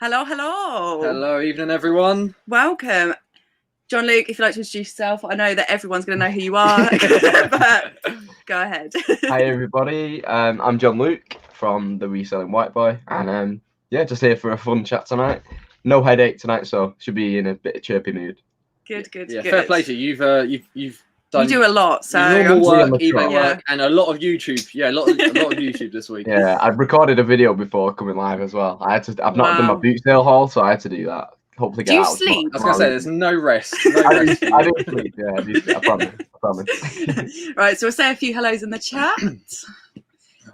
Hello, hello. Hello, evening, everyone. Welcome. Jon-Luc, if you'd like to introduce yourself, I know that everyone's going to know who you are, but go ahead. Hi, everybody. I'm Jon-Luc from the Reselling Whiteboy, and yeah, just here for a fun chat tonight. No headache tonight, so should be in a bit of chirpy mood. Good. Fair play to you. You've done. You do a lot, so normal work, eBay trot. work, and a lot of YouTube. Yeah, a lot of YouTube this week. Yeah, I've recorded a video before coming live as well. I've not done my boot sale haul, so I had to do that. Hopefully get do you out. sleep? I was gonna say there's no rest. I do sleep. Yeah, I do sleep. I promise. Right, so we'll say a few hellos in the chat.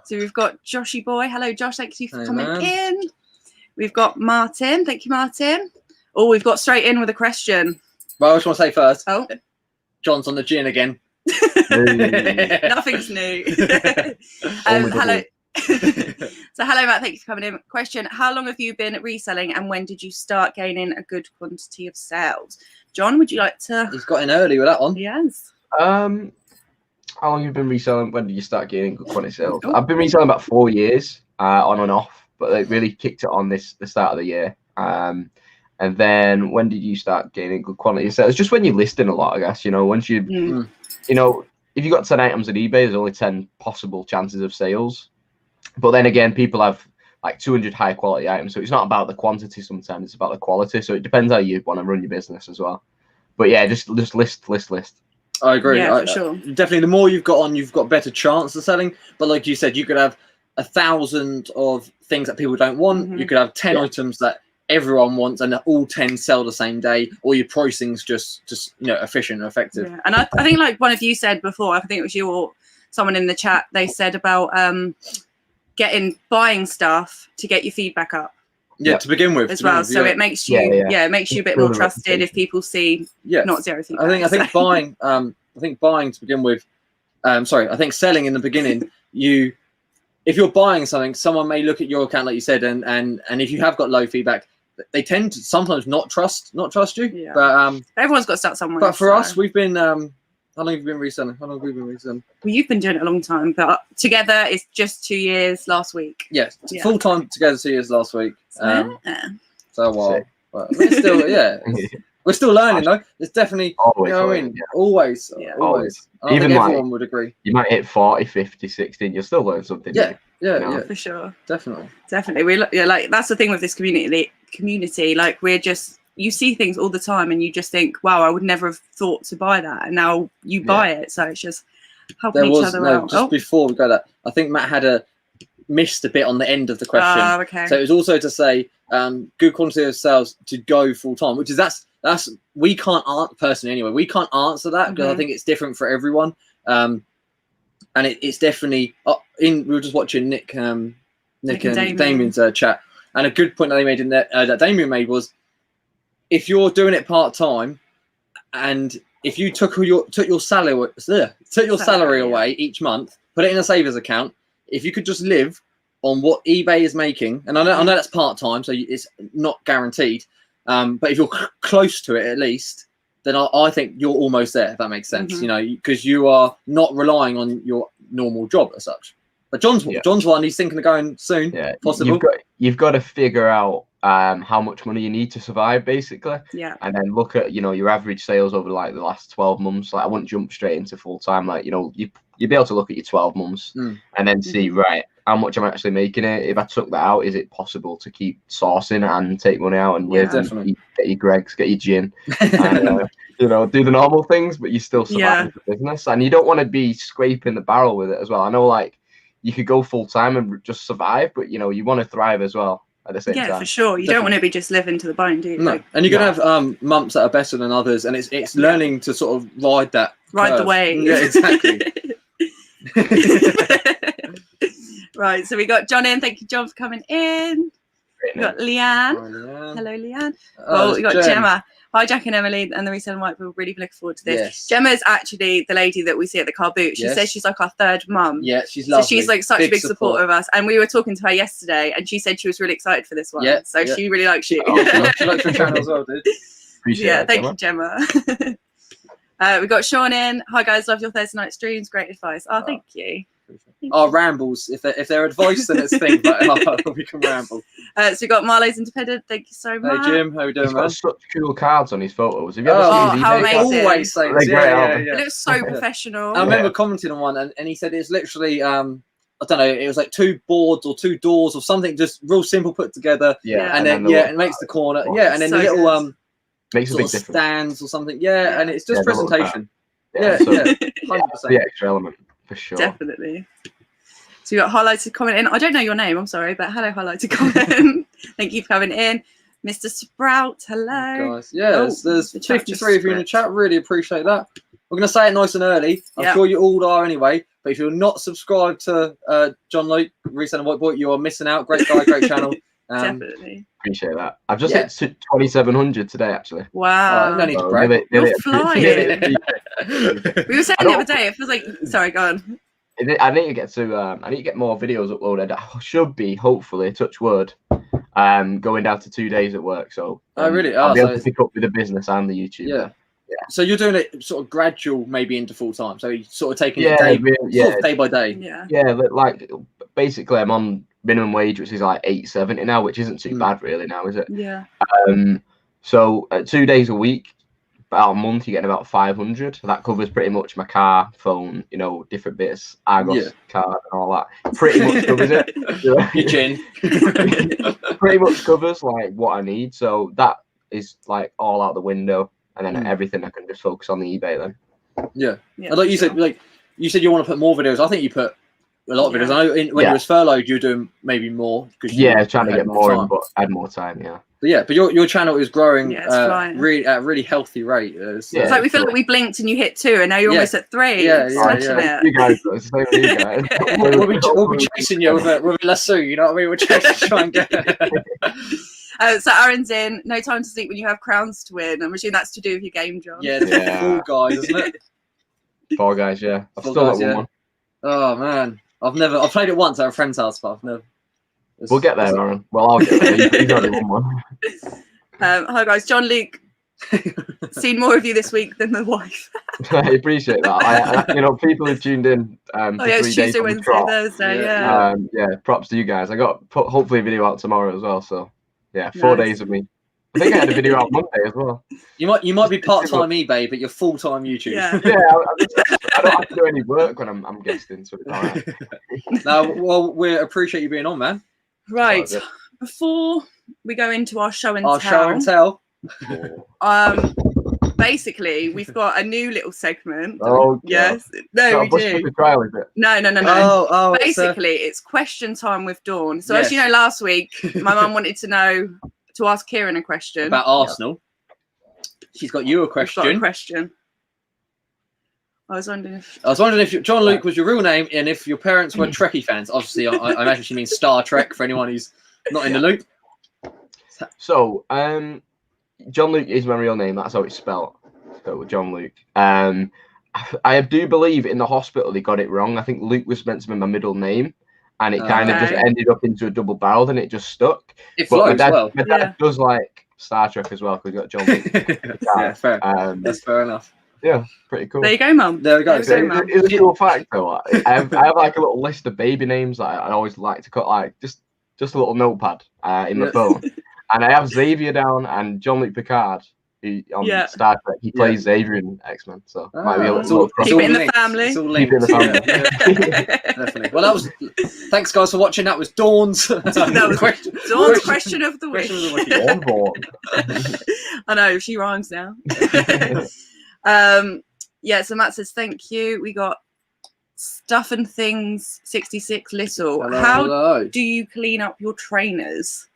So we've got Joshy Boy. Hello, Josh. Thank you for coming in. We've got Martin. Thank you, Martin. Oh, we've got straight in with a question. Well, I just want to say first. Oh, John's on the gin again. Nothing's new. Hello. So hello, Matt. Thank you for coming in. Question: how long have you been reselling, and when did you start gaining a good quantity of sales? John, would you like to? He's got in early with that one. Yes. How long have you been reselling? When did you start gaining good quantity sales? I've been reselling about 4 years, on and off, but it really kicked it on the start of the year. And then when did you start gaining good quantity sales? Just when you're listing a lot, I guess. You know, once you, you know, if you've got 10 items at eBay, there's only 10 possible chances of sales. But then again, people have like 200 high quality items, so it's not about the quantity sometimes, it's about the quality. So it depends how you want to run your business as well. But yeah, just list. I agree. Yeah, for sure. Definitely, the more you've got on, you've got better chance of selling. But like you said, you could have 1,000 of things that people don't want. You could have 10 items that everyone wants, and all 10 sell the same day, or your pricing's just efficient and effective. Yeah. And I think like one of you said before, I think it was you or someone in the chat, they said about buying stuff to get your feedback up. Yeah, to begin with as well. So it makes you it makes you a bit more trusted if people see not zero feedback. I think buying to begin with, I think selling in the beginning, if you're buying something, someone may look at your account like you said, and if you have got low feedback, they tend to sometimes not trust you. Yeah. But everyone's got to start somewhere. But for us, we've been how long have you been reselling? How long have we been reselling? Well, you've been doing it a long time, but together it's just 2 years last week. Yes, full time together 2 years last week. So a while, but we're still we're still learning though. It's definitely always, always. I even think everyone would agree. You might hit 40, 50, 60, and you'll still learn something. Yeah, for sure. Definitely. We like that's the thing with this community. Like you see things all the time, and you just think, "Wow, I would never have thought to buy that," and now you buy it. So it's just helping each other out. Just before we go that, I think Matt had missed a bit on the end of the question. Okay. So it was also to say good quantity of sales to go full time, which is that's we can't personally anyway. We can't answer that because I think it's different for everyone. And it's definitely we were just watching Nick and Damien's chat, and a good point that they made in that Damien made was, if you're doing it part time, and if you took your salary away each month, put it in a savers account, if you could just live on what eBay is making, and I know that's part time, so it's not guaranteed, but if you're close to it at least, then I think you're almost there. If that makes sense, because you are not relying on your normal job as such. But John's one, he's thinking of going soon. Yeah, possible. You've got to figure out how much money you need to survive, basically. Yeah. And then look at your average sales over like the last 12 months. Like I wouldn't jump straight into full time. Like you'd be able to look at your 12 months and then see how much I'm actually making it. If I took that out, is it possible to keep sourcing and take money out and live? Definitely. Get your Greggs, get your gin, and, do the normal things, but you still survive the business. And you don't want to be scraping the barrel with it as well. I know, like, you could go full time and just survive, but you want to thrive as well at the same time. Yeah, for sure. You don't want to be just living to the bone, do you? No. And you're gonna have months that are better than others, and it's learning to sort of ride the wave. Yeah, exactly. Right, so we got John in. Thank you, John, for coming in. We got Leanne. Hello, Leanne. We got Gemma. Hi, Jack and Emily and the Reselling Whiteboy. We're really looking forward to this. Yes. Gemma is actually the lady that we see at the car boot. She says she's like our third mum. Yeah, she's lovely. So she's like such a big supporter of us. And we were talking to her yesterday, and she said she was really excited for this one. Yeah, so she really likes you. She likes your channel as well, dude. Appreciate it, thank you, Gemma. We got Sean in. Hi guys, love your Thursday night streams. Great advice. Oh, thank you. Our rambles, if they're advice, then it's things, but we can ramble. So you got Marlowe's Independent. Thank you so much. Hey Jim, how you doing, He's man? got such cool cards on his photos. Have you ever seen his how eBay cards? amazing. Always say They're this. great, Yeah. It looks so professional. I remember commenting on one, and he said it's literally I don't know, it was like 2 boards or 2 doors or something, just real simple put together. Yeah, and then it makes the corner. Yeah, and then so the little makes a sort big of difference. stands or something. Yeah, and it's just the little presentation. Yeah, Yeah, so 100%. the extra element for sure. Definitely. So you got highlighted comment in. I don't know your name, I'm sorry, but hello, highlighted comment. Thank you for coming in. Mr. Sprout, hello. Guys, there's 53 of you in the chat. Really appreciate that. We're going to say it nice and early. I'm sure you all are anyway. But if you're not subscribed to Jon-Luc Reselling Whiteboy, you are missing out. Great guy, great channel. Definitely. Appreciate that. I've just hit 2,700 today, actually. Wow. No need to brag. You're flying. We were saying the other day, it feels like, sorry, go on. I need to get more videos uploaded. I should be, hopefully, touch wood, going down to 2 days at work. So really? I'll be able to pick up with the business and the YouTube. Yeah. So you're doing it sort of gradual, maybe into full time. So you're sort of taking it day by day. Yeah. Like basically, I'm on minimum wage, which is like $8.70 now, which isn't too bad really now, is it? Yeah. So 2 days a week, about a month, you get about 500. That covers pretty much my car, phone, different bits, Argos card and all that. Pretty much covers it. Your chin. Pretty much covers like what I need. So that is like all out the window, and then everything I can just focus on the eBay then. Yeah. Like you said, you want to put more videos. I think you put a lot of videos. I know when you was furloughed, you were doing maybe more. Trying to get more in, but add more time. Yeah. But your channel is growing really at a really healthy rate. It's like we feel like we blinked and you hit 2, and now you're almost at 3. Yeah. You guys, it's the same with you guys. We'll be chasing you with a lasso. You know what I mean? We're chasing to try and get. So Aaron's in. No time to sleep when you have crowns to win. I'm assuming that's to do with your game, John. Yeah, Fall Guys, isn't it? Fall Guys, yeah. I've Fall still Guys, not won one. Oh man, I've played it once at a friend's house, but I've never. We'll get there, Aaron. Well, I'll get there. He's already won one. Hi guys, Jon-Luc. Seen more of you this week than my wife. I appreciate that. I people who tuned in. It's Tuesday, Wednesday, Thursday. Yeah. Props to you guys. I got hopefully a video out tomorrow as well. So 4 days of me. I think I had a video out Monday as well. You might be part-time eBay, but you're full-time YouTube. Yeah. I don't have to do any work when I'm guesting. So it's all right. No, well, we appreciate you being on, man. Right. Before we go into our show and tell. Basically, we've got a new little segment. Oh, yes. No, we do. Trial, is it? No. Oh, basically, it's question time with Dawn. So as you know, last week, my mum wanted to ask Kieran a question. About Arsenal. She's got you a question. I was wondering if Jon-Luc was your real name and if your parents were Trekkie fans. Obviously, I imagine she means Star Trek for anyone who's not in the loop. So, Jon-Luc is my real name. That's how it's spelled. So, Jon-Luc. I do believe in the hospital they got it wrong. I think Luke was meant to be my middle name, and it kind of just ended up into a double barrel, and it just stuck. It flows well. My dad does like Star Trek as well because we got Jon-Luc. Yeah, fair. That's fair enough. Yeah, pretty cool. There you go, Mum. There we go. It's a cool fact though. I have like a little list of baby names that I always like to cut, like just a little notepad in my phone, and I have Xavier down and Jon-Luc Picard on Star Trek. He plays Xavier in X-Men, so might be a little keep it in the family. It's all linked. Keep it in the family. Definitely. Well, thanks guys for watching. That was Dawn's question of the week. I know she rhymes now. So Matt says thank you. We got Stuff and Things 66 Little. How do you clean up your trainers?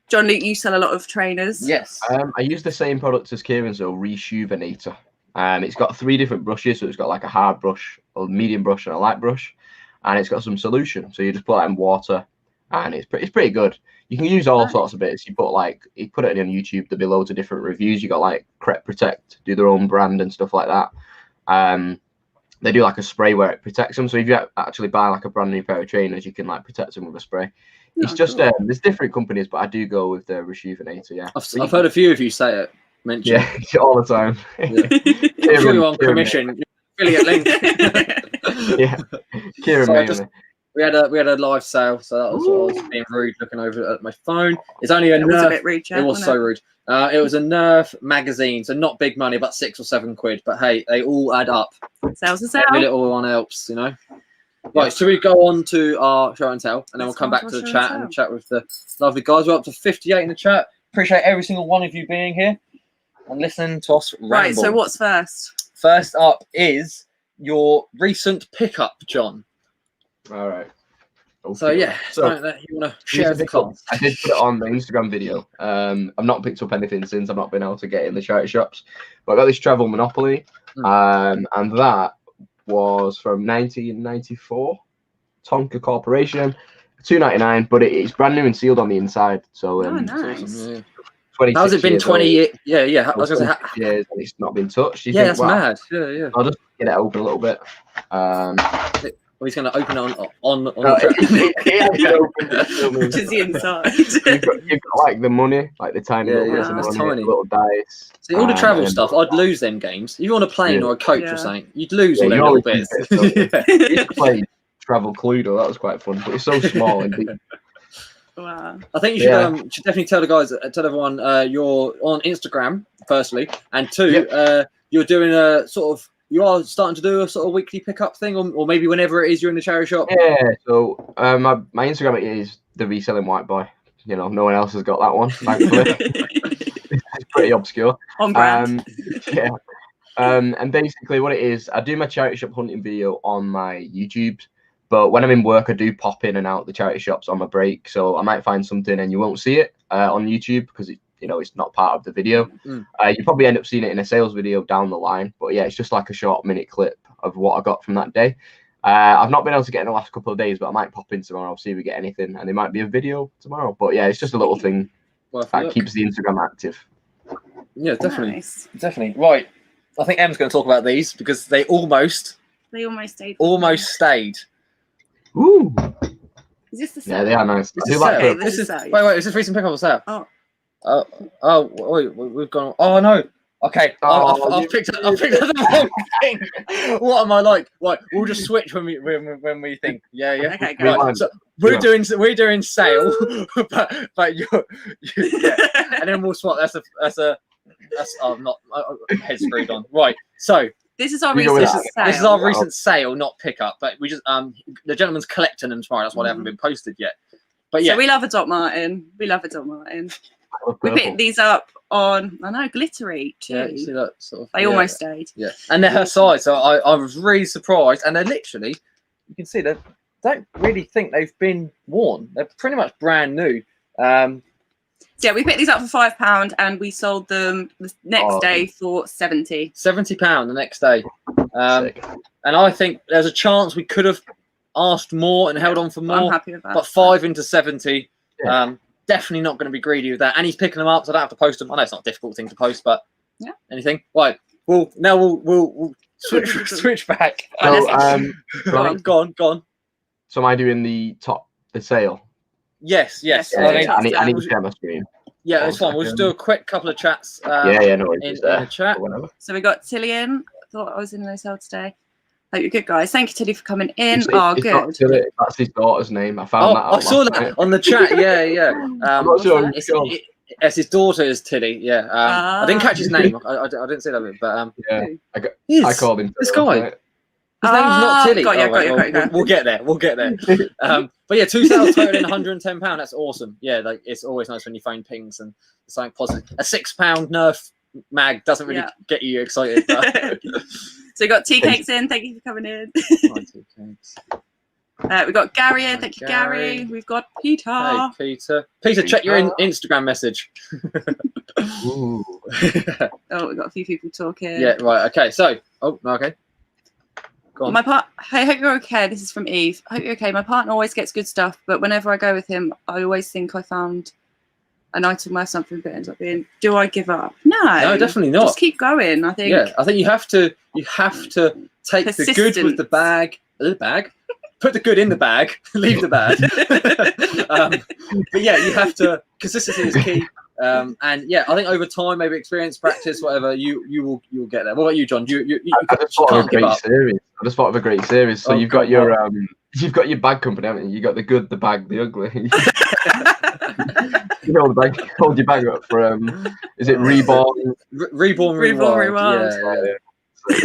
Jon-Luc, you sell a lot of trainers. Yes. I use the same product as Kieran, so Rejuvenator. It's got 3 different brushes, so it's got like a hard brush, a medium brush, and a light brush, and it's got some solution. So you just put that in water, and it's pretty good. You can use all sorts of bits. You put it on YouTube. There'll be loads of different reviews. You got like Crep Protect, do their own brand and stuff like that. They do like a spray where it protects them. So if you actually buy like a brand new pair of trainers, you can like protect them with a spray. It's just there's different companies, but I do go with the Rejuvenator. Yeah, I've heard a few of you say it. Mention all the time. I'm sure you're on commission. affiliate link. Yeah, Kieran So mainly. we had a live sale, so that was I was being rude, looking over at my phone. It's only a It was a Nerf. bit rude, It was so rude. It was a Nerf magazine, so not big money, about £6 or £7. But hey, they all add up. Sales are sale. Every little one helps, you know. Right, so we go on to our show and tell, and then we'll come back to the chat and chat with the lovely guys. We're up to 58 in the chat. Appreciate every single one of you being here and listening to us ramble. Right, so what's first? First up is your recent pickup, John. All right. Okay. So yeah, so you want to share the class? I did put it on the Instagram video. I've not picked up anything since. I've not been able to get in the charity shops, but I got this travel Monopoly, and that was from 1994, Tonka Corporation, $2.99, but it's brand new and sealed on the inside. So nice. Awesome, yeah. How's it been 20 years? Yeah. I was going to say, years and it's not been touched. Yeah, that's mad. Yeah. I'll just get it open a little bit. He's going to open it on No, Which is the inside. you've got like the money, like the tiny little bits of that's money, tiny. little dice. See, all the travel stuff, I'd lose them games. If you're on a plane or a coach or something, you'd lose all them little bits. I used to play Travel Cluedo. That was quite fun, but it's so small and deep. Wow. I think you should definitely tell the guys, tell everyone you're on Instagram, firstly, and two, you're doing a sort of, you are starting to do a sort of weekly pickup thing, or maybe whenever it is you're in the charity shop. Yeah, so my Instagram is the Reselling Whiteboy. You know, no one else has got that one, thankfully. It's pretty obscure. On brand. And basically what it is, I do my charity shop hunting video on my YouTube, but when I'm in work, I do pop in and out the charity shops on my break. So I might find something and you won't see it on YouTube because it's not part of the video. You probably end up seeing it in a sales video down the line, but yeah, it's just like a short minute clip of what I got from that day. I've not been able to get in the last couple of days, but I might pop in tomorrow, see if we get anything, and there might be a video tomorrow. But yeah, it's just a little thing that keeps the Instagram active. Yeah, definitely. Nice. Definitely. Right. I think Em's going to talk about these because they almost stayed. Ooh. Is this the sale? Yeah, they are nice. This is wait, is this recent pickup or sale? Wait, we've gone. Oh no. Okay, I've picked up the wrong thing. What am I like? Right, we'll just switch when we think. Yeah. Okay, go on. So we're doing sale, but you're and then we'll swap. I'm not head screwed on. Right, so this is our recent sale. This is our recent sale, not pickup. But we just the gentleman's collecting them tomorrow. That's why they haven't been posted yet. But yeah, so we love a Doc Martin. We picked these up on, glittery too. Yeah, you see that sort of. They almost stayed. Yeah, and they're her size, so I was really surprised. And they're literally, you can see, they don't really think they've been worn. They're pretty much brand new. Yeah, we picked these up for £5 and we sold them the next day for £70. £70 the next day. And I think there's a chance we could have asked more and held on for more. I'm happy with that. But 5 into 70. Definitely not going to be greedy with that. And he's picking them up, so I don't have to post them. I know it's not a difficult thing to post, but anything. Right. We'll switch back. So, go on. So am I doing the sale? Yes. I need to share my screen. Yeah, it's fine. We'll just do a quick couple of chats. No in the chat. So we got Tillian. Thought I was in no sale today. Hope you're good, guys. Thank you, Tilly, for coming in. Good. Tilly, that's his daughter's name. I found that out. I saw that on the chat. Yeah. I'm not sure. Yes, his daughter is Tilly. Yeah. I didn't catch his name. I didn't see that bit, but I called him. This guy. His name's not Tilly. Got you. We'll get there. But yeah, 2 sales totaling £110. That's awesome. Yeah, like it's always nice when your phone pings and it's something positive. A £6 Nerf mag doesn't really get you excited. But. So we got tea cakes in. Thank you for coming in. We've got Gary in. Thank you, Gary. We've got Peter. Hey, Peter. Peter, check your Instagram message. Ooh. We've got a few people talking. Yeah, right. Okay. So, okay. Go on. Hey, hope you're okay. This is from Eve. Hope you're okay. My partner always gets good stuff, but whenever I go with him, I always think I found an item worth something, but ends up being, do I give up? No, definitely not. Just keep going. I think. Yeah, I think you have to take the good with the bag. Put the good in the bag. Leave the bad. But yeah, you have to. Consistency is key. And yeah, I think over time, maybe experience, practice, whatever, you'll get there. What about you, John? You can't give up. Series. I just thought of a great series. So you've got your bag company, haven't you? You got the good, the bag, the ugly. You hold the bag, hold your bag up for is it Reborn? Reborn. Yeah.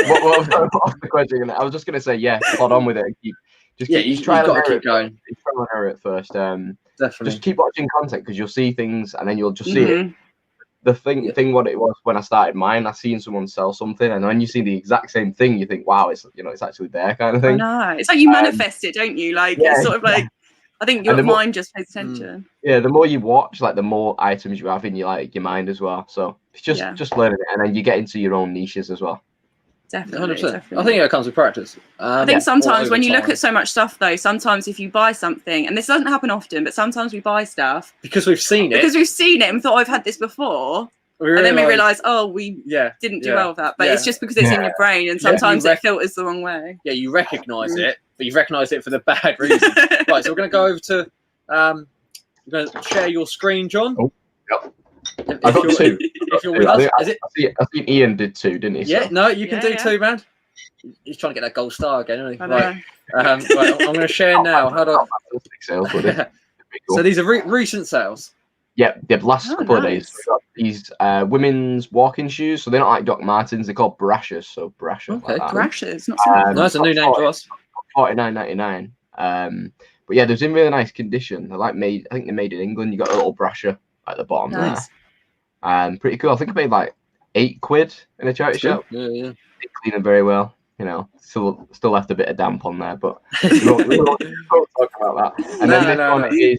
What was the question? I was just gonna say, yeah, plod on with it. You've got to keep going. Try and error it first. Definitely. Just keep watching content because you'll see things and then you'll just see it. The thing what it was when I started mine, I seen someone sell something, and when you see the exact same thing, you think, wow, it's actually there, kind of thing. I know. It's like you manifest it, don't you? Like it's sort of like I think your mind just pays attention. Yeah, the more you watch, like the more items you have in your mind as well. So it's just learning it, and then you get into your own niches as well. Definitely. I think it comes with practice. I think sometimes when you look at so much stuff, though, sometimes if you buy something, and this doesn't happen often, but sometimes we buy stuff because we've seen it, and thought I've had this before, and then we realise, we didn't do well with that. But it's just because it's in your brain, and sometimes it filters the wrong way. Yeah, you recognise it, but you recognise it for the bad reason. Right, so we're going to go over to, we're going to share your screen, John. Oh, yep. I got two. If you're with us, I think Ian did two, didn't he? Yeah, no, you can do two, man. He's trying to get that gold star again, isn't he? Right. I'm going to share now. How do I... So these are recent sales. Yeah, the last couple of days. We got these women's walking shoes. So they're not like Doc Martens. They're called Brashers. So Brashers. Okay, like Brashers. That's a new name to us. $49.99. But yeah, they're in really nice condition. They're like made. I think they're made in England. You got a little Brasher at the bottom there. Pretty cool. I think I paid like £8 in a charity shop. Yeah. They clean them very well. Still left a bit of damp on there, but we won't talk about that. And then this one is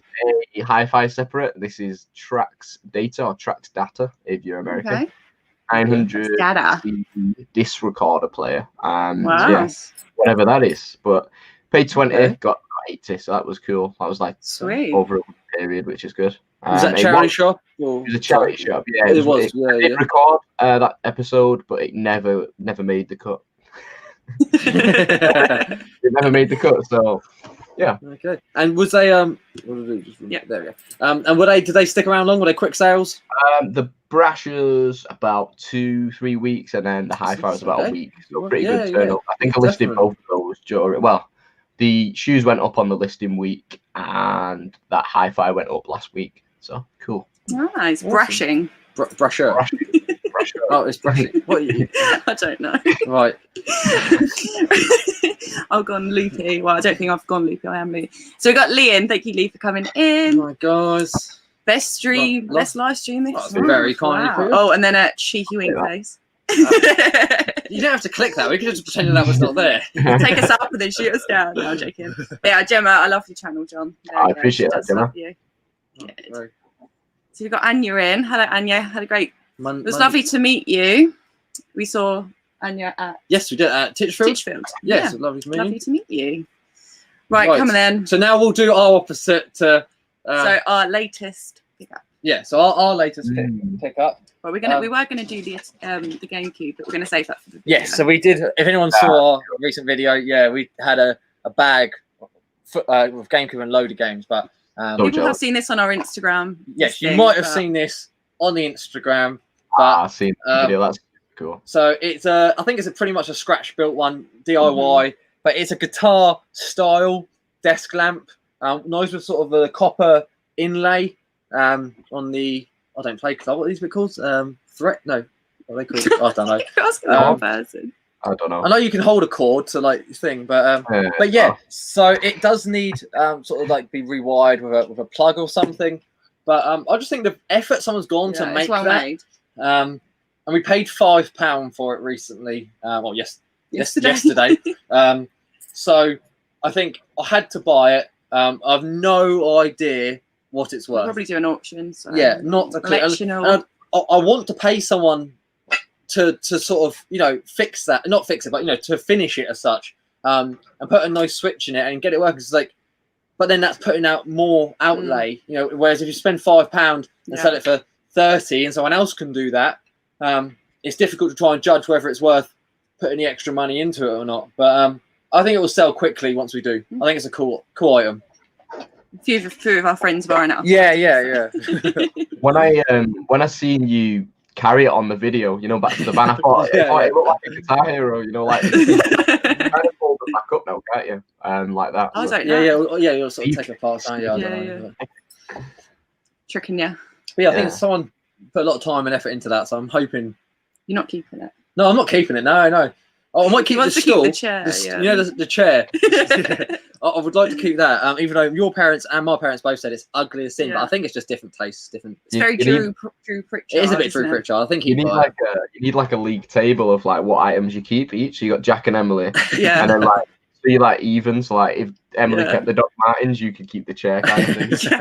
a hi-fi separate. This is Trax Data, if you're American. Okay. 900 data. disc recorder player. Wow. Yeah, whatever that is. But paid 20, got 80, so that was cool. That was like sweet over a period, which is good. Was that charity shop? It was a charity shop. Yeah, it was. It did record that episode, but it never made the cut. It never made the cut, so yeah. Okay. And was they there we go. And did they stick around long? Were they quick sales? The Brashers about 2-3 weeks, and then the hi-fi was about a week. So pretty good turnout. I think I listed both of those during. Well, the shoes went up on the listing week, and that hi-fi went up last week. So cool. Nice. Awesome. Brushing. Brusher. Oh, it's brushing. What are you? I don't know. Right. I've gone loopy. Well, I don't think I've gone loopy. I am loopy. So we got Liam. Thank you, Lee, for coming in. Oh my guys. Best stream. Best live stream this. That's very kind of you. Oh, and then a cheeky wink face. You don't have to click that. We could just pretend that was not there. Take us up and then shoot us down. No, I'm joking. Yeah, Gemma, I love your channel, John. I appreciate that, Gemma. Good. So we've got Anya in. Hello, Anya. Had a great. It was lovely to meet you. We saw Anya at. Yes, we did at Titchfield. Yes, yeah. Lovely to meet you. Lovely to meet you. Right, come on then. So now we'll do our opposite. So our latest pickup. Yeah, so our latest pickup. Well, we were gonna do the GameCube, but we're gonna save that for the video. Yes, so we did. If anyone saw our recent video, we had a bag with GameCube and load of games, but. People have seen this on our Instagram. Yes, you might have seen this on the Instagram. But, I've seen the video. That's cool. So it's I think it's pretty much a scratch built one, DIY, but it's a guitar style desk lamp. Nice with sort of a copper inlay on the. I don't play guitar. What are these called? Threat? No, what are they called? I don't know. You're asking the wrong person. I don't know. I know you can hold a cord to thing, but yeah. So it does need sort of be rewired with a plug or something. But I just think the effort someone's gone to make that. And we paid £5 for it recently. Yesterday. So I think I had to buy it. I've no idea what it's worth. We'll probably do an auction. So not a clue. I want to pay someone to sort of fix that, not fix it, but to finish it as such, and put a nice switch in it and get it working. It's but then that's putting out more outlay, whereas if you spend £5 and sell it for 30 and someone else can do that, it's difficult to try and judge whether it's worth putting the extra money into it or not. But I think it will sell quickly once we do. I think it's a cool item. few of our friends are now. Yeah. When I seen you carry it on the video, back to the van, I thought it looked like a Guitar Hero, like you kind of fold it back up now, can't you? Like that. I So. don't know. Yeah. You'll sort of take it apart, don't you? I don't know. Tricking you. But yeah, I think someone put a lot of time and effort into that, so I'm hoping. You're not keeping it. No, I'm not keeping it. No. Oh, I might keep the stool. Keep the chair, the chair. I would like to keep that. Even though your parents and my parents both said it's ugly as sin, but I think it's just different tastes, different. It's very Drew Pritchard. It is a bit Drew Pritchard. I think you need like a league table of like what items you keep each. So you got Jack and Emily, and then like three like evens. Like if Emily kept the Doc Martens, you could keep the chair kind of thing.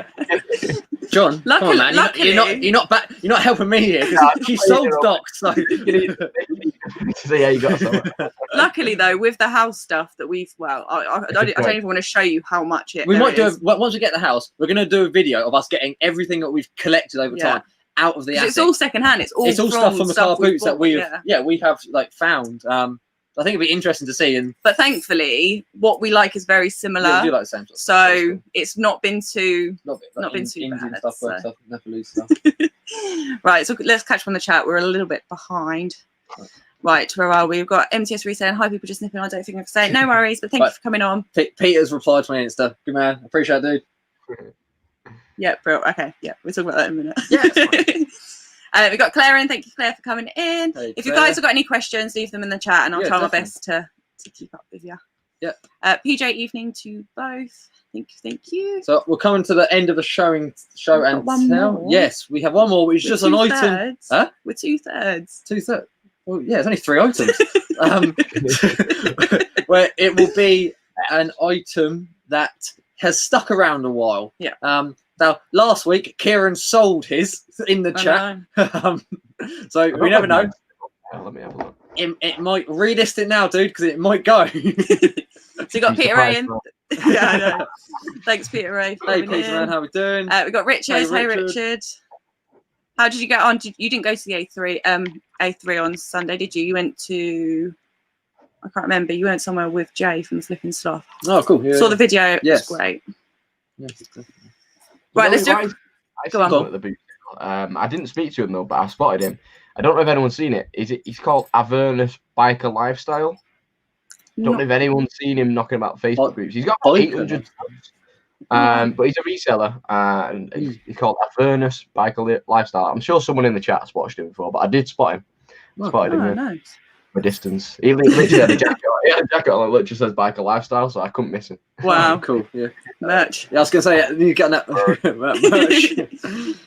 John, come on, man! You're not helping me here. She sold Docs, so. So yeah, you got some. Luckily, though, with the house stuff that I don't even want to show you how much it. We might do once we get the house. We're going to do a video of us getting everything that we've collected over time out of the attic. It's all secondhand. It's all stuff from the car boots that we have like found. I think it'd be interesting to see. But thankfully, what we like is very similar. Yeah, we do like the same stuff. So it's not been too bad. Indian stuff, Nepalese stuff. Right, so let's catch up on the chat. We're a little bit behind. Right, where are we? We've got MTS Reselling. Hi, people just nipping. I don't think I've said no worries, but thank you for coming on. Peter's replied to my Insta. Good man. Appreciate it, dude. Yeah, bro. Okay, yeah, we'll talk about that in a minute. Yeah, we've got Claire in. Thank you, Claire, for coming in. Hey, if you guys have got any questions, leave them in the chat, and I'll try my best to keep up with you. Yeah. PJ, evening to both. Thank you. So we're coming to the end of the show and tell. Yes, we have one more, which is just an item. Huh? We're 2/3. 2/3. Well, yeah, it's only 3 items. Where it will be an item that has stuck around a while. Yeah. Now, last week, Kieran sold his in the chat. So we never know. Let me have a look. It might relist it now, dude, because it might go. So you got Peter Ray in. Yeah, I know. Thanks, Peter Ray. Hey, Peter, man, how we doing? We got Richard. Hey, Richard. How did you get on? You didn't go to the A3 on Sunday, did you? You went to, I can't remember. You went somewhere with Jay from the Flipping Sloth. Oh, cool. Yeah, saw the video. Yes. It was great. Yes. Right, let's do. Go on. At the boot. I didn't speak to him though, but I spotted him. I don't know if anyone's seen it. He's called Avernus Biker Lifestyle. Don't know if anyone's seen him knocking about Facebook groups. He's got 800. But he's a reseller, and he's called Avernus Biker Lifestyle. I'm sure someone in the chat's watched him before, but I did spot him. Spotted him nice. From a distance. He literally had a jacket on. He had a jacket on that literally says Biker Lifestyle, so I couldn't miss him. Wow, cool. Yeah, merch. Yeah, I was gonna say you get that merch.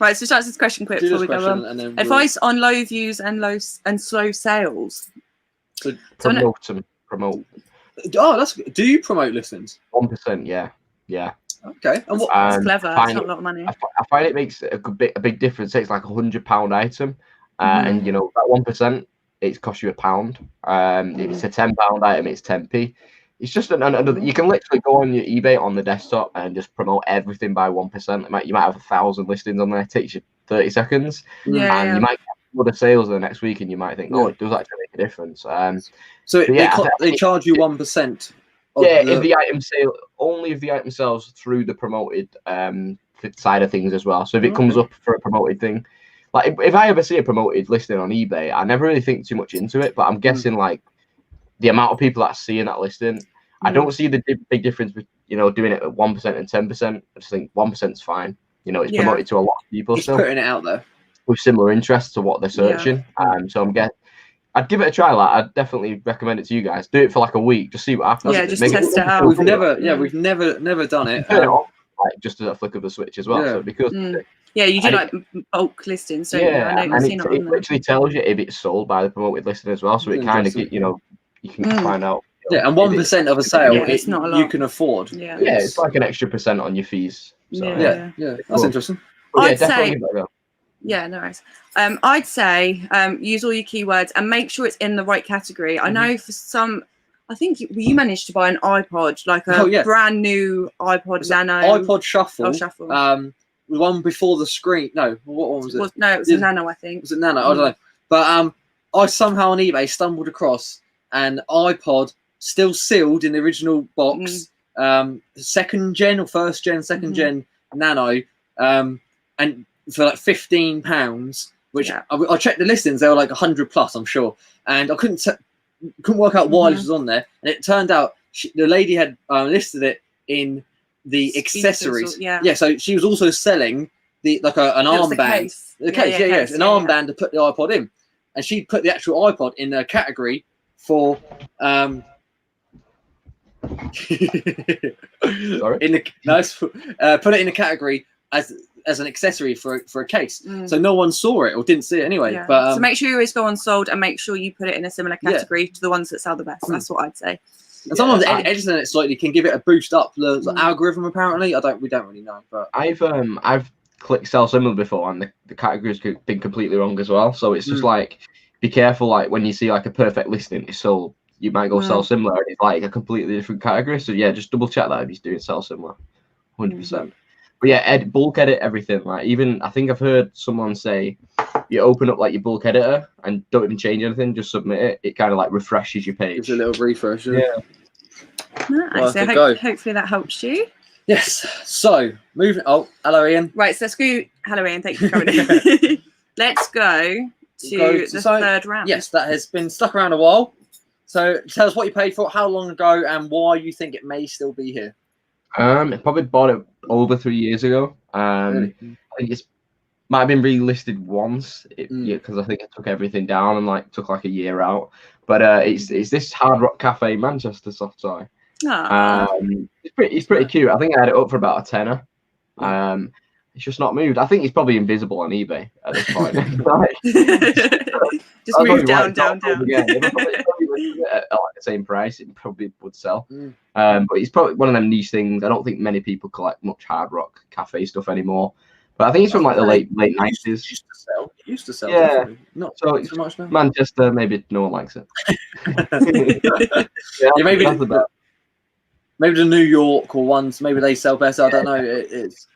Right, so start this question quick before we go on. Advice on low views and slow sales. So promote. Oh, that's. Do you promote listings? 1%, yeah. Okay, and what? That's clever. It's not a lot of money. I find it makes a big difference. It's like £100 item, and that 1%, it costs you £1. If it's a £10 item, it's 10p. It's just another. You can literally go on your eBay on the desktop and just promote everything by 1%. You might have 1,000 listings on there. It takes you 30 seconds, and you might get other sales the next week, and you might think, oh, it does actually make a difference. So they charge you 1%. If the item sale, only if the item sells through the promoted side of things as well. So if it comes up for a promoted thing, like if I ever see a promoted listing on eBay, I never really think too much into it. But I'm guessing like the amount of people that are seeing that listing, I don't see the big difference with doing it at 1% and 10%. I just think 1% is fine. It's promoted to a lot of people. It's still putting it out there with similar interests to what they're searching. So I'd give it a try. Like I'd definitely recommend it to you guys. Do it for like a week, just see what happens. Yeah, just test it out. We've never done it. Like just as a flick of the switch as well. Yeah. So because you do like bulk listings. So I know it literally tells you if it's sold by the promoted listing as well. So it kind of you can find out. Yeah, and 1% of a sale, it's not a lot. You can afford. Yeah, it's like an extra % on your fees. So, yeah, that's interesting. I'd say. Yeah, no worries. I'd say use all your keywords and make sure it's in the right category. I know for some, I think you managed to buy an iPod, like a brand new iPod Nano. iPod Shuffle. Oh, Shuffle. The one before the screen. No, what one was it? It was a Nano, I think. Was it Nano? I don't know. But I somehow on eBay stumbled across an iPod still sealed in the original box, second gen or first gen, second gen Nano, and for like £15, which I checked the listings, they were like 100 plus, I'm sure, and I couldn't work out why this was on there, and it turned out the lady had listed it in the accessories. So she was also selling an armband. The case, an armband to put the iPod in, and she put the actual iPod in a category for Sorry? put it in a category as an accessory for a case, so no one saw it or didn't see it anyway. But so make sure you always go on sold and make sure you put it in a similar category to the ones that sell the best. That's what I'd say. And sometimes editing it slightly can give it a boost up the algorithm. Apparently, we don't really know. But I've clicked sell similar before, and the category's been completely wrong as well. So it's just like, be careful. Like when you see like a perfect listing is sold, you might go sell similar, and it's like a completely different category. So yeah, just double check that if he's doing sell similar, 100%. But yeah, bulk edit everything. Like even I think I've heard someone say, you open up like your bulk editor and don't even change anything, just submit it. It kind of like refreshes your page. Gives a little refresh. Nice. Well, so hopefully that helps you. Yes. So moving. Oh, hello, Ian. Right. So hello, Ian. Thank you for coming in. Let's go to the third round. Yes, that has been stuck around a while. So tell us what you paid for, how long ago, and why you think it may still be here. I probably bought it over 3 years ago. Really? I think might have been relisted once because I think I took everything down and like took like a year out. But it's this Hard Rock Cafe Manchester soft toy. It's pretty cute. I think I had it up for about a tenner. It's just not moved. I think it's probably invisible on eBay at this point. Just move down. Again. If I probably at like the same price, it probably would sell. But it's probably one of them niche things. I don't think many people collect much Hard Rock Cafe stuff anymore. But I think it's from like the late 90s. It used to sell. Yeah. Definitely. Not so much now. Manchester, maybe no one likes it. Maybe the New York or ones, maybe they sell better. I don't know. It's.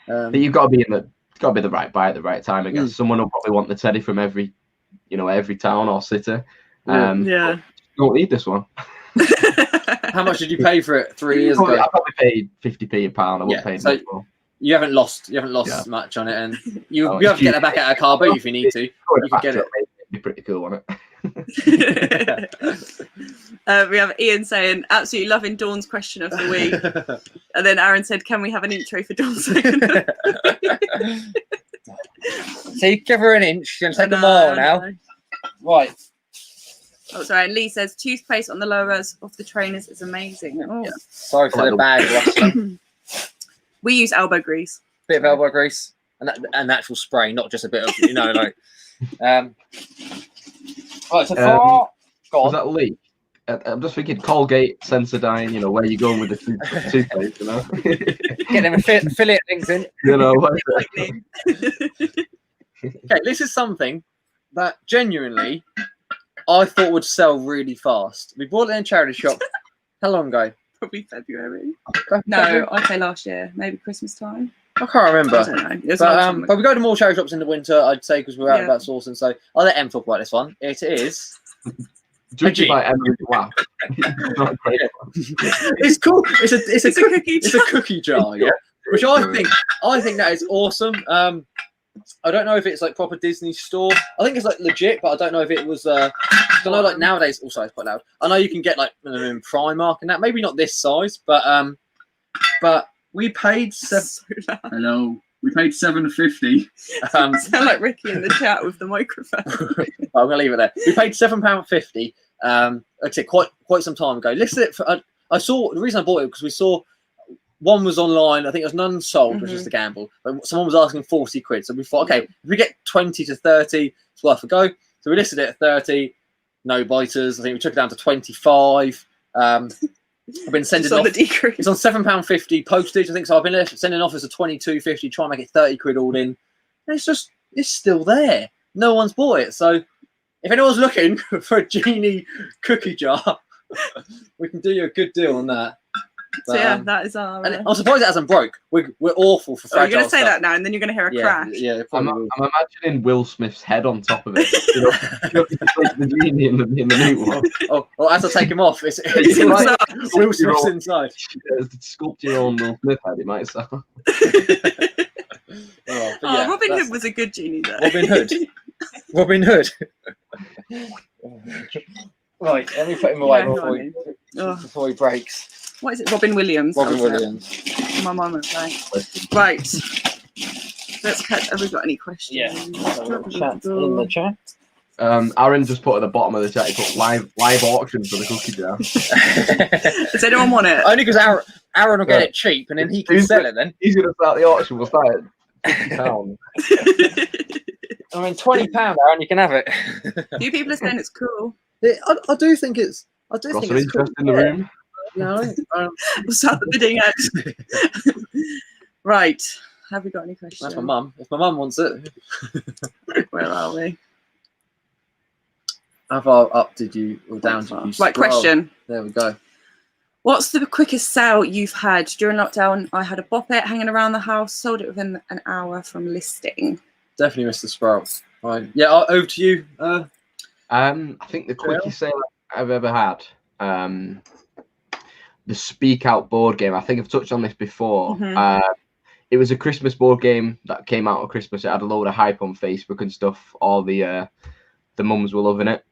But you've got to be the right buy at the right time. I guess someone will probably want the teddy from every town or city. You don't need this one. How much did you pay for it 3 years ago? I probably paid 50p a pound. I wouldn't pay much more. You haven't lost much on it, and you have to get that back out of car boot if you need to. You can get it. It'd be pretty cool, wouldn't it? We have Ian saying, absolutely loving Dawn's question of the week. And then Aaron said, can we have an intro for Dawn? So you give her an inch, you're going to take a mile now. Right. Oh, sorry. And Lee says, toothpaste on the lowers of the trainers is amazing. Oh. Yeah. Sorry for the bag. We use elbow grease. Bit of elbow grease and actual spray, not just a bit of, like. Right, so far, was that Lee? I'm just thinking Colgate, Sensodyne, where you going with the toothpaste, Get them affiliate links in. Okay, this is something that genuinely I thought would sell really fast. We bought it in a charity shop. How long ago? Probably February. No, I'd say last year, maybe Christmas time. I can't remember. I don't know. But we go to more charity shops in the winter, I'd say, because we're out about sourcing. So I'll let Em talk about this one. It is. Judging by Emily, wow. It's cool. It's a cookie. It's a cookie jar, yeah. Which I think that is awesome. I don't know if it's like proper Disney store. I think it's like legit, but I don't know if it was. I don't know. Like nowadays, also it's quite loud. I know you can get like in Primark and that. Maybe not this size, but we paid Hello. We paid $7.50. Sound like Ricky in the chat with the microphone. I'm gonna leave it there. We paid £7.50. Like I said, quite some time ago. Listed it for. I saw the reason I bought it because we saw one was online. I think it was none sold, which is the gamble. But someone was asking 40 quid. So we thought, okay, if we get 20 to 30, it's worth a go. So we listed it at 30. No biters. I think we took it down to 25. I've been sending off. It's on £7.50 postage. I think so. I've been sending offers of £22.50. Try and make it 30 quid all in. And it's still there. No one's bought it. So if anyone's looking for a genie cookie jar, we can do you a good deal on that. So yeah, that is our. And I'm surprised it hasn't broke. We're awful for fragile you're gonna say stuff. that now, and then you're gonna hear a crash. Yeah. I'm imagining Will Smith's head on top of it. You know, the genie in the new one. Oh, as I take him off, it's inside. Will Smith's inside. Sculpt your own Will Smith head, it might sound. Robin Hood was a good genie though. Robin Hood. Right, let me put him away before he breaks. What is it? Robin Williams. Robin Williams. My mum would say. Right. Let's catch. Have we got any questions? Yeah. In the chat. Aaron just put at the bottom of the chat. He put live auction for the cookie jar. Does anyone want it? Only because Aaron will get it cheap, and then he can sell it. Then he's gonna start the auction. We'll start at £50. I mean, £20, Aaron, you can have it. A few people are saying it's cool. I do think it's. Got some interest cool. In the room. No, we'll start the bidding out. Right. Have we got any questions? That's my mum. If my mum wants it. Where are we? How far up did you or down did you scroll? Right, question. There we go. What's the quickest sale you've had? During lockdown, I had a bop it hanging around the house, sold it within an hour from listing. Definitely Mr. Sprout. Right. Yeah, over to you. I think the quickest sale I've ever had, the Speak Out board game. I think I've touched on this before. Mm-hmm. It was a Christmas board game that came out at Christmas. It had a load of hype on Facebook and stuff. All the mums were loving it.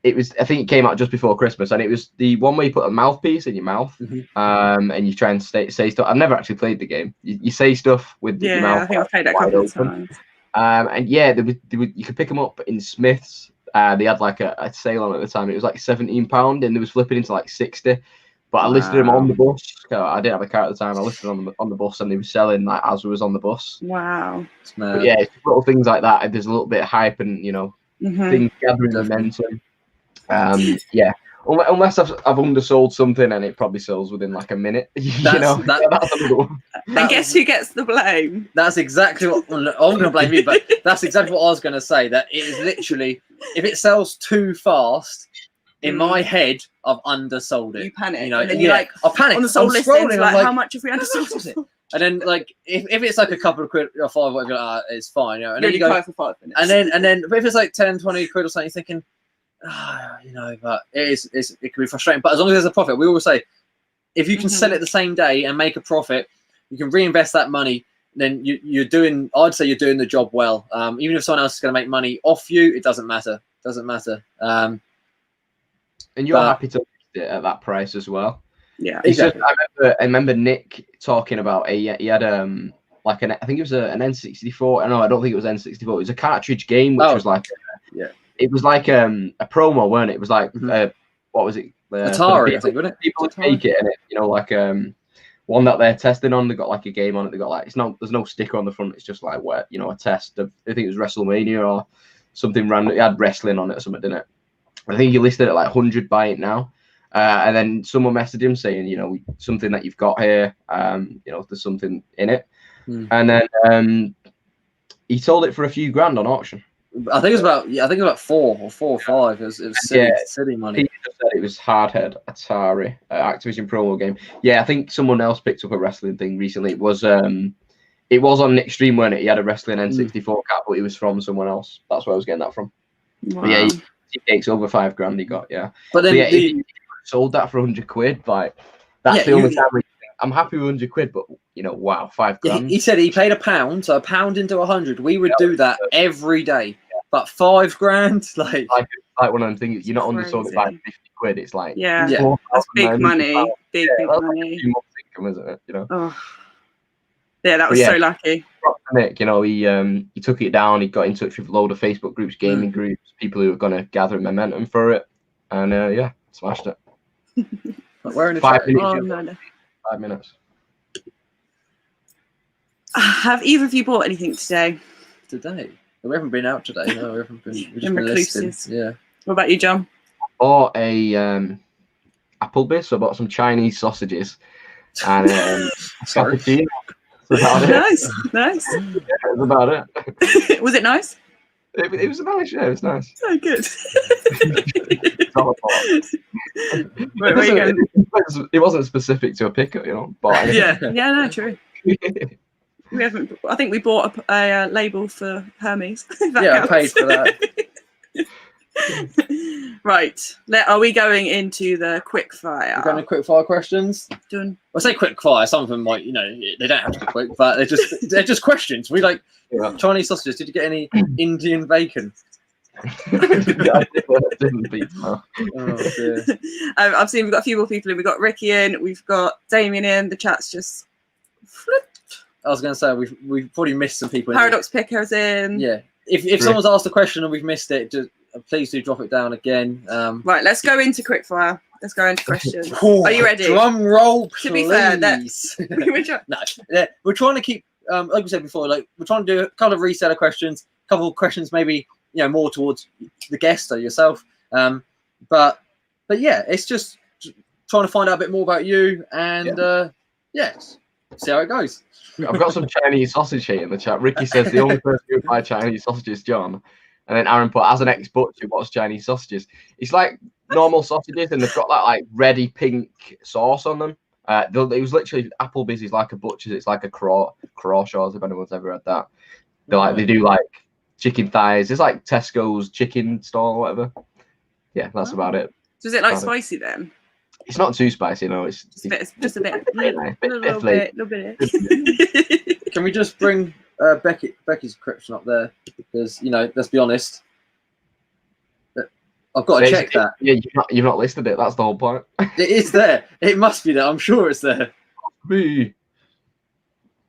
It was. I think it came out just before Christmas, and it was the one where you put a mouthpiece in your mouth, and you try and say stuff. I've never actually played the game. You say stuff with your mouth. I think I've played that a couple of times. And yeah, you could pick them up in Smiths. They had like a sale on at the time. It was like £17, and they was flipping into like 60. But I listed them on the bus. I didn't have a car at the time. I listed them on the bus, and they were selling like as we was on the bus. Wow. But yeah, it's little things like that. There's a little bit of hype and things gathering momentum. Yeah. Unless I've undersold something and it probably sells within like a minute. That's another one. And guess who gets the blame? That's exactly what I'm going to blame you, but that's exactly what I was going to say. That it is literally, if it sells too fast, in my head, I've undersold it. You panic. You know, and then you're like, I panic. On the sold list, like, how much have we undersold it? And then, like, if it's like a couple of quid or five, whatever, it's fine. And then you go for 5 minutes. And then, but if it's like 10, 20 quid or something, you're thinking, but it can be frustrating. But as long as there's a profit, we always say, if you can sell it the same day and make a profit, you can reinvest that money. Then I'd say you're doing the job well. Even if someone else is going to make money off you, it doesn't matter. And you're happy to list it at that price as well. Yeah, exactly. I remember Nick talking about he had like I think it was an N64. No, I don't think it was N64. It was a cartridge game which was like it was like a promo, weren't it? It was like what was it? Atari, I think, wasn't it? People would take it and it, like one that they're testing on. They got like a game on it. They got like there's no sticker on the front. It's just like a test of, I think it was WrestleMania or something random. It had wrestling on it or something, didn't it? I think he listed it at like 100, buy it now. And then someone messaged him saying, something that you've got here, there's something in it. And then he sold it for a few grand on auction. I think it was about 4 or 5. It was silly money. He just said it was Hardhead Atari Activision promo game. Yeah, I think someone else picked up a wrestling thing recently. It was on Nick's stream, weren't it? He had a wrestling N64 cap, but it was from someone else. That's where I was getting that from. Wow. But yeah, he takes over 5 grand. He got But then he sold that for 100 quid. Like that's the only time I'm happy with 100 quid. But wow, 5 grand. He said he paid £1, so £1 into 100. We would do that every day. But 5 grand, like one of them things. You're not undersold it by 50 quid. It's like that's big money. Big money. Like income, isn't it? Oh. Yeah, that was so lucky. Nick, he took it down. He got in touch with a load of Facebook groups, gaming groups, people who were going to gather momentum for it, and smashed it. We're in 5 minutes. No. 5 minutes. Have either of you bought anything today? Today? We haven't been out today. No, we haven't been. We've just been recluses. listening. Yeah. What about you, John? I bought a Applebee's. So I bought some Chinese sausages and cappuccino. Nice. Yeah, that's about it. Was it nice? It was a nice, yeah, it was nice. So good. It wasn't specific to a pickup, you know. But yeah, no, true. We haven't. I think we bought a label for Hermes. Yeah, I paid for that. Right. Are we going into the quick fire? We're going to quick fire questions. Done. I say quick fire. Some of them might, they don't have to be quick, but they're just questions. We like Chinese sausages. Did you get any Indian bacon? I didn't beat that. Oh, dear. I've seen we've got a few more people in. We've got Ricky in. We've got Damien in. The chat's just flipped. I was going to say we've probably missed some people. Paradox Picker's in. Yeah. If someone's asked a question and we've missed it, just please do drop it down again. Right, let's go into quickfire. Let's go into questions. Are you ready? Drum roll, please. To be fair, we're trying to keep, like we said before, like we're trying to do a couple of reseller questions, a couple of questions maybe more towards the guest or yourself. But yeah, it's just trying to find out a bit more about you and see how it goes. I've got some Chinese sausage here in the chat. Ricky says the only person who buy Chinese sausages is John. And then Aaron put, as an ex-butcher, what's Chinese sausages? It's like normal sausages, and they've got that like ready pink sauce on them. It was literally Applebee's is like a butcher's. It's like a Crawshaw's, if anyone's ever had that. They do like chicken thighs. It's like Tesco's chicken stall or whatever. Yeah, that's about it. So is it like spicy then? It's not too spicy, no. It's just a bit. Little bit. Can we just bring Becky's description up there? Because let's be honest, I've got to check that. Yeah, you've not listed it. That's the whole point. It is there. It must be there. I'm sure it's there. Me.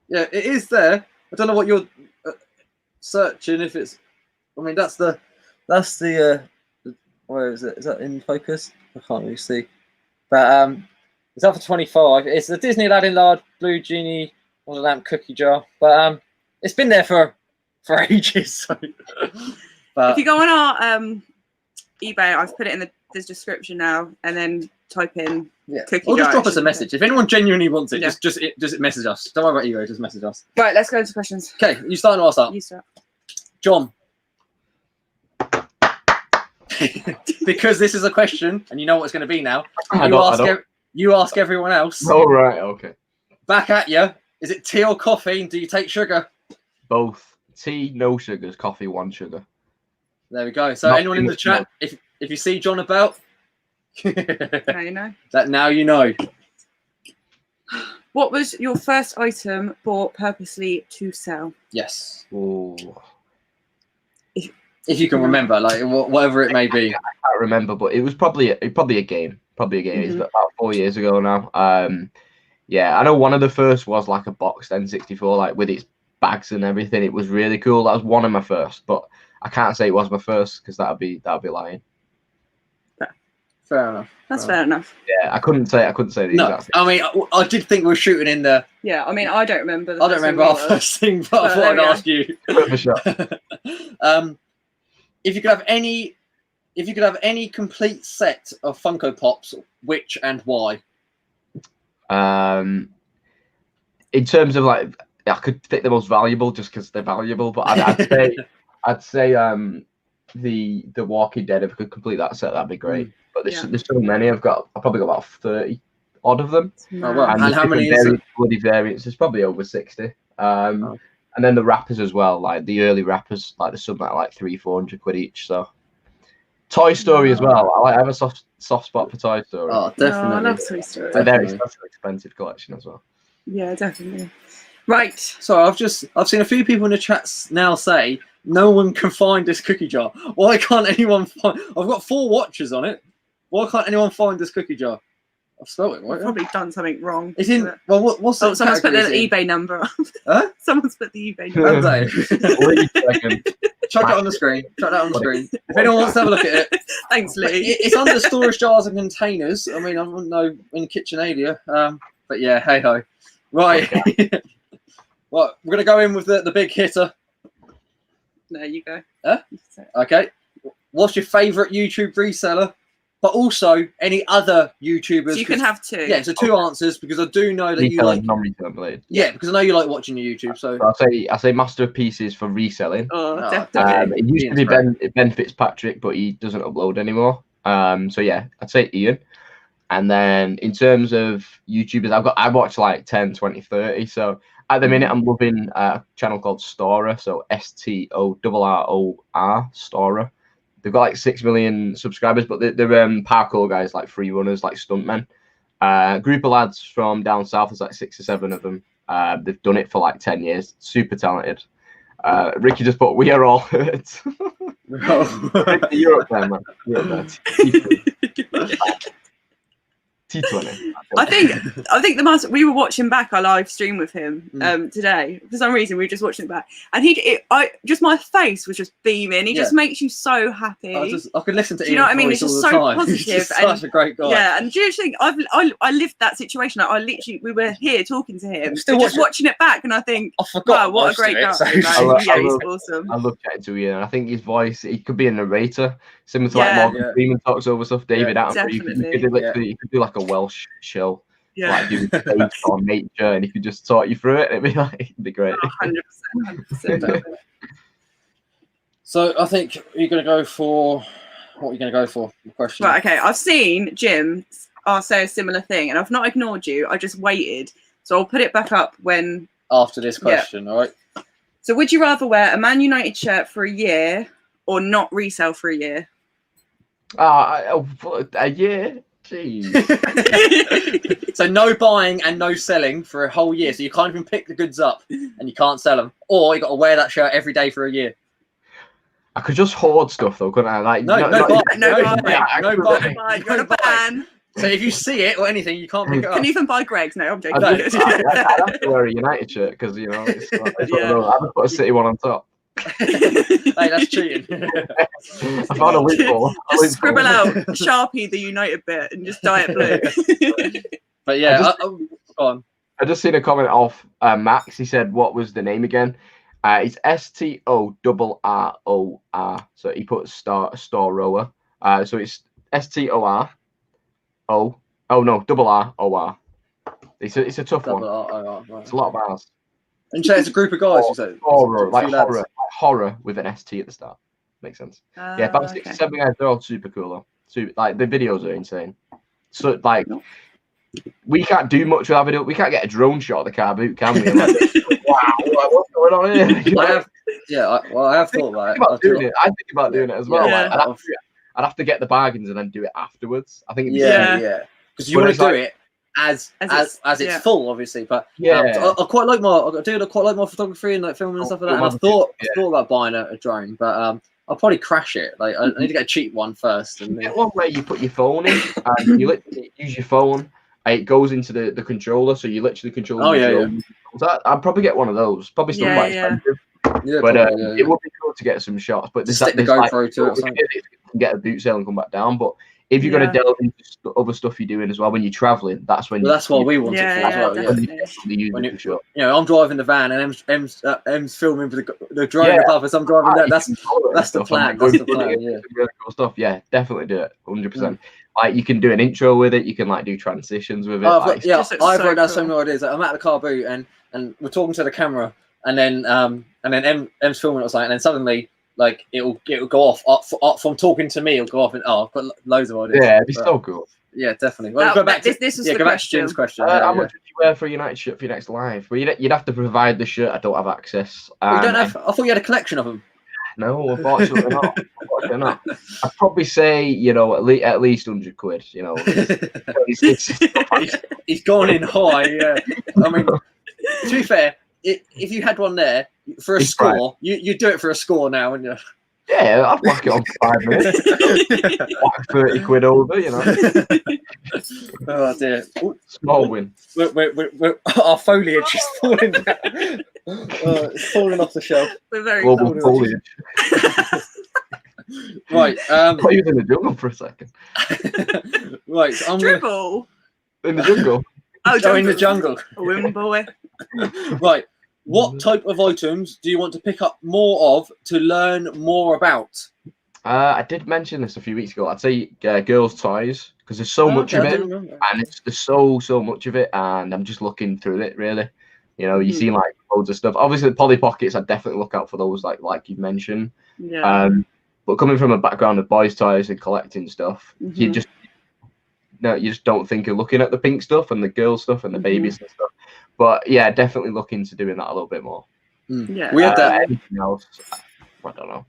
Yeah, it is there. I don't know what you're searching. If it's, that's the. Where is it? Is that in focus? I can't really see. But it's up for 25. It's the Disney Aladdin Large Blue Genie on a lamp cookie jar. But it's been there for ages. So. But if you go on our eBay, I've put it in the description now, and then type in cookie jar. Or just drop us a message if anyone genuinely wants it. Just message us. Don't worry about ego. Just message us. Right, let's go into questions. Okay, you starting or I'll start? You start. John. Because this is a question, and you know what it's going to be now. You ask everyone else. Oh, right, okay. Back at you. Is it tea or coffee? And do you take sugar? Both. Tea, no sugars. Coffee, 1 sugar. There we go. So anyone in the chat, if you see John about, now you know. Now you know. What was your first item bought purposely to sell? Yes. Ooh. If you can remember, like whatever it may be. I can't remember, but it was probably a game. Mm-hmm. It's about 4 years ago now. I know one of the first was like a boxed N64, like with its bags and everything. It was really cool. That was one of my first, but I can't say it was my first because that'd be lying. Fair enough. That's fair enough. Yeah, I couldn't say the exact thing. I mean, I did think we were shooting in the. Yeah, I mean, I don't remember. I don't remember our first thing, but I thought I'd ask you. For sure. If you could have any complete set of Funko Pops, which and why? In terms of like, I could pick the most valuable just because they're valuable, but I'd say the Walking Dead. If I could complete that set, that'd be great. But there's so many. I've probably got about 30 odd of them. Oh, wow. And how many bloody variants? There's probably over 60. And then the wrappers as well, like the early wrappers, like there's some that are like 300-400 quid each. So Toy Story as well. I have a soft spot for Toy Story. Oh, definitely. I love Toy Story. It's a very expensive collection as well. Yeah, definitely. Right. So I've seen a few people in the chats now say no one can find this cookie jar. Why can't anyone find? I've got 4 watches on it. Why can't anyone find this cookie jar? I've spelled it right. I've probably done something wrong. It's in. Well, what's the someone's put the eBay number on. Huh? Someone's put the eBay number on. Chuck it on the screen. Chuck that on the screen. If anyone wants to have a look at it. Thanks, Lee. It's under storage jars and containers. I mean, I wouldn't know in KitchenAid. But yeah, hey ho. Right. Okay. Right, we're gonna go in with the big hitter. There you go. Huh? Okay. What's your favourite YouTube reseller? but also any other YouTubers. So you can have two. Yeah, so two answers, because I do know that you like non-reselling related. Yeah, because I know you like watching your YouTube. So I'll say masterpieces for reselling. Oh, definitely. It used to be Ben Fitzpatrick, but he doesn't upload anymore. So yeah, I'd say Ian. And then in terms of YouTubers, I watch like 10, 20, 30. So at the minute, I'm loving a channel called Stora. So STORROR, Stora. They've got like 6 million subscribers, but they're parkour guys, like free runners, like stuntmen. Group of lads from down south. There's like 6 or 7 of them. They've done it for like 10 years. Super talented. Ricky just put, "We are all hurt." You're up there, man. You're up there. T20. I think we were watching back our live stream with him today. For some reason, we were just watching it back, and my face was just beaming. He just makes you so happy. I can listen to. Do you know what I mean? It's just so positive. He's such a great guy. Yeah, and do you think I lived that situation? Like, we were here talking to him, still just watching it back, and I think, I forgot. Wow, what a great guy! He's awesome. I love chatting to Ian. I think his voice, he could be a narrator, similar to like Morgan Freeman talks over stuff. David Attenborough, you could do like a Welsh show, like do on nature, and he could just talk you through it. It'd be great. 100%. So I think you're going to go for what are you going to go for? The question. Right. Okay. I've seen Jim say a similar thing, and I've not ignored you. I just waited, so I'll put it back up when after this question. All right. So, would you rather wear a Man United shirt for a year or not resell for a year? A year. Jeez. So no buying and no selling for a whole year. So you can't even pick the goods up and you can't sell them, or you got to wear that shirt every day for a year. I could just hoard stuff though, couldn't I? Like no buying. You're on a ban. So if you see it or anything, you can't pick it up. Can you even buy Greg's? No, I'm joking. I'd have to wear a United shirt because I would put a City one on top. Hey, that's cheating. I found a loophole. Just scribble out Sharpie the United bit and just dye it blue. But yeah, go on. I just seen a comment off Max. He said, "What was the name again?" It's STORROR. So he put Stora. So it's STOR. Oh no, RROR. It's a tough one. Right. It's a lot of bars. And so it's a group of guys. You say horror, like horror with an ST at the start. Makes sense. Yeah, about 6 or 7 guys. They're all super cool though. Like the videos are insane. So like, we can't do much without video. We can't get a drone shot of the car boot, can we? Like, wow, what's going on here? I have thought about it. I think about doing it as well. Yeah. Like, I'd have to get the bargains and then do it afterwards. I think. Because you want to do it as it's full, obviously. But I quite like my photography and like filming and stuff like that. And I've thought about buying a drone, but I'll probably crash it. Like I need to get a cheap one first. And get one where you put your phone in and you literally use your phone. It goes into the controller, so you literally control. So I'd probably get one of those. Probably still quite expensive. Yeah, but it would be cool to get some shots. But stick the GoPro to it. Get a boot sale and come back down. But if you're going to delve into other stuff you're doing as well when you're traveling, that's when. That's what we want it for as well. I'm driving the van and Em's filming with the drone above us. I'm driving that. That's the plan. That's the plan. Yeah, really cool stuff. Yeah, definitely do it. 100%. Like you can do an intro with it. You can like do transitions with it. I've wrote down so many ideas. Like, I'm at the car boot and we're talking to the camera, and then Em's filming or something, and then suddenly. Like it'll go off from talking to me. It'll go off and I've got loads of ideas. Yeah, it'd be so cool. Yeah, definitely. Well, go back to this was the question. Jim's question. How much would you wear for a United shirt for your next live? Well, you'd have to provide the shirt. I don't have access. You don't have. I thought you had a collection of them. No, unfortunately not. I'd probably say at least £100. He's gone in high. Yeah, I mean, to be fair. If you had one there for a score, you do it for a score now, wouldn't you? Yeah, I'd whack it on for 5 minutes. Whack £30 over, Oh dear. Small win. Our foliage is falling down. It's falling off the shelf. We're very global foliage. Right. I thought you was in the jungle for a second. Right. So Dribble. In the jungle. Oh, in the jungle. Win boy. Right. What type of items do you want to pick up more of to learn more about? I did mention this a few weeks ago. I'd say girls' toys, because there's so much of it, and there's so much of it, and I'm just looking through it really. You know, you see like loads of stuff. Obviously, the Polly Pockets, I'd definitely look out for those, like you mentioned. Yeah. But coming from a background of boys' toys and collecting stuff, you just don't think you're looking at the pink stuff and the girl stuff and the babies and stuff. But yeah, definitely look into doing that a little bit more. Yeah. We had that. Anything else, I don't know.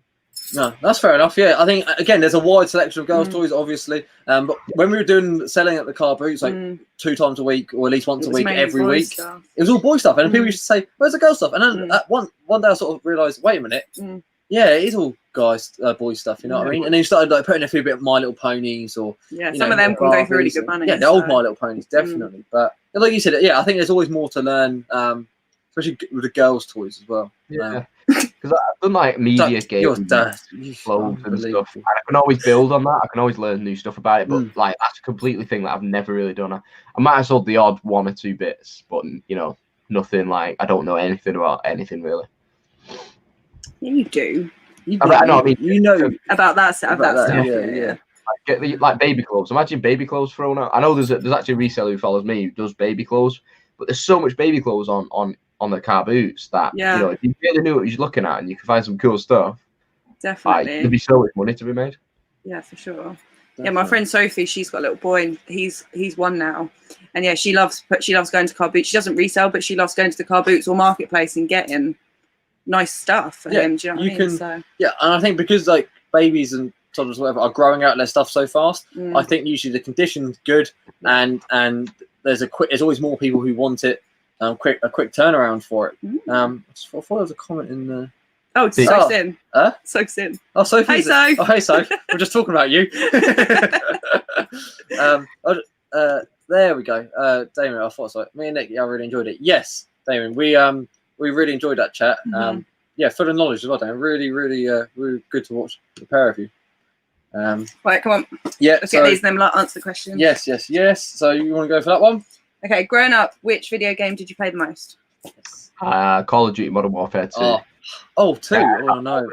No, that's fair enough. Yeah, I think again, there's a wide selection of girls' toys, obviously. But when we were doing selling at the car boots, like 2 times a week or at least once a week, every week, it was all boy stuff. And people used to say, "Where's the girl stuff?" And then one day I sort of realised, wait a minute, yeah, it is all guys, boy stuff. You know what I mean? And then you started like putting a few bit of My Little Ponies or some of them can go for really good money. Yeah, the old My Little Ponies, definitely. But like you said, yeah, I think there's always more to learn, especially with the girls' toys as well. Yeah. Because I've done like media games, clothes and stuff. And I can always build on that. I can always learn new stuff about it. But like that's a completely thing that I've never really done. I might have sold the odd 1 or 2 bits, but nothing like I don't know anything about anything really. Yeah, you do. You know about that stuff. Yeah. Like baby clothes. Imagine baby clothes thrown out. I know there's actually a reseller who follows me who does baby clothes, but there's so much baby clothes on the car boots that if you really knew what you're looking at and you can find some cool stuff, definitely there'd be so much money to be made. Yeah, for sure. Definitely. Yeah, my friend Sophie, she's got a little boy and he's 1 now, and yeah, she loves going to car boots. She doesn't resell, but she loves going to the car boots or marketplace and getting nice stuff for him. Do you know what I mean? So yeah, and I think because like babies and toddlers whatever are growing out their stuff so fast, I think usually the condition's good and there's always more people who want it. A quick turnaround for it. I thought there was a comment in the. Oh, it's Sophie. Sophie. Oh, Sophie. Hey, Soph. Oh, hey, Soph. We're just talking about you. There we go. Damien, I thought so. Me and Nick, I really enjoyed it. Yes, Damien, we really enjoyed that chat. Yeah, full of knowledge as well, Damien. Really, really good to watch the pair of you. Right, come on. Yeah, let's get these and then answer the question. Yes. So you want to go for that one? Okay, growing up, which video game did you play the most? Call of Duty Modern Warfare 2. Oh, 2. Oh no.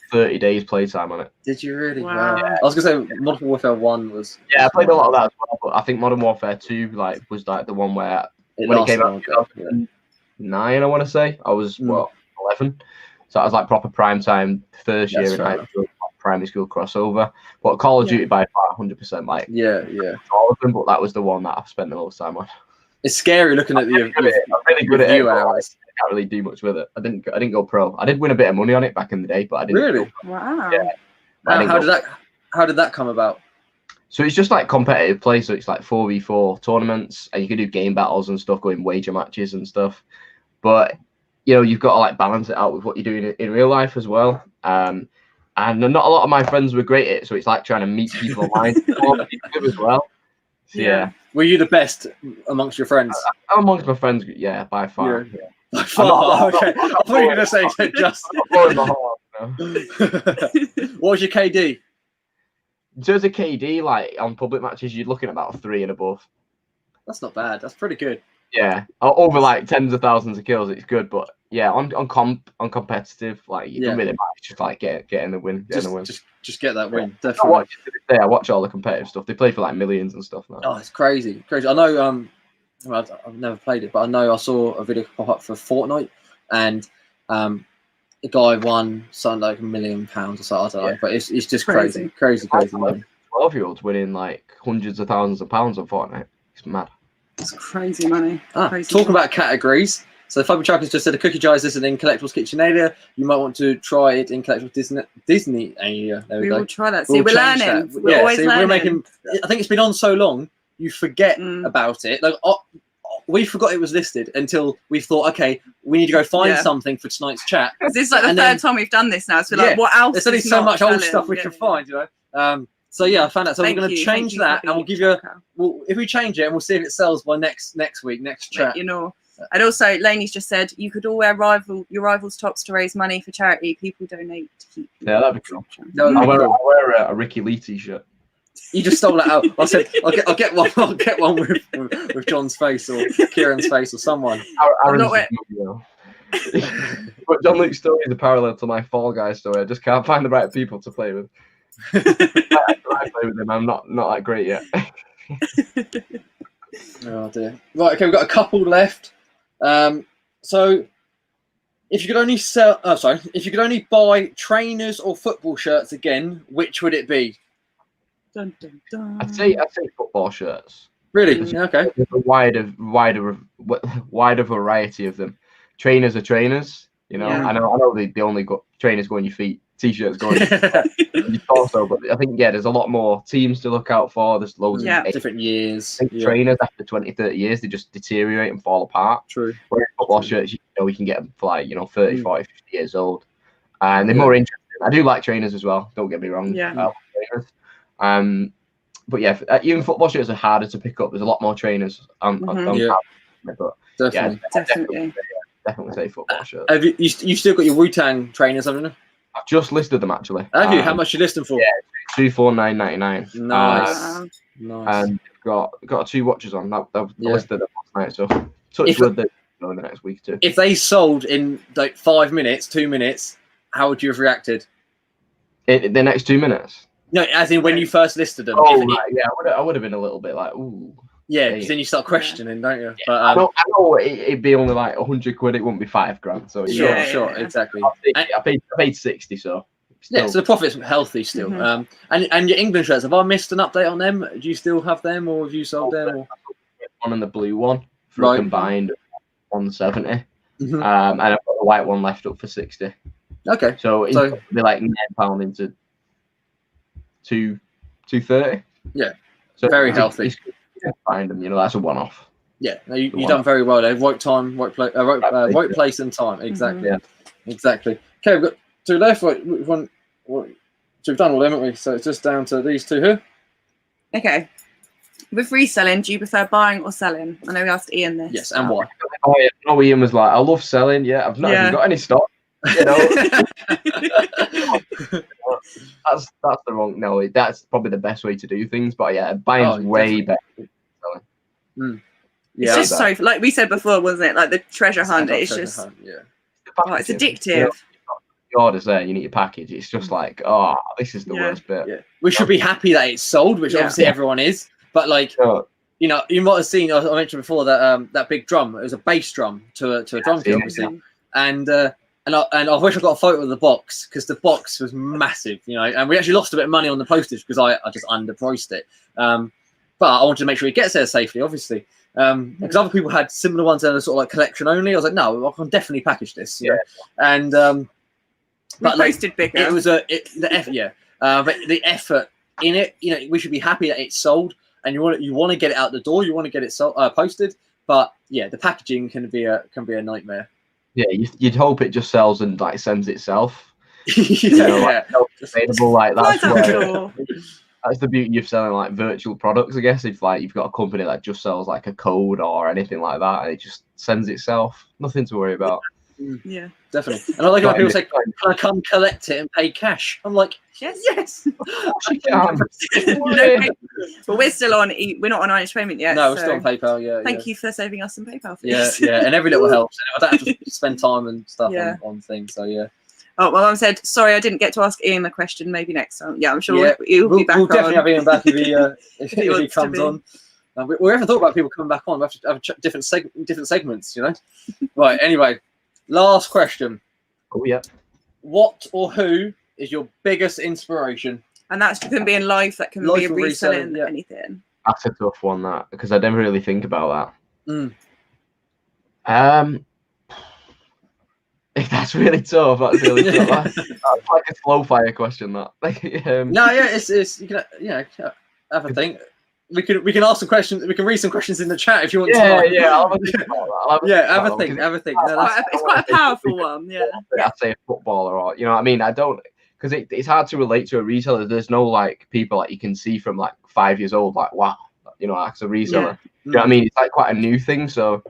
30 days playtime on it. Did you really? Wow. Yeah. I was gonna say Modern Warfare 1 was. Yeah, I played a lot of that as well, but I think Modern Warfare 2 was the one where when it came out in 2009, I want to say I was 11, so I was like proper prime time first year in high school, primary school crossover. But Call of Duty by far 100%. Like all of them, but that was the one that I've spent the most time on. It's scary looking at the. I'm really good at it. I can't really do much with it. I didn't go pro. I did win a bit of money on it back in the day, but I didn't. Really? Wow. Yeah. How did that come about? So it's just like competitive play. So it's like 4v4 tournaments, and you can do game battles and stuff, going wager matches and stuff. But you've got to like balance it out with what you're doing in real life as well. And not a lot of my friends were great at it, so it's like trying to meet people online as well. So, yeah. Were you the best amongst your friends? Amongst my friends, yeah, by far. Yeah. By far. Okay. I thought you were going to say just. What was your KD? In terms of KD, like on public matches, you're looking at about 3 and above. That's not bad. That's pretty good. Yeah, over like tens of thousands of kills, it's good. But yeah, on competitive, like you don't really matter. Just like getting the win, Just get that win. Definitely. I watch all the competitive stuff. They play for like millions and stuff now. Oh, it's crazy. I know. I've never played it, but I know I saw a video pop up for Fortnite, and the guy won something like £1 million or something. I don't know, but it's just crazy money. 12-year-olds winning like hundreds of thousands of pounds on Fortnite. It's mad. It's crazy money. Talking about categories. So Fabian Chuckers just said a cookie jar is listed in Collectibles Kitchenalia. You might want to try it in Collectibles Disney Alia. There we go. Will try that. See, we're learning. We're always learning. I think it's been on so long, you forget about it. Like we forgot it was listed until we thought, okay, we need to go find something for tonight's chat. This is like the third time we've done this now. So like, what else? There's only so much old stuff we can find, So yeah, I found out. So we're going to change that, and we'll give you if we change it, and we'll see if it sells by next week, next chat. And also, Laney's just said you could all wear your rivals' tops to raise money for charity. People donate to keep. Yeah, that'd be cool. I'll wear a Ricky Lee t-shirt. You just stole that out. I said I'll get one. I'll get one with John's face or Kieran's face or someone. But Jon-Luc's story is a parallel to my Fall Guys story. I just can't find the right people to play with. I play with them. I'm not that great yet. Oh dear. Right, okay, we've got a couple left. So if you could only if you could only buy trainers or football shirts again, which would it be? Dun, dun, dun. I'd say football shirts. Really? Okay. There's a wider variety of them. Trainers are trainers. You know, Yeah. I know they only got trainers go on your feet, t-shirts go on your torso, but I think there's a lot more teams to look out for. There's loads of different years. I think trainers after 20, 30 years, they just deteriorate and fall apart. True. Whereas football shirts, we can get them for like 30, 40, 50 years old, and they're more interesting. I do like trainers as well. Don't get me wrong. Yeah. I like trainers. But yeah, even football shirts are harder to pick up. There's a lot more trainers. But Definitely. Definitely. Definitely say football shirts. Have you still got your Wu-Tang trainers, haven't you? I've just listed them actually. Have you? How much you list them for? Yeah, $249.99. Nice. And got 2 watches on. That listed them last night. So touch wood that in the next week or 2. If they sold in like 5 minutes, 2 minutes, how would you have reacted? The next 2 minutes. No, as in when you first listed them. Oh, right, yeah, I would have been a little bit like, ooh. Yeah, because then you start questioning, don't you? Yeah. But, I know it'd be only like 100 quid. It wouldn't be 5 grand. So sure, exactly. I paid 60, so. Still. Yeah, so the profit's healthy still. And your England shirts, have I missed an update on them? Do you still have them, or have you sold them? Or? One and the blue one for a combined 170, and I've got the white one left up for 60. Okay, so it'll be like £9 into 230. Yeah, so very healthy. Find them, that's a one-off. Yeah, no, you've done very well there. Right time, right place, and time. Exactly. Exactly. Okay, we've got 2 left. So we've done all them, haven't we? So it's just down to these 2 here. Okay. With reselling, do you prefer buying or selling? I know we asked Ian this. Yes, and why? Oh yeah, no, Ian was like, I love selling. Yeah, I've not even got any stock. That's the wrong. No, that's probably the best way to do things. But yeah, buying's way better than selling. Yeah, it's just so, like we said before, wasn't it? Like the treasure hunt. It's just, it's addictive. The orders there, you need your package. It's just like, this is the worst bit. Yeah. We should be happy that it's sold, which obviously everyone is. But like, you might have seen. I mentioned before that that big drum. It was a bass drum to a drum kit, obviously. And I wish I got a photo of the box, because the box was massive, and we actually lost a bit of money on the postage because I just underpriced it. But I wanted to make sure it gets there safely, obviously. Because other people had similar ones that are sort of like collection only. I was like, no, I can definitely package this. And but posted bigger. It was but the effort in it, we should be happy that it's sold, and you want to get it out the door, you want to get it posted. But yeah, the packaging can be a nightmare. Yeah, you'd hope it just sells and like sends itself. Available like that's the beauty of selling like virtual products, I guess. If like you've got a company that just sells like a code or anything like that, and it just sends itself, nothing to worry about. Yeah, definitely. And I like when people say, "Can I come collect it and pay cash?" I'm like, yes. But we're still on. We're not on Irish payment yet. No, we're still on PayPal. Yeah. Thank you for saving us some PayPal fees. Yeah, and every little helps. I don't have to spend time and stuff on things. So yeah. Oh, my mum said, sorry, I didn't get to ask Ian a question. Maybe next time. Yeah, I'm sure he'll be back on. We'll definitely have Ian back if he comes on. We haven't thought about people coming back on. We have to have different segments, Right, anyway, last question. Oh, yeah. What or who is your biggest inspiration? And that can be in life, that can be reselling, anything. That's a tough one, that, because I never really think about that. That's really tough. That's really tough. That's like a slow fire question. That. No, yeah, it's you can have a think. We can ask some questions. We can read some questions in the chat if you want. I'll have a think about that. Have a think. It's quite a powerful one. Yeah. I'd say a footballer, or what I mean. I don't, because it's hard to relate to a reseller. There's no like people that you can see from like 5 years old. Like wow, that's a reseller. You know what I mean? It's like quite a new thing. So.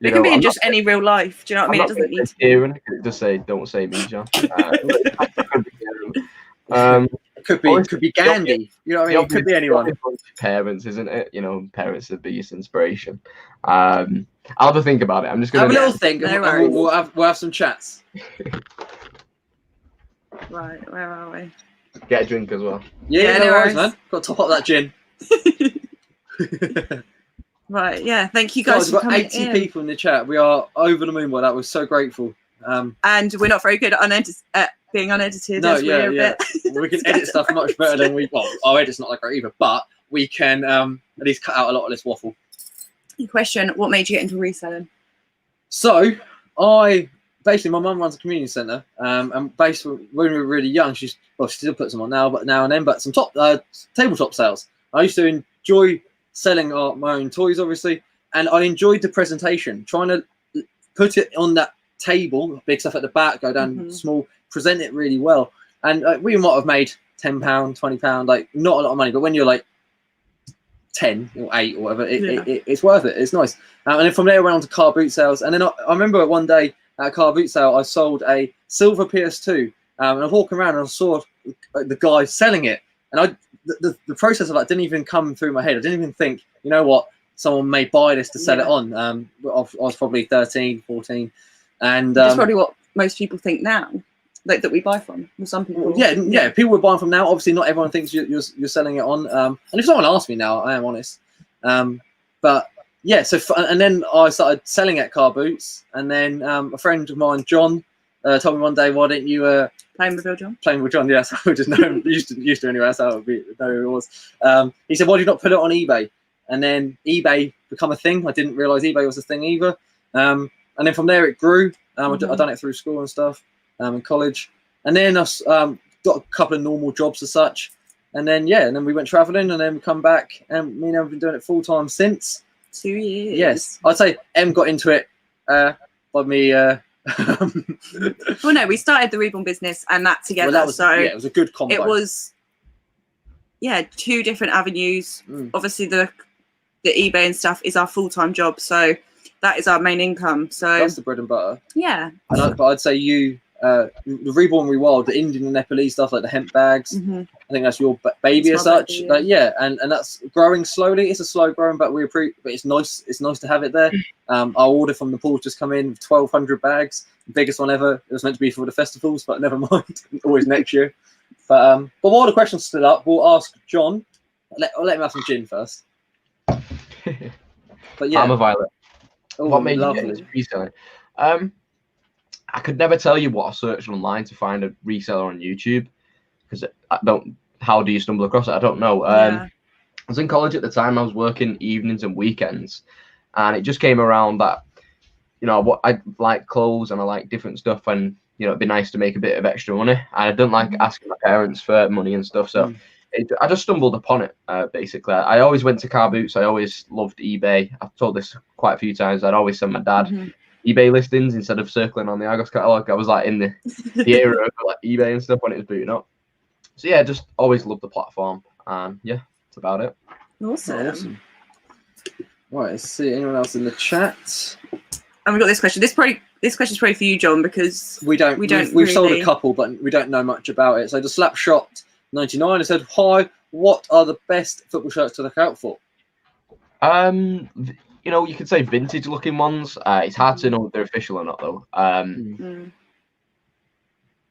It can be in just any real life. Do you know what I mean? It doesn't need to be. It just say, don't say me, John. It could be Gandhi. You know what I mean? It could be anyone. Parents, isn't it? Parents are the biggest inspiration. I'll have a think about it. I'm just going to have a little think. We'll have some chats. Right, where are we? Get a drink as well. Yeah, no worries, man. Got to top up that gin. Right, yeah. Thank you guys for coming. We've got 80 people in the chat. We are over the moon by that. We're so grateful. And we're not very good at being unedited. No, yeah. We can edit stuff much better than our edit's not like great either, but we can at least cut out a lot of this waffle. Question: what made you get into reselling? So, my mum runs a community centre, and basically when we were really young, she still puts them on now and then, but some tabletop sales. I used to enjoy selling my own toys, obviously, and I enjoyed the presentation, trying to put it on that table, big stuff at the back, go down small, present it really well. And we might have made £10, £20, like not a lot of money, but when you're like 10 or 8 or whatever, it's worth it. It's nice. And then from there, I went on to car boot sales. And then I remember one day at a car boot sale, I sold a silver PS2, and I was walking around and I saw the guy selling it. And the process of that didn't even come through my head. I didn't even think, you know what, someone may buy this to sell it on. I was probably 13, 14. And that's probably what most people think now, like that we buy from. Some people. Yeah. People are buying from now. Obviously, not everyone thinks you're selling it on. And if someone asks me now, I am honest. But yeah, and then I started selling at car boots. And then a friend of mine, John, told me one day, why didn't you playing with John? Playing with John, yeah. So I just know him. used to anyway. That's how it would be. Know who it was. He said, why did you not put it on eBay? And then eBay become a thing. I didn't realize eBay was a thing either. And then from there it grew. I done it through school and stuff, in college. And then I got a couple of normal jobs as such. And then we went traveling, and then we come back, and me and Em have been doing it full time since. 2 years. Yes, I'd say Em got into it by me. Well, no, we started the Reborn business and that together. Well, it was a good combo. It was, two different avenues. Obviously, the eBay and stuff is our full-time job, so that is our main income. So that's the bread and butter. Yeah. But I'd say the Reborn Rewild, the Indian and Nepalese stuff, like the hemp bags. I think that's your baby as such. Baby, yeah. And that's growing slowly. It's a slow growing, but but it's nice. It's nice to have it there. Our order from Nepal just come in, 1,200 bags, biggest one ever. It was meant to be for the festivals, but never mind. Always next year. But while the questions stood up, we'll ask John. I'll let him have some gin first. But yeah, I'm a violet. Oh, what made you get into reselling? I could never tell you what I searched online to find a reseller on YouTube, because how do you stumble across it? I don't know. I was in college at the time. I was working evenings and weekends, and it just came around that, what I like clothes and I like different stuff, and it'd be nice to make a bit of extra money. And I don't like asking my parents for money and stuff, so I just stumbled upon it. Basically, I always went to car boots. I always loved eBay. I've told this quite a few times. I'd always send my dad eBay listings instead of circling on the Argos catalog. I was like in the era of like eBay and stuff when it was booting up. So yeah, just always loved the platform. Yeah, that's about it. Awesome. Right, let's see anyone else in the chat. And we got this question. This question's probably for you, John, because we've sold a couple, but we don't know much about it. So the Slapshot 99 has said, "Hi, what are the best football shirts to look out for?" You could say vintage looking ones. It's hard to know if they're official or not, though.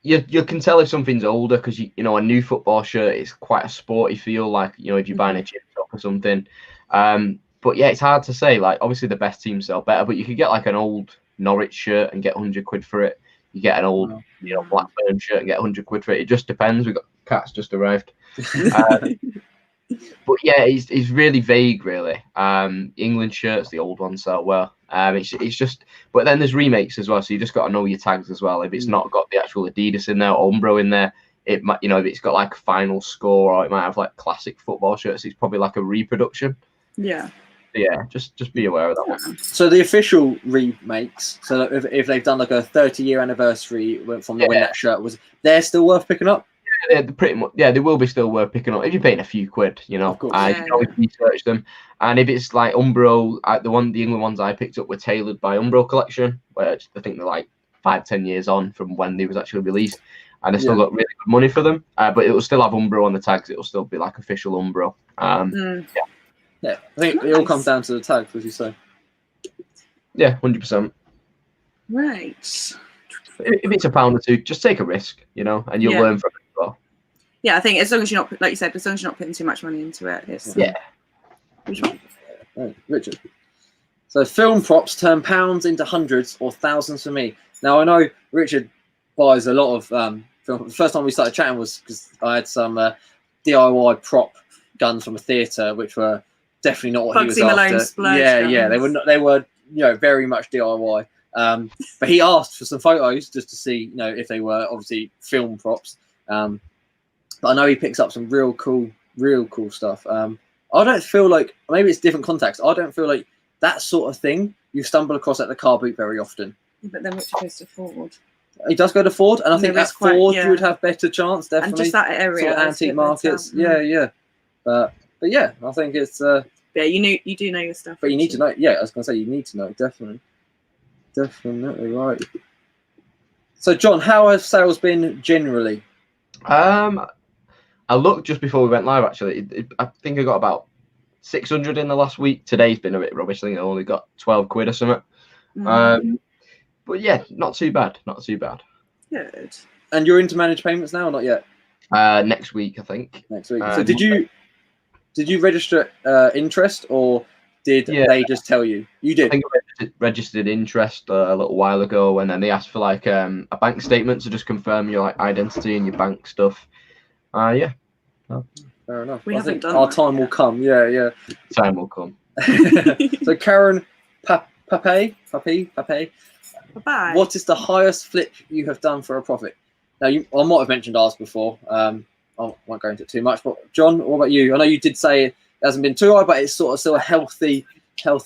You can tell if something's older because a new football shirt is quite a sporty feel, like if you're buying a chip shop or something. But yeah, it's hard to say. Like obviously the best teams sell better, but you could get like an old Norwich shirt and get 100 quid for it. You get an old Blackburn shirt and get 100 quid for it. It just depends. We've got cats just arrived. But yeah, it's really vague, really. England shirts, the old ones sell well. It's just, but then there's remakes as well, so you just got to know your tags as well. If it's not got the actual Adidas in there or Umbro in there, it might, if it's got like final score, or it might have like classic football shirts. It's probably like a reproduction. Yeah. Yeah, just be aware of that one. So the official remakes, so if they've done like a 30-year anniversary from when that shirt was, they're still worth picking up. Yeah, they're pretty much. Yeah, they will be still worth picking up if you're paying a few quid. Of course. You can always research them. And if it's like Umbro, the England ones I picked up were tailored by Umbro Collection, where I think they're like 5-10 years on from when they was actually released, and they still got really good money for them. But it will still have Umbro on the tags. It will still be like official Umbro. Yeah, I think it all comes down to the tags, as you say. Yeah, 100%. Right. If it's £1 or £2, just take a risk, and you'll learn from it as well. Yeah, I think as long as you're not, like you said, as long as you're not putting too much money into it, it's Which one? Richard. So film props turn pounds into hundreds or thousands for me. Now I know Richard buys a lot of film. The first time we started chatting was because I had some DIY prop guns from a theatre, which were definitely not what Bugsy he was Malone after. splurge Yeah, guns. they were very much DIY. But he asked for some photos just to see if they were obviously film props. But I know he picks up some real cool stuff. I don't feel like, maybe it's different context, I don't feel like that sort of thing you stumble across at the car boot very often. But then Richard goes to Ford. He does go to Ford, and I think at Ford you would have better chance, definitely. And just that area, sort of antique markets. Yeah. But yeah, I think it's yeah, you do know your stuff. But you need to know. Yeah, I was gonna say you need to know, definitely right. So John, how have sales been generally? I looked just before we went live. Actually, I think I got about 600 in the last week. Today's been a bit rubbish. I think I only got 12 quid or something. But yeah, not too bad. Good. And you're into managed payments now or not yet? Next week, I think. Next week. So did you register interest, or did they just tell you? You did. I think I registered interest a little while ago, and then they asked for like a bank statement to just confirm your like identity and your bank stuff. Yeah. Fair enough. We haven't done our that time yet. will come. Yeah. Time will come. So Karen Pape, Bye. what is the highest flip you have done for a profit? Now, I might have mentioned ours before. I won't go into it too much. But John, what about you? I know you did say it hasn't been too high, but it's sort of still a healthy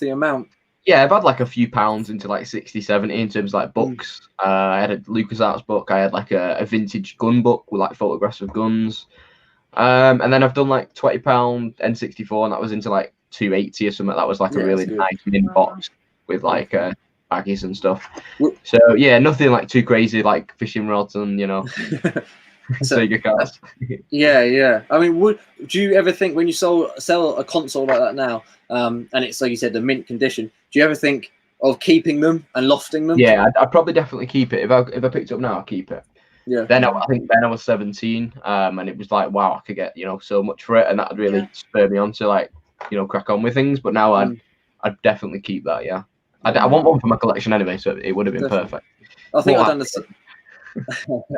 amount. Yeah, I've had like a few pounds into like 60, 70 in terms of like books. I had a LucasArts book. I had like a vintage gun book with like photographs of guns. And then I've done like £20 N64, and that was into like 280 or something. That was like a really nice min box with like baggies and stuff. So yeah, nothing like too crazy, like fishing rods and Sega cards. Yeah. I mean, do you ever think when you sell a console like that now, and it's like you said, the mint condition, do you ever think of keeping them and lofting them? Yeah, I'd probably definitely keep it. If I picked it up now, I'd keep it. Yeah. Then I was 17, and it was like, wow, I could get so much for it, and that would really spur me on to like crack on with things. But now I'd definitely keep that. Yeah, I want one for my collection anyway, so it would have been perfect. I think I've done the same.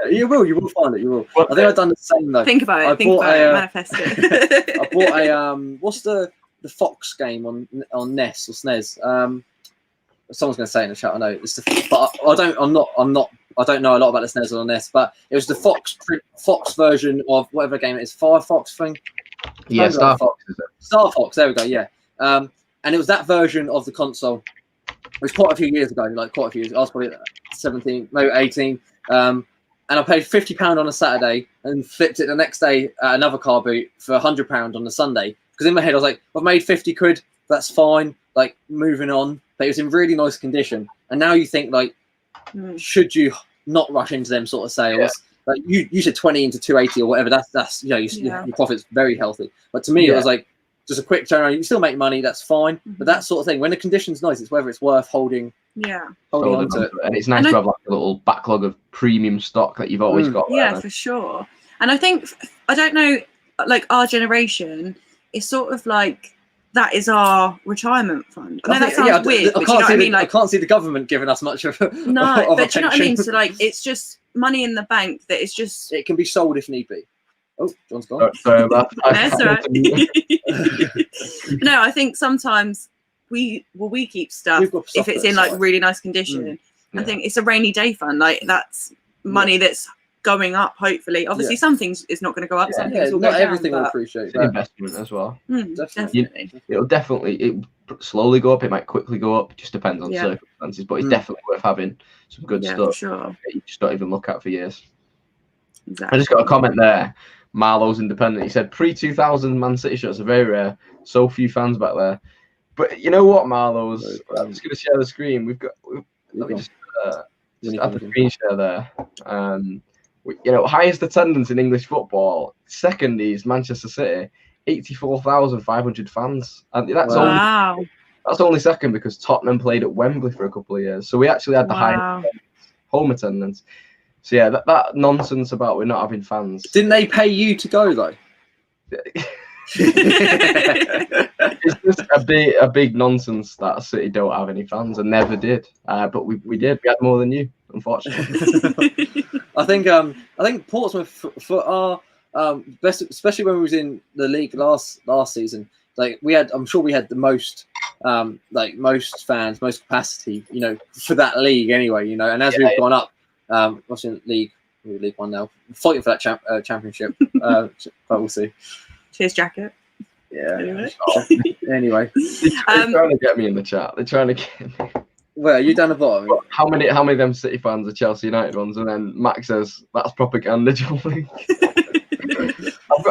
You will find it. You will. I think I've done the same though. Think about it. Manifest it. I bought a what's the Fox game on NES or SNES? Someone's going to say in the chat. I know it's but I don't know a lot about the SNES or NES, but it was the Fox version of whatever game it is. Firefox thing. Yeah, Star Fox. Star Fox. There we go. Yeah. And it was that version of the console. It was quite a few years ago. Like quite a few years. I was probably 17, maybe 18. And I paid £50 on a Saturday and flipped it the next day at another car boot for £100 on the Sunday. Because in my head I was like, I've made 50 quid. That's fine. Like moving on. But it was in really nice condition. And now you think like, should you not rush into them sort of sales? Yeah. Like you said 20 into 280 or whatever. That's your profit's very healthy. But to me it was like just a quick turnaround. You still make money. That's fine. But that sort of thing, when the condition's nice, it's whether it's worth holding. Holding on to it. And it's nice to have like a little backlog of premium stock that you've always got. Yeah, for sure. And I think I don't know, like our generation is sort of like. That is our retirement fund. I know that sounds weird, but you know what I mean? Like, I can't see the government giving us much of but do you know what I mean? So like, it's just money in the bank that is just. It can be sold if need be. Oh, John's gone. Sorry about that. That's all right. No, I think sometimes we keep stuff if it's in like really nice condition. I think it's a rainy day fund. Like that's money that's going up, hopefully. Obviously some things is not going to go up, some things will go down. Not everything will appreciate that. Investment as well. Definitely. It'll slowly go up, it might quickly go up, it just depends on circumstances, but it's definitely worth having some good stuff for sure. You just don't even look at for years. Exactly. I just got a comment there. Marlowe's Independent, he said pre-2000 Man City shirts are very rare, so few fans back there. But you know what, Marlowe's, I'm just going to share the screen. Let me just add the screen share there. Highest attendance in English football. Second is Manchester City, 84,500 fans, and that's only second because Tottenham played at Wembley for a couple of years. So we actually had the highest home attendance. So yeah, that nonsense about we're not having fans. Didn't they pay you to go though? It's just a big nonsense that City don't have any fans and never did. But we did. We had more than you, unfortunately. I think Portsmouth for our best, especially when we was in the league last season. Like I'm sure we had the most most fans, most capacity, for that league anyway. And as we've gone up, obviously League One now, fighting for that championship. But we'll see. Cheers, jacket. Yeah. Anyway. They're trying to get me in the chat. They're trying to get me. Where are you down the bottom? How many of them City fans are Chelsea United ones? And then Max says that's propaganda, Jon-Luc.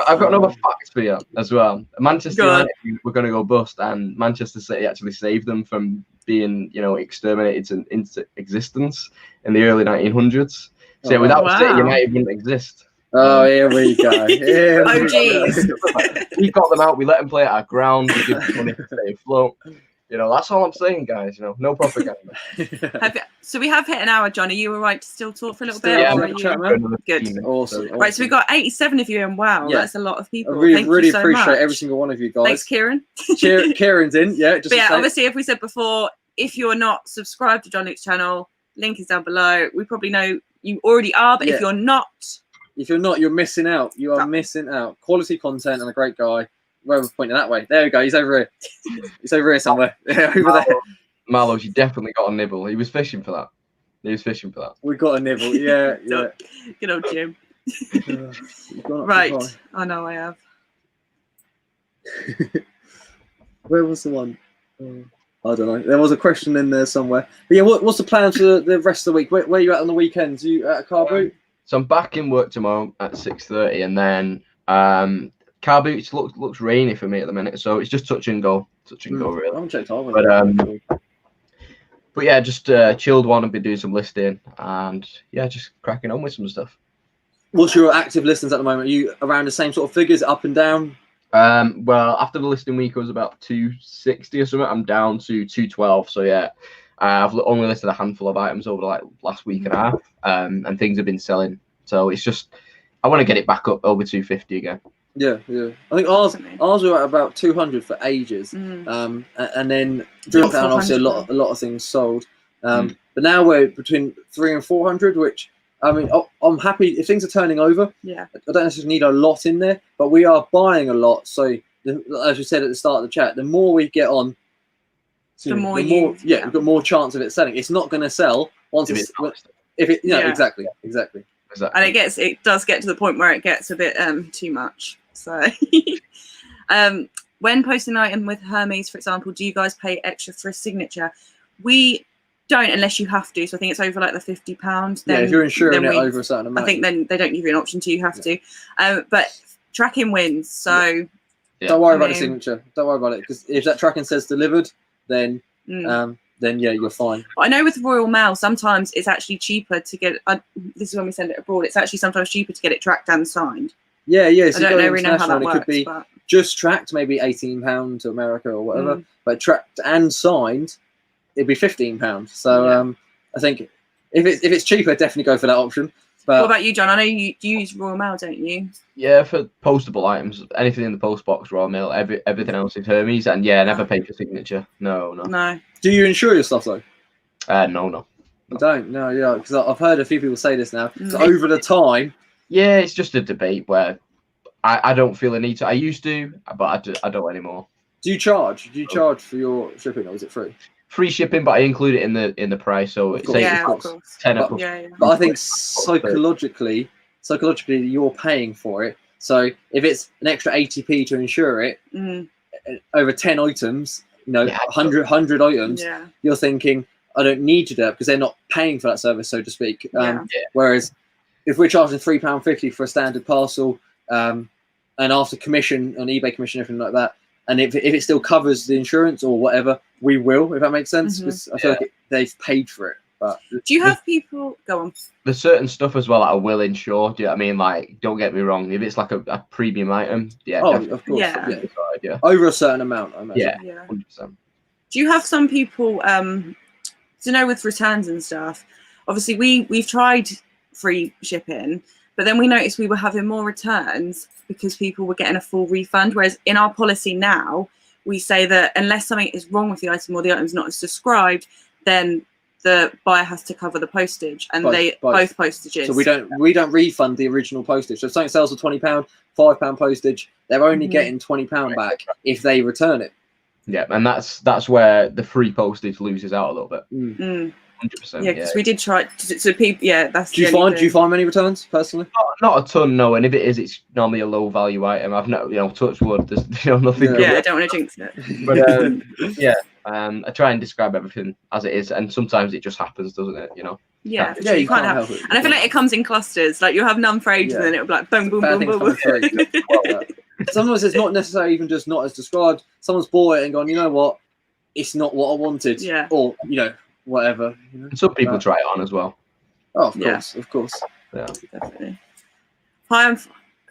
I've got another fact for you as well. Manchester United were going to go bust, and Manchester City actually saved them from being, exterminated into existence in the early 1900s. So without City, United wouldn't exist. Oh, here we go. Geez. We got them out. We let them play at our ground. We give them money to stay afloat. That's all I'm saying, guys. No propaganda. So we have hit an hour, John. Are you all right to still talk for a little bit? Yeah, good. Awesome. Right, so we've got 87 of you, and wow, that's a lot of people. I really so appreciate much. every single one of you guys. Thanks, Kieran. Kieran's in, yeah. But yeah, obviously, if we said before, if you're not subscribed to Jon-Luc's channel, link is down below. We probably know you already are, but if you're not, you're missing out. You are missing out. Quality content and a great guy. Where we're pointing that way. There we go. He's over here. He's over here somewhere. Over there. Marlowe's, you definitely got a nibble. He was fishing for that. We got a nibble. Yeah. Good old Jim. Right. I know I have. Where was the one? I don't know. There was a question in there somewhere. But yeah, what's the plan for the rest of the week? Where are you at on the weekends? Are you at a car boot? So I'm back in work tomorrow at 6:30, and then car boots looks rainy for me at the minute, so it's just touch and go really. I haven't checked all. But yeah, just chilled one and been doing some listing, and yeah, just cracking on with some stuff. What's your active listings at the moment? Are you around the same sort of figures, up and down? Well, after the listing week, it was about 260 or something. I'm down to 212. So yeah, I've only listed a handful of items over like last week and a half, and things have been selling. So it's just, I want to get it back up over 250 again. Yeah. I think ours were at about 200 for ages, and then dropped down. Obviously, a lot of things sold, but now we're between 300 and 400, which. I mean, I'm happy if things are turning over. Yeah. I don't necessarily need a lot in there, but we are buying a lot. So, as we said at the start of the chat, the more we get on, the more we've got more chance of it selling. It's not going to sell once exactly. And it does get to the point where it gets a bit too much. So, when posting an item with Hermes, for example, do you guys pay extra for a signature? We don't, unless you have to. So I think it's over like the £50. Then, if you're insuring it over a certain amount, I think then they don't give you an option to. You have to. But tracking wins. So don't worry about the signature. Don't worry about it, because if that tracking says delivered, then you're fine. I know with Royal Mail, sometimes it's actually cheaper to get. This is when we send it abroad. It's actually sometimes cheaper to get it tracked and signed. Yeah. So I don't really know how that works. It could be just tracked, maybe £18 to America or whatever, but tracked and signed, it'd be £15. So I think if it's cheaper, definitely go for that option. But what about you, John? I know you use Royal Mail, don't you? Yeah, for postable items, anything in the post box, Royal Mail. Everything else is Hermes, and never pay for signature. No. Do you insure your stuff though? No. You don't? No, yeah, because I've heard a few people say this now. So over the time. Yeah, it's just a debate where I don't feel a need to. I used to, but I don't anymore. Do you charge? Do you charge for your shipping, or is it free? Free shipping, but I include it in the price, so it's of course. 10 But I think psychologically, you're paying for it. So if it's an extra 80p to insure it over 10 items, 100 items, you're thinking, I don't need to do it, because they're not paying for that service, so to speak. Whereas if we're charging £3.50 for a standard parcel, and after commission, an eBay commission, everything like that, and if it still covers the insurance or whatever, we will, if that makes sense. Because I feel like they've paid for it. But do you have people go on? There's certain stuff as well that I will insure. Do you know what I mean? Like, don't get me wrong. If it's like a premium item, of course, yeah. Over a certain amount, I imagine. Yeah. 100%. Do you have some people? With returns and stuff? Obviously, we've tried free shipping. But then we noticed we were having more returns because people were getting a full refund. Whereas in our policy now, we say that unless something is wrong with the item or the item's not as described, then the buyer has to cover the postage, and both postages. So we don't refund the original postage. So if something sells for £20, £5 postage, they're only getting £20 back if they return it. Yeah, and that's where the free postage loses out a little bit. 100%. Yeah, because we did try. So people, that's. Do you find many returns personally? Not a ton, no. And if it is, it's normally a low value item. I've not, touch wood. There's nothing. Yeah, I don't want to jinx it. But I try and describe everything as it is, and sometimes it just happens, doesn't it? Yeah, you can't help it. And I feel like it comes in clusters. Like you'll have none for ages, and then it'll be like boom, boom, boom, boom. Sometimes it's not necessarily even just not as described. Someone's bought it and gone, you know what? It's not what I wanted. Yeah. Or whatever. And some people try it on as well. Oh, of course. Yeah, definitely. Hi, I'm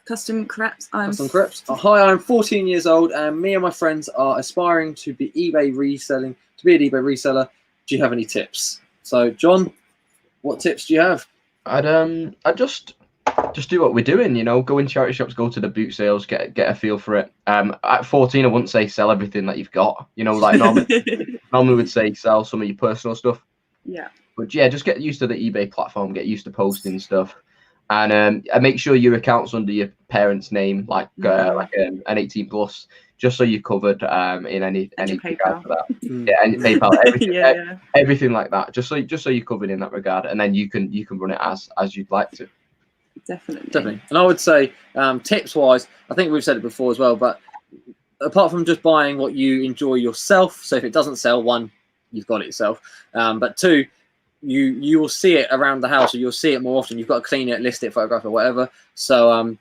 Custom Creps. Hi, I'm 14 years old, and me and my friends are aspiring to be an eBay reseller. Do you have any tips? So, John, what tips do you have? I'd just do what we're doing. Go in charity shops, go to the boot sales, get a feel for it. At 14, I wouldn't say sell everything that you've got. Like normally would say sell some of your personal stuff. Yeah. But yeah, just get used to the eBay platform, get used to posting stuff, and make sure your account's under your parents' name, like an 18 plus, just so you're covered in any regard for that. Yeah, and PayPal, everything, everything like that. Just so you're covered in that regard, and then you can run it as you'd like to. Definitely. And I would say, tips wise, I think we've said it before as well, but apart from just buying what you enjoy yourself, so if it doesn't sell, one, you've got it yourself, but two, you will see it around the house, or you'll see it more often. You've got to clean it, list it, photograph it, whatever. So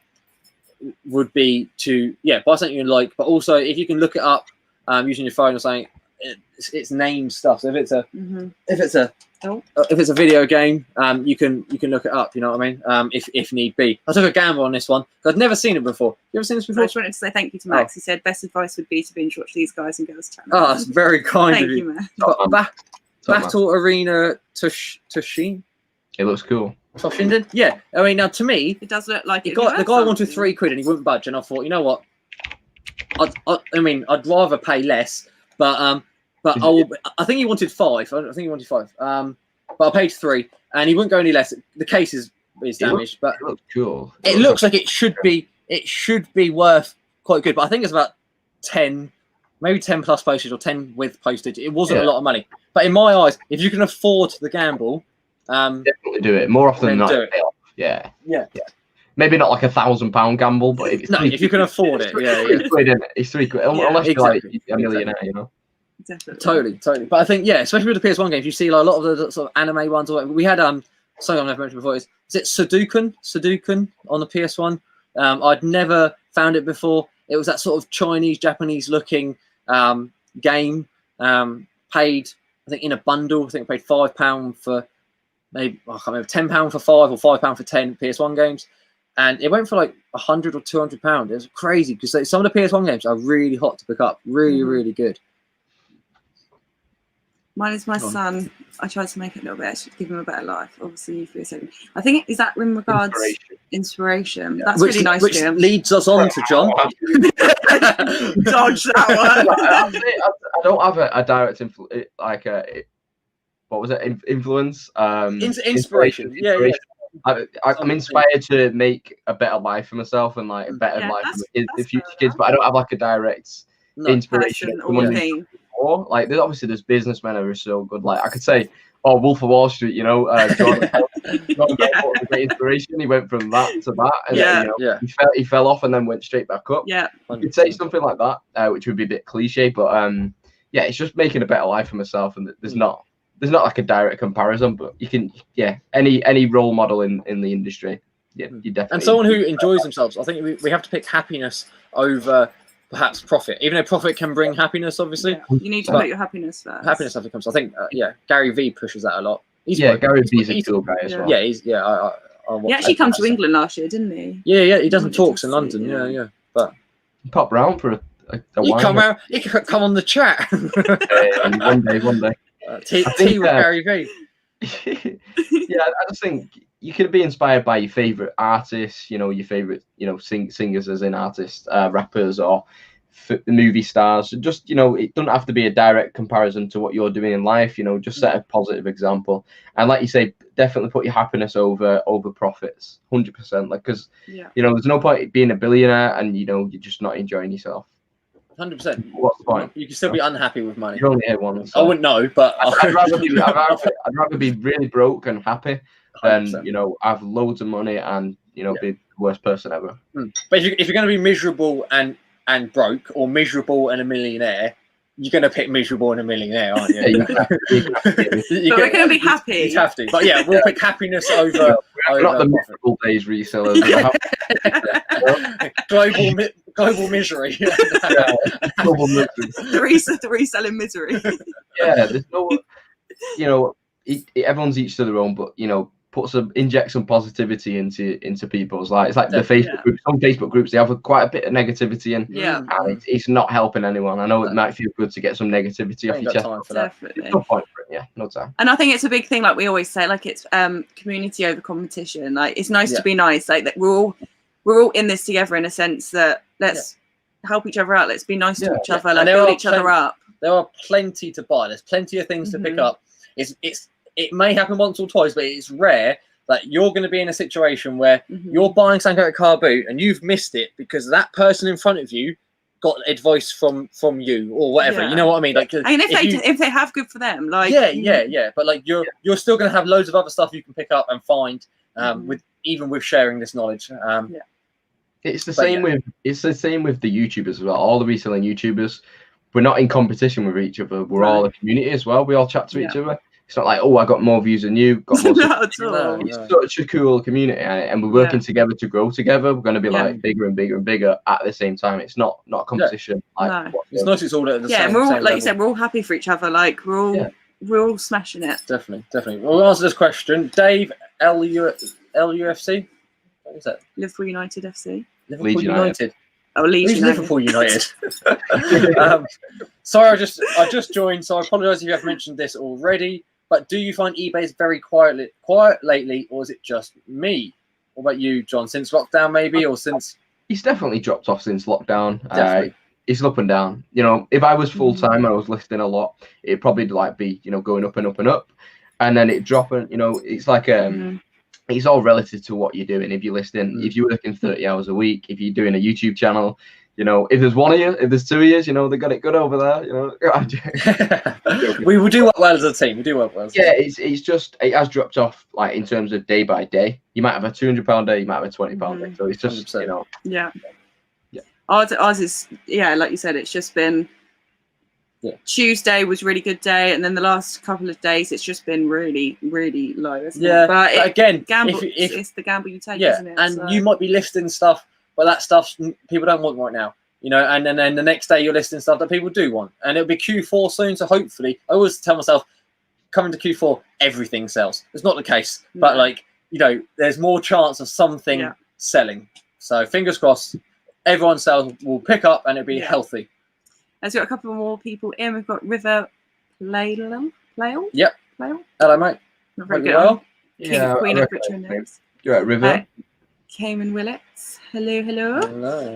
would be to buy something you like, but also if you can look it up using your phone or something, it's named stuff. So if it's a video game, you can look it up. You know what I mean? If need be. I took a gamble on this one because I'd never seen it before. You ever seen this before? I just wanted to say thank you to Max. He said best advice would be to binge watch these guys and girls channel. Oh, that's very kind thank of you. Max. Battle Arena Toshin. It looks cool. Toshinden? Yeah. I mean, now to me, it does look like the guy wanted £3 and he wouldn't budge, and I thought, you know what? I'd rather pay less, but I think he wanted £5. But I paid £3, and he wouldn't go any less. The case is damaged, but it looks cool. It looks like it should be worth quite good. But I think it's about 10, maybe 10 plus postage or 10 with postage. It wasn't a lot of money, but in my eyes, if you can afford the gamble, definitely do it more often than not. Yeah. Maybe not like £1,000 gamble, but if you can afford it, it's £3. Unless you're like a millionaire, Definitely. Totally. But I think, especially with the PS1 games, you see like a lot of the sort of anime ones. Or we had something I've never mentioned before. Is it Sudoku on the PS1? I'd never found it before. It was that sort of Chinese, Japanese looking game. Paid, I think, in a bundle. I think I paid £5 for maybe, I can't remember, £10 for 5 or £5 for 10 PS1 games. And it went for like £100 or £200. It was crazy because some of the PS1 games are really hot to pick up. Really, really good. Mine is my son. I tried to make it a little bit, give him a better life. Obviously, you for a second. I think is that in regards inspiration. Yeah. That's really nice. Which leads us on to John. Dodge that one. I don't have a direct influence, influence? Inspiration. Yeah. I'm inspired to make a better life for myself and like a better life for the future kids, but I don't have like a direct inspiration. Like there's businessmen who are so good. Like I could say, Wolf of Wall Street, John great inspiration. He went from that to that, and he fell off and then went straight back up. Yeah, you could say something like that, which would be a bit cliche, but it's just making a better life for myself, and there's not like a direct comparison, but you can any role model in the industry. Yeah, you definitely. And someone who enjoys themselves. I think we have to pick happiness over perhaps profit, even though profit can bring happiness, obviously. Yeah. You need to put your happiness first. Happiness definitely comes. I think, Gary V pushes that a lot. Gary V's a cool guy as well. Yeah, he actually came to England last year, didn't he? Yeah, he does some talks in London. Yeah. But he popped round for a wine. He could come on the chat. One day. Tea with Gary V. I just think you can be inspired by your favorite artists, your favorite, singers as in artists, rappers, or movie stars. Just, it doesn't have to be a direct comparison to what you're doing in life. Just set a positive example. And like you say, definitely put your happiness over profits, 100%. Like, because there's no point being a billionaire and you're just not enjoying yourself. 100%. What's the point? You can still be unhappy with money. You only hit one. So. I wouldn't know, but I'd rather be really broke and happy than 100%. Have loads of money and be the worst person ever. But if you're going to be miserable and broke, or miserable and a millionaire, you're going to pick miserable and a millionaire, aren't you? But we're going to be happy. You have to. But yeah, we'll pick happiness over. Not the miserable days resellers. Global misery. Global misery. The reselling misery. Yeah, there's no, everyone's each to their own, but inject some positivity into people's lives. It's like the Facebook groups. Some Facebook groups, they have quite a bit of negativity in, and it's not helping anyone. I know it might feel good to get some negativity off your chest. Time for that. No point for it. No time. And I think it's a big thing, like we always say, like it's community over competition. Like it's nice to be nice. Like that we're all in this together in a sense that let's help each other out. Let's be nice to each other. Like build each other up. There are plenty to buy. There's plenty of things to pick up. It may happen once or twice, but it's rare that you're going to be in a situation where you're buying something at a car boot and you've missed it because that person in front of you got advice from you or whatever. You know what I mean? Like, and if they have, good for them. Like, But like you're still going to have loads of other stuff you can pick up and find with sharing this knowledge. It's the same with the YouTubers as well. All the reselling YouTubers, we're not in competition with each other. We're all a community as well. We all chat to each other. It's not like, oh, I got more views than you. Got more It's such a cool community, and we're working together to grow together. We're going to be like bigger and bigger and bigger at the same time. It's not a competition. It's not. It's all at the same. And we're all, like you said, we're all happy for each other. Like we're all smashing it. Definitely. We'll answer this question. Dave, LUFC. What is that? Liverpool United FC. Liverpool United. Oh, Leeds United. Liverpool United. Sorry, I just joined, so I apologise if you have mentioned this already. But do you find eBay is very quiet lately, or is it just me? What about you, John? Since lockdown, maybe, or since? He's definitely dropped off since lockdown. It's up and down. If I was full time and I was listing a lot, it'd probably be going up and up and up, and then it drop and it's like it's all relative to what you're doing. If you're listing, if you're working 30 hours a week, if you're doing a YouTube channel, if there's one of you, if there's two of you, they got it good over there. We will do well as a team. We do well as a team. It's just it has dropped off like in terms of day by day. You might have a £200 day, you might have a £20 day. So it's just 100%. Ours is like you said, it's just been. Tuesday was a really good day, and then the last couple of days it's just been really, really low. Isn't it? But again, it's the gamble you take, isn't it? And you might be listing stuff, but that stuff people don't want right now. And then the next day you're listing stuff that people do want, and it'll be Q4 soon. So hopefully, I always tell myself, coming to Q4, everything sells. It's not the case, but there's more chance of something selling. So fingers crossed, everyone's sales will pick up and it'll be healthy. As we've got a couple more people in. We've got River Playle. Yep. Playle? Hello, mate. Not very good. Well. Queen of Richmond names. You're right, River. Cayman Willets. Hello.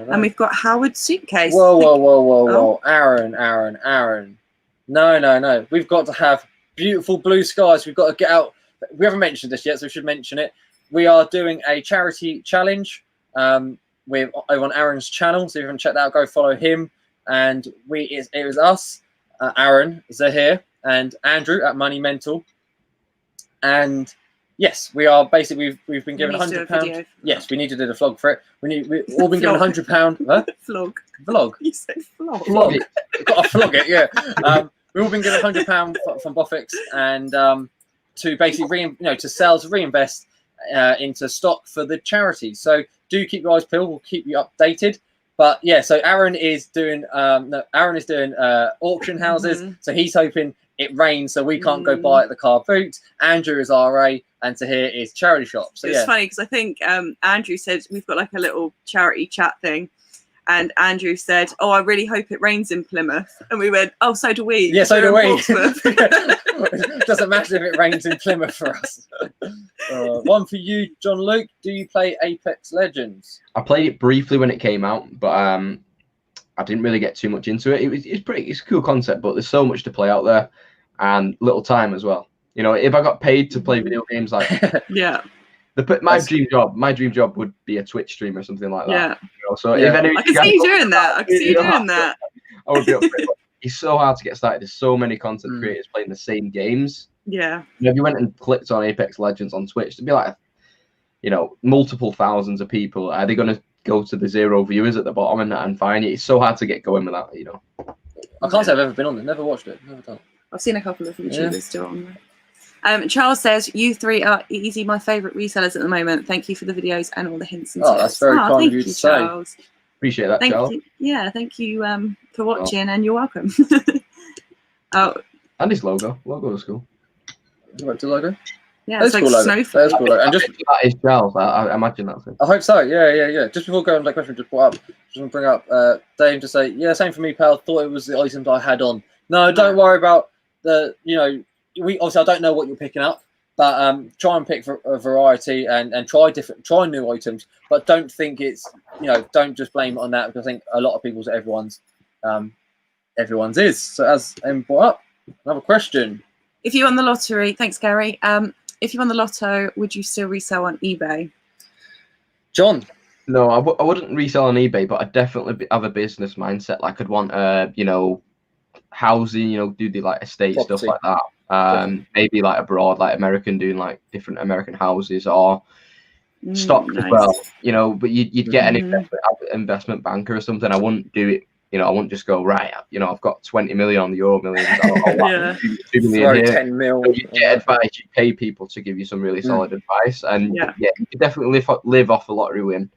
And we've got Howard Suitcase. Whoa. Aaron. No. We've got to have beautiful blue skies. We've got to get out. We haven't mentioned this yet, so we should mention it. We are doing a charity challenge over on Aaron's channel. So if you haven't checked that out, go follow him. And it was us, Aaron, Zahir, and Andrew at Money Mental. And yes, we are basically we've been given £100. Yes, we need to do the vlog for it. We've all been given £100. Huh? Vlog. You said vlog. Vlog it. Got to vlog it. Yeah. We've all been given £100 from Bofix, and to basically to sell, to reinvest into stock for the charity. So do keep your eyes peeled. We'll keep you updated. But yeah, so Aaron is doing auction houses. So he's hoping it rains so we can't go buy at the car boot. Andrew is RA, and Tahir is charity shop. So it's funny because I think Andrew said we've got like a little charity chat thing, And Andrew said, "Oh, I really hope it rains in Plymouth." And we went, "Oh, so do we." Yeah, so do we. Portsmouth. Doesn't matter if it rains in Plymouth for us. One for you, Jon-Luc. Do you play Apex Legends? I played it briefly when it came out, but I didn't really get too much into it. It's a cool concept, but there's so much to play out there, and little time as well. You know, if I got paid to play video games, like yeah. My dream job would be a Twitch streamer or something like that. Yeah. You know, so if any, I can see you doing that. I can see you doing that. I would be up for it. It's so hard to get started. There's so many content creators playing the same games. Yeah. You know, if you went and clicked on Apex Legends on Twitch, it'd be like, you know, multiple thousands of people. Are they going to go to the 0 viewers at the bottom and find it? It's so hard to get going with that, you know. I can't say I've ever been on it. Never watched it. Never done. I've seen a couple of YouTubers still on there. Charles says, "You three are easy my favourite resellers at the moment. Thank you for the videos and all the hints and tips." Oh, that's very kind of you to say. Charles. Appreciate that, Charles. Thank you. Yeah, thank you for watching, and you're welcome. And his logo. Logo was cool. You like the logo? Yeah, it's like cool snowflake. That's cool logo. And just that is Charles. I imagine that's it. I hope so. Yeah. Just before going on that question, just brought up. Just want to bring up Dave to say, yeah, same for me, pal. Thought it was the items I had on. No, don't worry about the. You know, we obviously I don't know what you're picking up, but try and pick for a variety and try new items. But don't think it's don't just blame it on that, because I think a lot of people's everyone's is. So as brought up, another question. If you won the lottery, thanks, Gary. If you won the lotto, would you still resell on eBay? John? No, I wouldn't resell on eBay, but I'd definitely have a business mindset. Like I'd want, housing, do the like estate Property. stuff like that. Maybe like abroad, like doing like different American houses or stock as well. But you'd get an investment banker or something. I wouldn't do it. I wouldn't just go, right, I've got 20 million on the Euro Millions. I'll 2 million here. 10 mil. You get advice, you pay people to give you some really solid advice. And you could definitely live off a lottery win.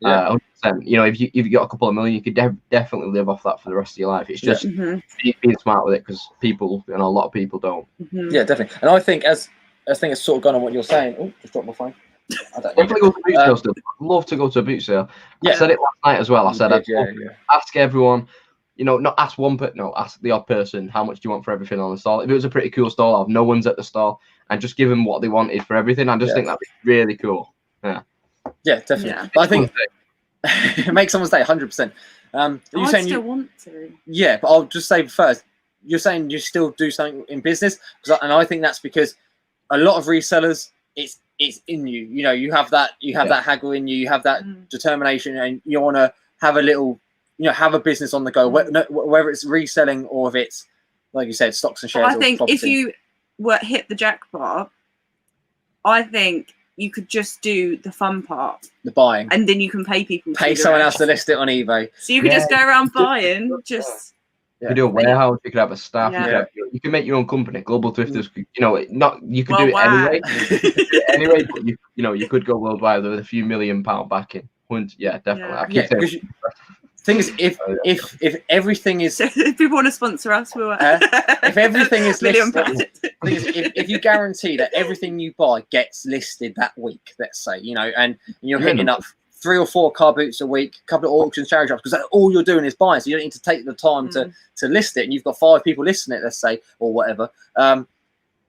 100%. If you got a couple of million, you could definitely live off that for the rest of your life. It's just being smart with it, because people, a lot of people don't. Yeah, definitely. And I think as it's sort of gone on what you're saying. Oh, just dropped my phone. Definitely go to boot sale still. I'd love to go to a boot sale. I said it last night as well. I said ask everyone, not ask one, but ask the odd person, how much do you want for everything on the stall? If it was a pretty cool stall, no one's at the stall, and just give them what they wanted for everything. I just think that'd be really cool. Yeah, definitely. Yeah. But I think make someone's day 100%. I still want to. Yeah, but I'll just say first, you're saying you still do something in business, and I think that's because a lot of resellers, it's in you. You have that that haggle in you. You have that determination, and you want to have a little, have a business on the go, whether it's reselling or if it's, like you said, stocks and shares. I think if you hit the jackpot, I think you could just do the fun part, the buying, and then you can pay people. Pay someone else to list it on eBay. So you could just go around buying, just. You could do a warehouse. You could have a staff. You can make your own company. Global Thrifters. You could do it anyway. But you could go worldwide with a few £1 million backing. Yeah, definitely. Thing is, if everything is, if people want to sponsor us, we'll. If everything is listed, if you guarantee that everything you buy gets listed that week, let's say, and you're hitting up 3 or 4 car boots a week, a couple of auctions, charity drops, because all you're doing is buying, so you don't need to take the time to list it, and you've got 5 people listing it, let's say, or whatever, then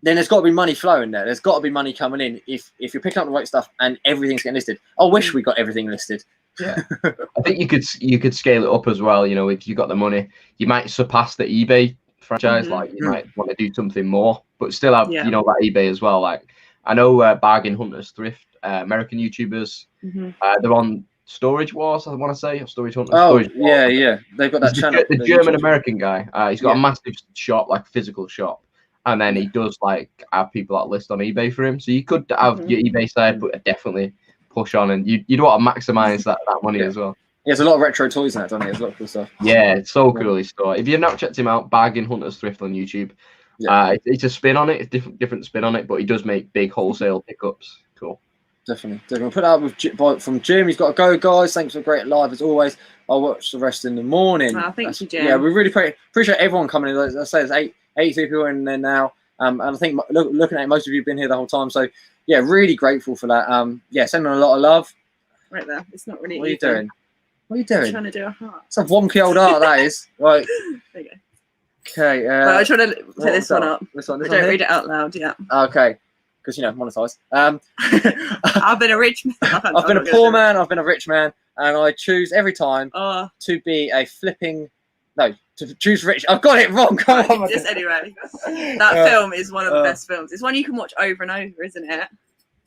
there's got to be money flowing there. There's got to be money coming in if you're picking up the right stuff and everything's getting listed. I wish we got everything listed. Yeah, I think you could scale it up as well. If you got the money, you might surpass the eBay franchise. Like you might want to do something more, but still have that eBay as well. Like I know Bargain Hunters, Thrift, American YouTubers. They're on Storage Wars, I want to say, or Storage Hunters. Storage Wars. They've got that channel. The German American guy. He's got a massive shop, like physical shop, and then he does like have people that list on eBay for him. So you could have your eBay side, but definitely push on, and you'd want to maximize that money as well. Yeah, there's a lot of retro toys in that, doesn't it? There's a lot of cool stuff. Yeah, it's so cool, his store. If you've not checked him out, Bargain Hunters Thrift on YouTube. It's a spin on it. It's different spin on it, but he does make big wholesale pickups. Cool. Definitely. We'll put that up from Jim. He's got to go, guys. Thanks for a great live as always. I'll watch the rest in the morning. Thank you, Jim. Yeah, we really appreciate everyone coming in. As I say, there's 83 people in there now. And I think looking at it, most of you have been here the whole time. So yeah, really grateful for that. Sending a lot of love. Right there. It's not really. What are you doing? What are you doing? I'm trying to do a heart. It's a wonky old art, that is. Right. There you go. Okay. Right, I'm trying to put this one up. This one. I don't read it out loud. Yeah. Okay. Because monetize. I've been a rich man. I've been a poor man. I've been a rich man, and I choose every time to be a flipping. No, to choose rich. I've got it wrong. Come on. Just anyway, that film is one of the best films. It's one you can watch over and over, isn't it?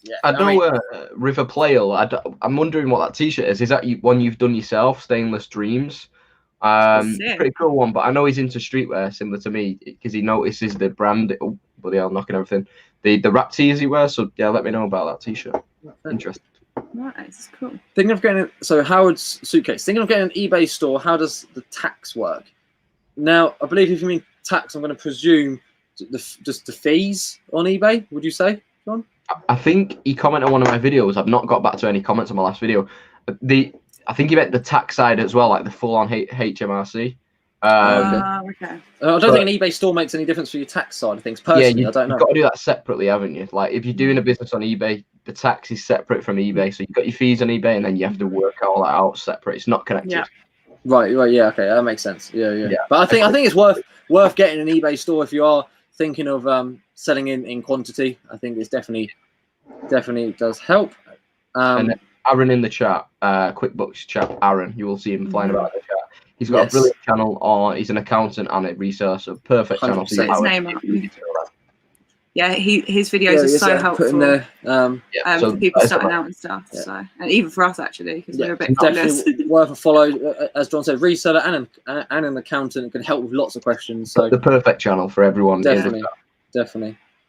Yeah. I know River Plail. I'm wondering what that T-shirt is. Is that one you've done yourself? Stainless Dreams. Pretty cool one. But I know he's into streetwear, similar to me, because he notices the brand. Oh, bloody hell, knocking everything. The rap tees he wears. So yeah, let me know about that T-shirt. Interesting. Right, it's cool. Thinking of getting Howard's suitcase. Thinking of getting an eBay store. How does the tax work? Now, I believe if you mean tax, I'm going to presume just the fees on eBay. Would you say, John? I think he commented on one of my videos. I've not got back to any comments on my last video. I think he meant the tax side as well, like the full-on HMRC. Okay. I don't think an eBay store makes any difference for your tax side of things. Personally, I don't know. You've got to do that separately, haven't you? Like if you're doing a business on eBay, the tax is separate from eBay. So you've got your fees on eBay, and then you have to work all that out separate. It's not connected. Yeah. Right. Yeah. Okay, that makes sense. Yeah. But I think it's worth getting an eBay store if you are thinking of selling in quantity. I think it's definitely does help. And Aaron in the chat, QuickBooks chat, Aaron, you will see him flying about in the chat. He's got a brilliant channel he's an accountant and a reseller, so perfect channel. His name up. Yeah, his videos are so helpful. In there, for people starting out and stuff. Yeah. So, and even for us actually, because we're a bit clueless. Definitely worth a follow. As John said, reseller and an accountant. It can help with lots of questions. So the perfect channel for everyone. Definitely.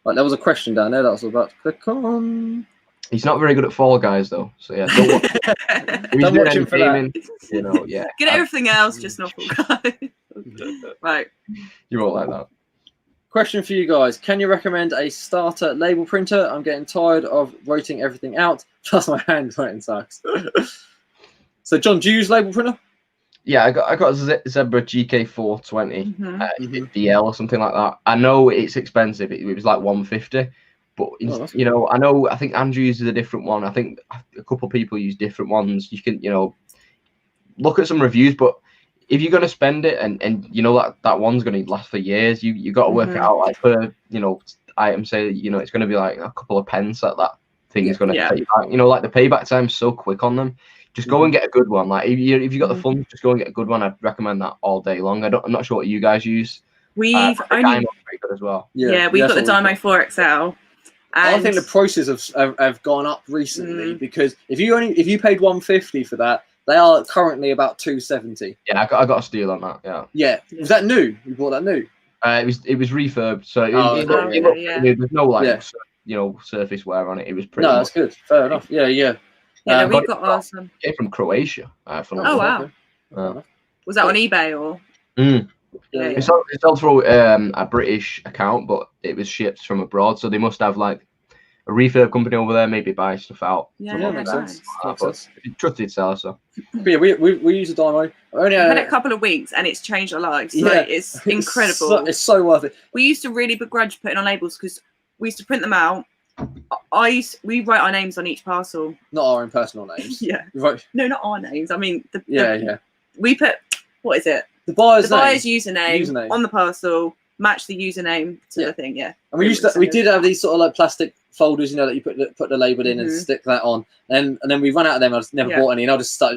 Right, there was a question down there that I was about to click on. He's not very good at Fall Guys though, so yeah. Don't watch him for that. Get everything else, just not Fall Guys. Right. You won't like that. Question for you guys: can you recommend a starter label printer? I'm getting tired of writing everything out. Plus, my handwriting sucks. So, John, do you use label printer? Yeah, I got a Zebra GK420 DL or something like that. I know it's expensive. It was like $150. But I think Andrew uses a different one. I think a couple of people use different ones. You can, look at some reviews. But if you're going to spend it, and that one's going to last for years, you got to work it out. Like per item, say it's going to be like a couple of pence that thing is going to take back. Like the payback time's so quick on them. Just go and get a good one. Like if you got the funds, just go and get a good one. I'd recommend that all day long. I'm not sure what you guys use. We've only pretty good as well. Yeah, we've got the Dymo 4XL. I think the prices have gone up recently because if you paid $150 for that, they are currently about $270. Yeah, I got a steal on that. Yeah. Yeah. Was that new? You bought that new? It was refurbed, so there's no surface wear on it. It was pretty. No, that's good. Fair enough. Yeah. Yeah, we've got awesome. Came from Croatia. Wow. Was that on eBay or? Yeah. It's sold through a British account, but it was shipped from abroad, so they must have like a refurb company over there, maybe buy stuff out. Yeah, makes sense. Trusted seller, so. But yeah, we use a Dymo. We've had it a couple of weeks, and it's changed our lives. Like, it's incredible. It's so worth it. We used to really begrudge putting on labels because we used to print them out. We write our names on each parcel. Not our own personal names. Yeah. Right. No, not our names. I mean, yeah. We put, what is it? The buyer's username on the parcel, match the username to the thing, And we did have these sort of like plastic folders, that you put the label in and stick that on, and then we run out of them. I just never bought any, and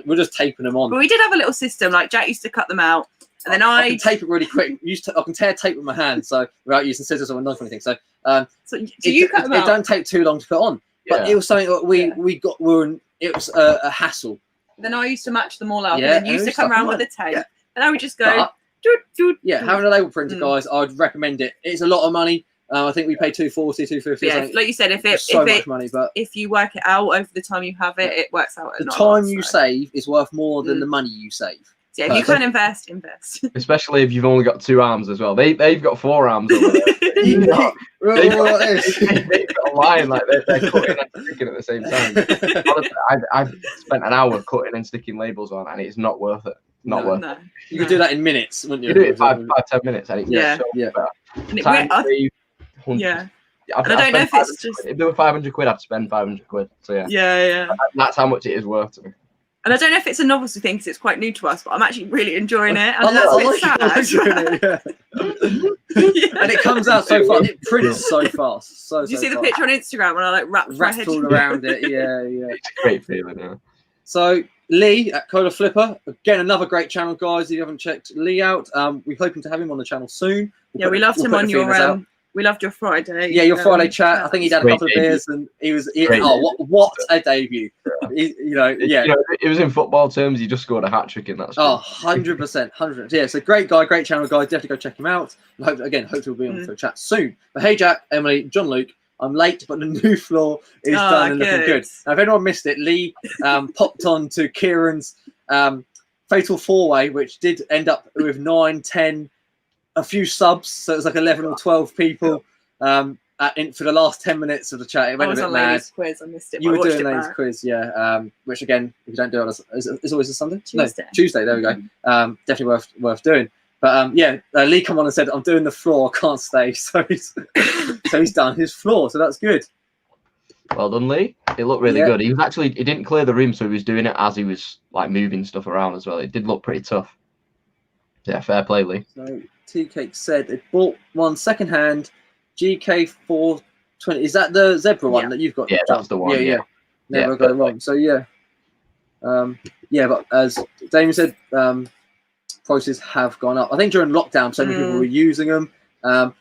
we're just taping them on. But we did have a little system. Like Jack used to cut them out, and then I can tape it really quick. I can tear tape with my hand, so without using scissors or knife or anything. So do you cut them out? It don't take too long to put on, but it was something that it was a hassle. Then I used to match them all up, and then you used to come around with the tape. And I would just go, having a label printer, guys, I'd recommend it. It's a lot of money. I think we pay $240, $250. Yeah, like you said, if you work it out over the time you have it, it works out. The time you save is worth more than the money you save. So if you can invest. Especially if you've only got 2 arms as well. They've got 4 arms over there. They've got a line like they're cutting and sticking at the same time. Honestly, I've spent an hour cutting and sticking labels on, and it's not worth it. Worth it. You could do that in minutes, wouldn't you? You do it in 5-10 minutes, and it's I don't know if it's just. If there were 500 quid, I'd spend 500 quid. So yeah. Yeah. That's how much it is worth to me. And I don't know if it's a novelty thing because it's quite new to us, but I'm actually really enjoying it. And that's a bit sad. And it comes out so fast. It prints so fast. Did you see the picture on Instagram when I like wrapped my head all around it? Yeah. It's a great feeling. Yeah. So Lee at Cola Flipper, again, another great channel, guys. If you haven't checked Lee out, we're hoping to have him on the channel soon. We loved him on your we loved your Friday. Yeah, your Friday chat. I think he'd had a couple of beers, and he was. What a debut! It was in football terms. He just scored a hat trick in that. 100%, 100%. Yeah, so great guy, great channel, guys. Definitely go check him out. And hope he'll be on for a chat soon. But hey, Jack, Emily, Jon-Luc, I'm late, but the new floor is done and looking good. Now, if anyone missed it, Lee popped on to Kieran's Fatal 4-Way, which did end up with 9, 10. A few subs, so it was like 11 or 12 people for the last 10 minutes of the chat. It went a bit mad. Quiz. I missed it. You were doing Lady's quiz, yeah. Which again, if you don't do it, it's always a Sunday. Tuesday. No, Tuesday. There we go. Definitely worth doing. But Lee come on and said, "I'm doing the floor. I can't stay." So he's done his floor. So that's good. Well done, Lee. It looked really good. He didn't clear the room, so he was doing it as he was like moving stuff around as well. It did look pretty tough. Yeah, fair play, Lee. So T-Cake said they bought one secondhand GK420. Is that the Zebra one that you've got? Yeah, that's the one. Yeah. Never got it wrong. So but as Damien said, prices have gone up. I think during lockdown, so many people were using them. I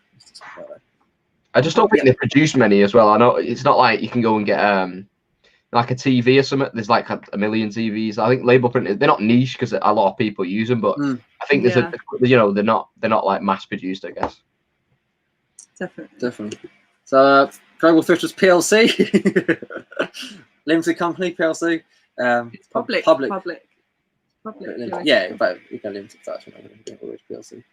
just don't think they produce many as well. I know it's not like you can go and get like a TV or something. There's like a million TVs. I think label printed. They're not niche because a lot of people use them, but I think there's they're not like mass produced, I guess. Definitely. So Global Thrifters PLC, limited company PLC. Public. Yeah, but we can limited that. PLC.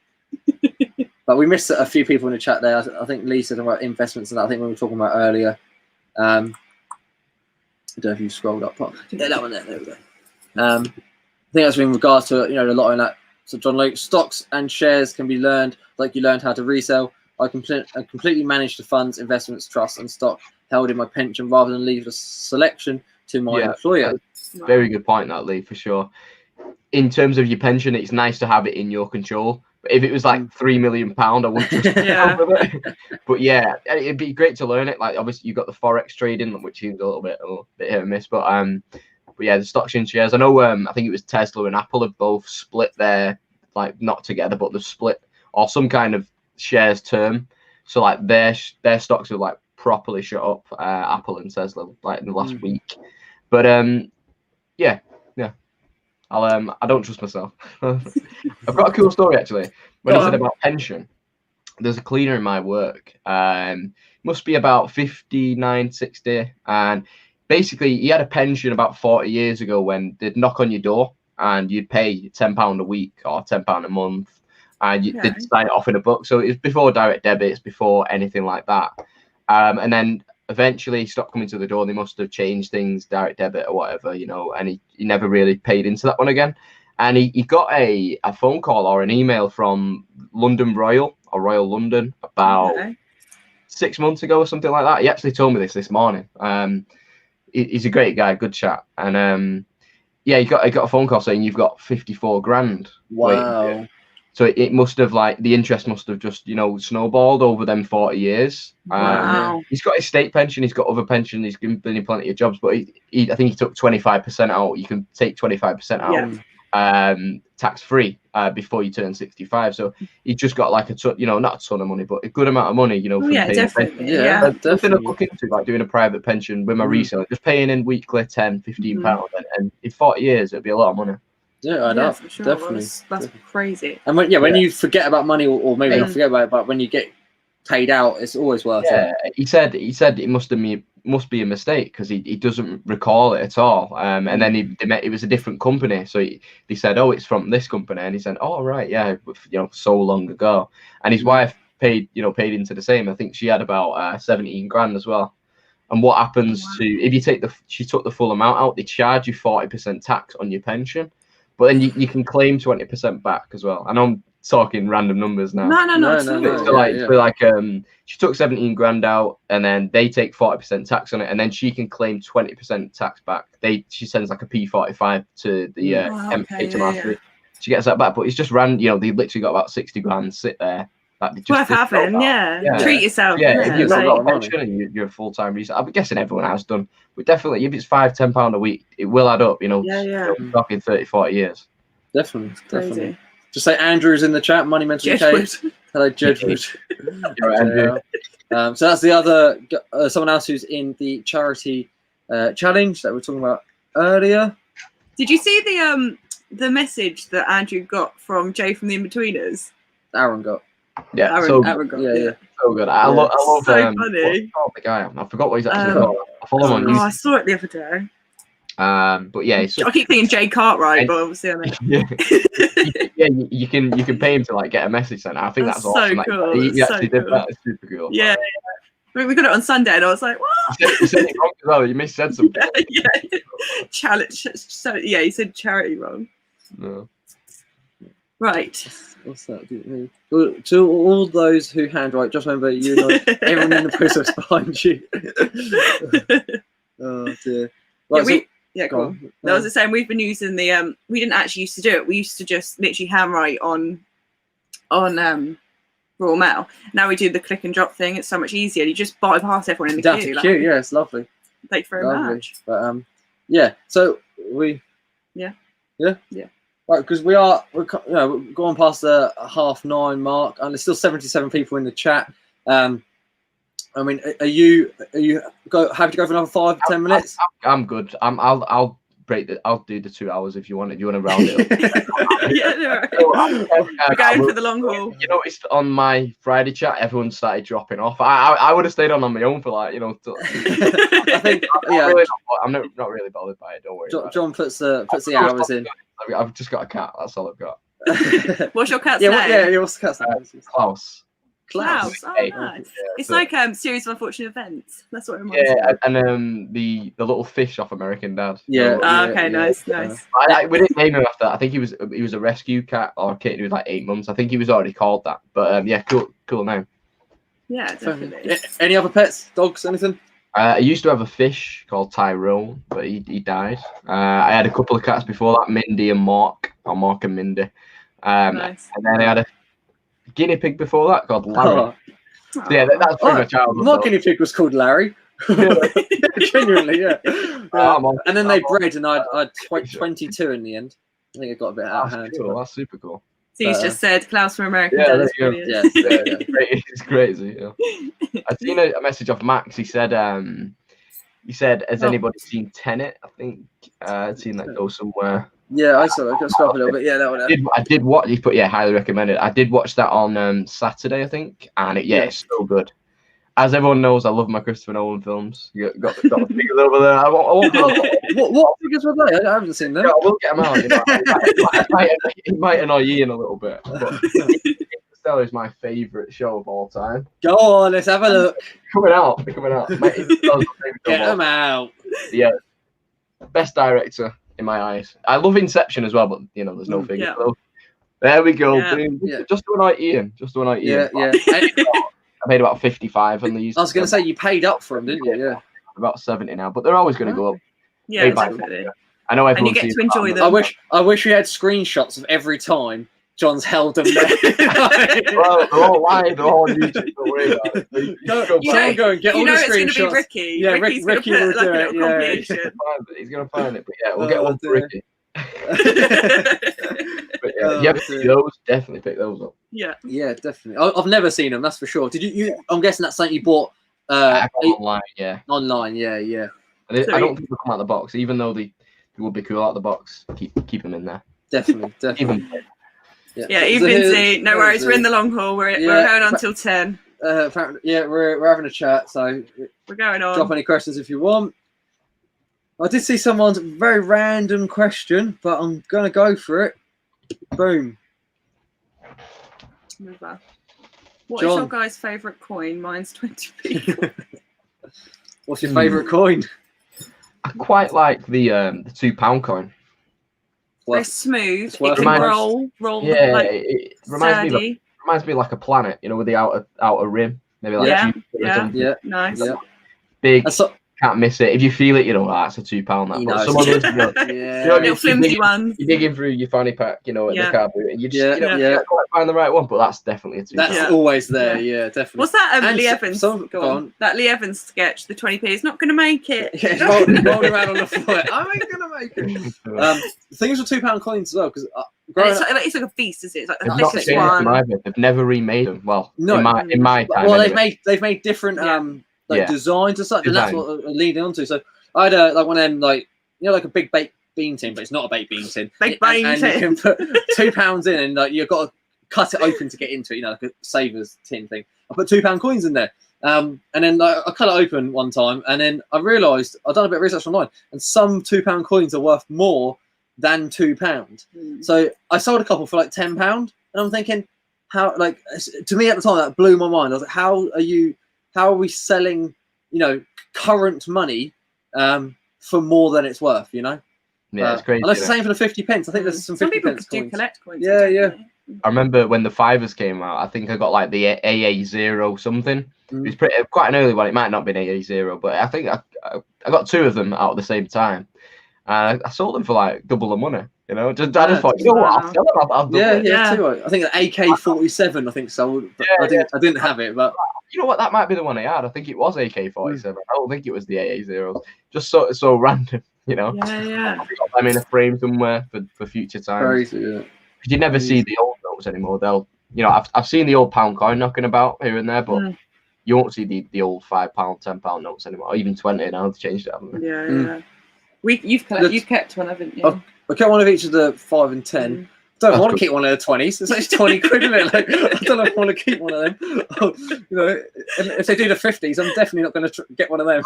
But we missed a few people in the chat there. I think Lee said about investments and that. I think we were talking about earlier. I don't know if you scrolled up. Yeah, that one there. There we go. I think that's in regards to a lot in that. So Jon-Luc, stocks and shares can be learned like you learned how to resell. I completely manage the funds, investments, trusts, and stock held in my pension rather than leave the selection to my employer. Very good point, that, Lee, for sure. In terms of your pension, it's nice to have it in your control. But if it was like £3 million, I wouldn't just with it. But yeah, it'd be great to learn it. Like obviously you've got the forex trading, which seems a little bit hit and miss. But yeah, the stocks and shares. I know. I think it was Tesla and Apple have both split their, like, not together, but they've split or some kind of shares term. So like their stocks have like properly shut up. Apple and Tesla like in the last week. But yeah. I don't trust myself. I've got a cool story actually. When I said about pension, there's a cleaner in my work. Must be about 59, 60, and basically he had a pension about 40 years ago when they'd knock on your door and you'd pay £10 a week or £10 a month, and they'd sign it off in a book. So it's before direct debits, before anything like that. And then eventually he stopped coming to the door. They must have changed things, direct debit or whatever, and he never really paid into that one again. And he got a phone call or an email from London Royal or Royal London about 6 months ago or something like that. He actually told me this morning. He's a great guy, good chat. And he got a phone call saying you've got 54 grand. Wow. So it must have, like, the interest must have just, snowballed over them 40 years. Wow. He's got his state pension, he's got other pension, he's been in plenty of jobs, but I think he took 25% out. You can take 25% out tax-free before you turn 65. So he just got like a ton, not a ton of money, but a good amount of money, from paying definitely. Something I'd look into, like doing a private pension with my reseller, just paying in weekly £10-15, and in 40 years it'd be a lot of money. Yeah, I know. For sure. Definitely. That's crazy. And when you forget about money, or maybe not forget about it, but when you get paid out, it's always worth it. He said it must be a mistake because he doesn't recall it at all. And then it was a different company, so he said, "Oh, it's from this company," and he said, "Oh, right, yeah, so long ago." And his wife paid into the same. I think she had about 17 grand as well. And what happens if you she took the full amount out, they charge you 40% tax on your pension. But then you can claim 20% back as well. And talking random numbers now. No. She took 17 grand out, and then they take 40% tax on it, and then she can claim 20% tax back. She sends like a P45 to the HMRC. She gets that back, but it's just they literally got about 60 grand sit there. Worth having, treat yourself. If you've not got a pension and you're a full-time reseller, I'm guessing everyone has done, but definitely if it's £5-10 a week, it will add up. Talking 30-40 years. Definitely. Just say Andrew's in the chat. Money Mental UK. Hello, Jedward. So that's the other someone else who's in the charity challenge that we were talking about earlier. Did you see the message that Andrew got from Jay from the In-Betweeners? Aaron got. Yeah, Aaron got. Yeah. So good. I love so funny. The guy. I forgot what he's actually called. I follow him on YouTube. I saw it the other day. But yeah, I keep thinking Jay Cartwright, but obviously I mean. you can pay him to like get a message sent. I think that's awesome. So cool. He actually did that. It's super cool. Yeah. I mean, we got it on Sunday, and I was like, "What?" You said it wrong as well. You missaid something. Challenge. So yeah, you said charity wrong. No. Right. What's that? To all those who handwrite, just remember you know everyone in the process behind you. Oh dear. Right, go on. That was the same. We've been using the we didn't actually used to do it. We used to just literally handwrite on Raw Mail. Now we do the click and drop thing. It's so much easier. You just bypass everyone in the queue. Yeah, it's lovely. Thank you very much. But so we yeah. Right, because we're going past the 9:30 mark, and there's still 77 people in the chat. I mean, are you happy to go for another 5-10 minutes? I'm good. I'll break it. I'll do the 2 hours if you want. If you want to round it up. We're going for the long haul. You noticed on my Friday chat, everyone started dropping off. I would have stayed on my own for like I think I'm not really bothered by it. Don't worry. John puts the hours in. I've just got a cat. That's all I've got. What's your cat's name? What's the cat's name? Klaus. Oh, nice. It's like Series of Unfortunate Events. That's what it reminds me. Yeah, and the little fish off American Dad. Nice. We didn't name him after that. I think he was a rescue cat or a kitten who was like 8 months. I think he was already called that. But cool name. Yeah, definitely. Any other pets? Dogs? Anything? I used to have a fish called Tyrone, but he died. I had a couple of cats before that, Mindy and Mark, or Mark and Mindy. Nice. And then I had a guinea pig before that called Larry. So yeah, that's pretty much how. My guinea pig was called Larry. Genuinely, yeah. And then they bred, and I'd 22 in the end. I think it got a bit out of hand. Cool. That's super cool. So he's just said Klaus from American Dad. Yeah, it's crazy. Yeah. I've seen a message off Max. He said, has anybody seen Tenet? I think I'd seen that go somewhere. Yeah, I saw it. Got scrap a little bit. Yeah, that one. I did watch. He put highly recommended. I did watch that on Saturday, I think, and it's so good. As everyone knows, I love my Christopher Nolan films. You got the figures over there. What figures were they? I haven't seen them. Yeah, I will get them out. It might annoy Ian a little bit. Interstellar is my favourite show of all time. Go on, let's have a look. Coming out. Get them out. Yeah, best director in my eyes. I love Inception as well, but there's no figures. Yeah. So, there we go. Yeah. Just to annoy Ian. Yeah. I paid about 55 on these. I was going to say you paid up for them, didn't you? Yeah. About 70 now, but they're always going to go up. Yeah, definitely. I know everyone. And you get to enjoy them. I wish we had screenshots of every time John's held them there. Well, they're all live. They're all on YouTube. Don't worry about it. Go and get all the screenshots. It's going to be Ricky. Yeah, Ricky's Ricky going to put will like do a little it. compilation. He's going to find it. But yeah, we'll get one for Ricky. But yeah, those definitely pick those up. Yeah, definitely. I've never seen them. That's for sure. Did you? I'm guessing that's something you bought online. Yeah. Online. Yeah. I don't think they'll come out of the box, even though they would be cool out of the box. Keep them in there. Definitely. Yeah, evening. No worries. We're in the long haul. We're going on till 10. We're having a chat, so we're going on. Drop any questions if you want. I did see someone's very random question, but I'm gonna go for it. Boom. What is your guys' favourite coin? Mine's 20p. What's your favourite coin? I quite like the £2 coin. They're smooth. It worth can it. roll. Yeah, like, it reminds me of like a planet, you know, with the outer rim, maybe like yeah, nice. Yeah. Big. Can't miss it. If you feel it, you know, that's a £2 that. But some others, little flimsy ones. You're digging through your fanny pack, you know, at the car boot, and you just you can't quite find the right one. But that's definitely a £2. That's always there. Yeah, definitely. What's that? Lee Evans. That Lee Evans sketch, the 20p is not going to make it. Yeah, rolling around on the floor. I ain't going to make it. Things with £2 coins as well, because it's like a feast, is it? It's like the thickest one. They've never remade them. Well, no, in my time. Well, they've made different designs and such, and that's what I'm leading on to. So I had like one of them, like, you know, like a big baked bean tin, but it's not a baked bean tin. Baked bean tin. And you can put £2 in, and like you've got to cut it open to get into it, you know, like a savers tin thing. I put £2 coins in there, and then like, I cut it open one time, and then I realised I'd done a bit of research online, and some £2 coins are worth more than £2. So I sold a couple for like £10, and I'm thinking, how, like, to me at the time that blew my mind. I was like, how are we selling, you know, current money for more than it's worth, you know? Yeah, it's crazy. And that's the same for the 50 pence. I think there's some 50 people pence do coins. collect coins. Yeah. I remember when the fivers came out, I think I got like the AA0 something. It was quite an early one. It might not have been AA0, but I think I got 2 of them out at the same time. I sold them for like double the money, you know. I just thought, you know what, I'll sell them. I'll too. I think an AK-47, I think sold. But I didn't have it, but you know what, that might be the one I had. I think it was AK-47. I don't think it was the AA0. Just so random, you know. Yeah. I'm in a frame somewhere for future times. Crazy, yeah. Because you never see the old notes anymore. They'll, you know, I've seen the old pound coin knocking about here and there, but you won't see the old £5, £10 notes anymore, or even 20 now. They've changed it, haven't they? Yeah. You've kept one, haven't you? I kept one of each of the 5 and 10. Don't want to keep one of the 20s. It's like 20 quid, isn't it? Like, I don't know if I want to keep one of them. You know, if they do the 50s, I'm definitely not going to get one of them.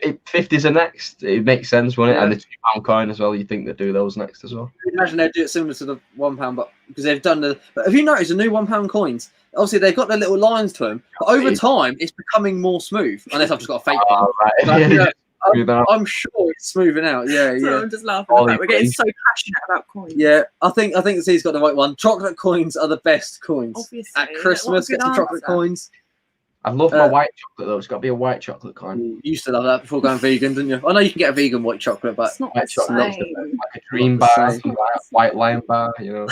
50s are next. It makes sense, won't it? And the £2 coin as well. You think they do those next as well? Imagine they'd do it similar to the £1, but because they've done the. But have you noticed the new £1 coins? Obviously, they've got their little lines to them, but over time, it's becoming more smooth. Unless I've just got a fake one. Right. But, I'm sure it's smoothing out. Yeah. I'm just laughing at that. We're getting so passionate about coins. Yeah, I think he's got the right one. Chocolate coins are the best coins. Obviously. At Christmas, get some chocolate coins. I love my white chocolate though. It's got to be a white chocolate coin. You used to love that before going vegan, didn't you? I know you can get a vegan white chocolate, but it's not white chocolate, like a dream bar, white lion bar, you know,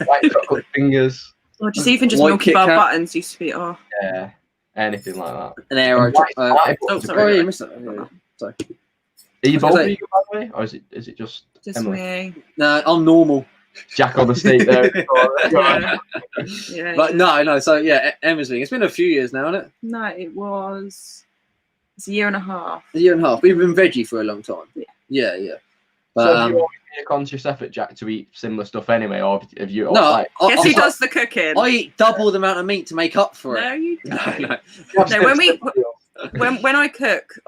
white chocolate fingers. Or just even just Milky Bar buttons used to be. Oh. Yeah, anything like that. An aero chocolate. Sorry, you missed it. Yeah. Sorry. Are you both vegan, by the way, or is it just me? No, I'm normal. Jack on the state there. But no. So yeah, Emma's vegan. It's been a few years now, isn't it? No, it's a year and a half. A year and a half. We've been veggie for a long time. Yeah. But, so have you always made a conscious effort, Jack, to eat similar stuff anyway, or have you? No, guess who does the cooking? I eat double the amount of meat to make up for it. No, you don't. No. When I cook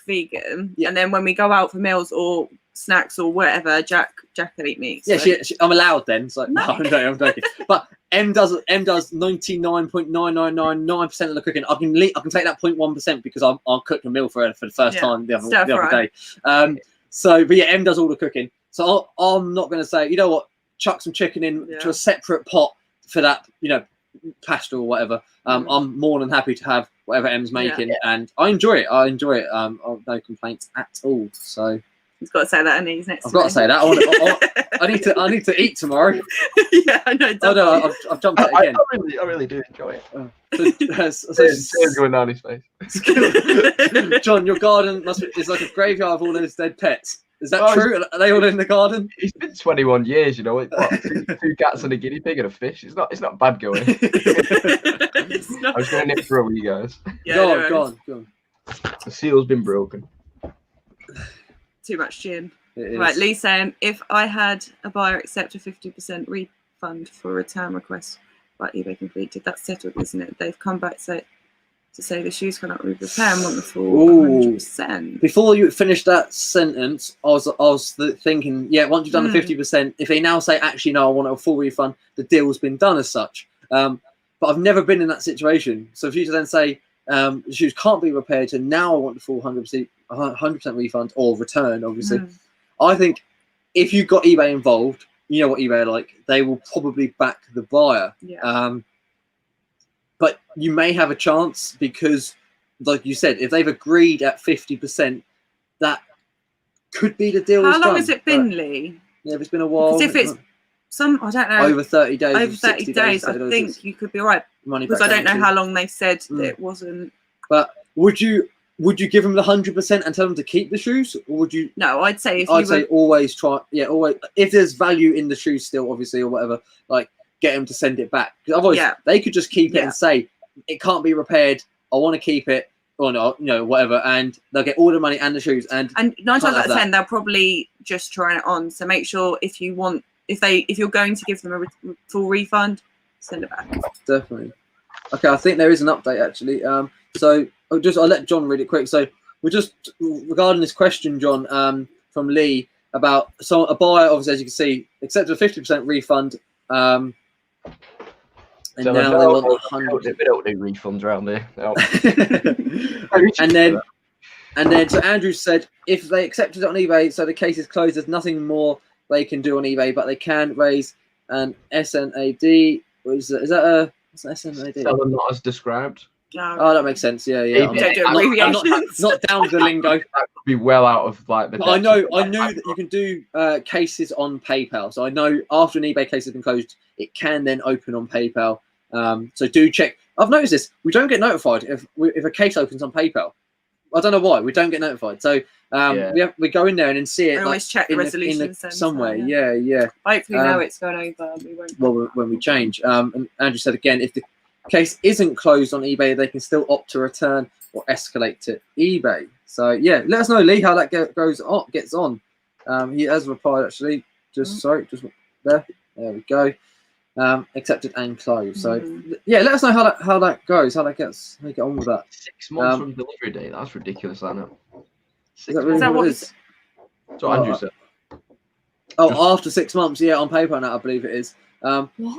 vegan, and then when we go out for meals or snacks or whatever, Jack will eat meat. So. Yeah, I'm allowed then. So no, I'm joking. But M does 99.9999% of the cooking. I can take that 0.1% because I'll cook a meal for her for the first time the other day. So, but yeah, M does all the cooking. So I'm not going to say, you know what, chuck some chicken in to a separate pot for that, you know, pasta or whatever. I'm more than happy to have whatever M's making, and I enjoy it. I've no complaints at all. So he's got to say that, and he's next. I've got to say that. I need to eat tomorrow. Yeah, I know. Oh no, I've jumped it again. I really do enjoy it. Tears going down his face. John, your garden is like a graveyard of all those dead pets. Is that true? Are they all in the garden? It's been 21 years, you know. What, 2 cats and a guinea pig and a fish. It's not bad going. I was going to nip through you guys. Yeah, go on. The seal's been broken. Too much gin. Right, Lee saying, if I had a buyer accept a 50% refund for a return request by eBay completed, that's settled, isn't it? They've come back to say the shoes cannot be repaired and want the full 100%. Before you finish that sentence, I was thinking, once you've done the 50%, if they now say, actually, no, I want a full refund, the deal's been done as such. But I've never been in that situation. So if you then say, the shoes can't be repaired, and now I want the full 100% refund or return, obviously. I think if you've got eBay involved, you know what eBay are like. They will probably back the buyer. Yeah. But you may have a chance because, like you said, if they've agreed at 50%, that could be the deal. How long has it been, Lee? Yeah, it's been a while. Because if it's I don't know. Over 30 days. Over 30 days, I think you could be right. Because I don't know how long they said that it wasn't. But would you give them the 100% and tell them to keep the shoes, or would you? No, I'd say always try. Yeah, always. If there's value in the shoes still, obviously, or whatever, like get them to send it back. Because otherwise, they could just keep it and say it can't be repaired. I want to keep it, or not, whatever, and they'll get all the money and the shoes. And 9 times out of 10, they'll probably just try it on. So make sure if you're going to give them a full refund, send it back. Definitely. Okay, I think there is an update actually. So I'll let John read it quick. So we're just regarding this question, John, from Lee about a buyer, obviously, as you can see, accepted a 50% refund. And so now they want 100. We don't do refunds around here. No. and then so Andrew said if they accepted it on eBay, so the case is closed. There's nothing more they can do on eBay, but they can raise an SNAD. Is that what's an SNAD? Seller not as described. Oh, that makes sense. Yeah. I'm not down to the lingo. That could be well out of like the. I knew that you can do cases on PayPal. So I know after an eBay case has been closed, it can then open on PayPal. So do check. I've noticed this. We don't get notified if a case opens on PayPal. I don't know why we don't get notified. So we go in there and then see it. We always check the resolution somewhere. Yeah. Hopefully now it's gone over. We won't. Well, when we change. And Andrew said again, if the case isn't closed on eBay, they can still opt to return or escalate to eBay. So let us know, Lee, how that gets on. He has replied actually. Just there we go. Accepted and closed. So let us know how that goes, how they get on with that. 6 months from delivery date. That's ridiculous, isn't it? Is that really what it is? That's what Andrew said. After 6 months, on paper now I believe it is.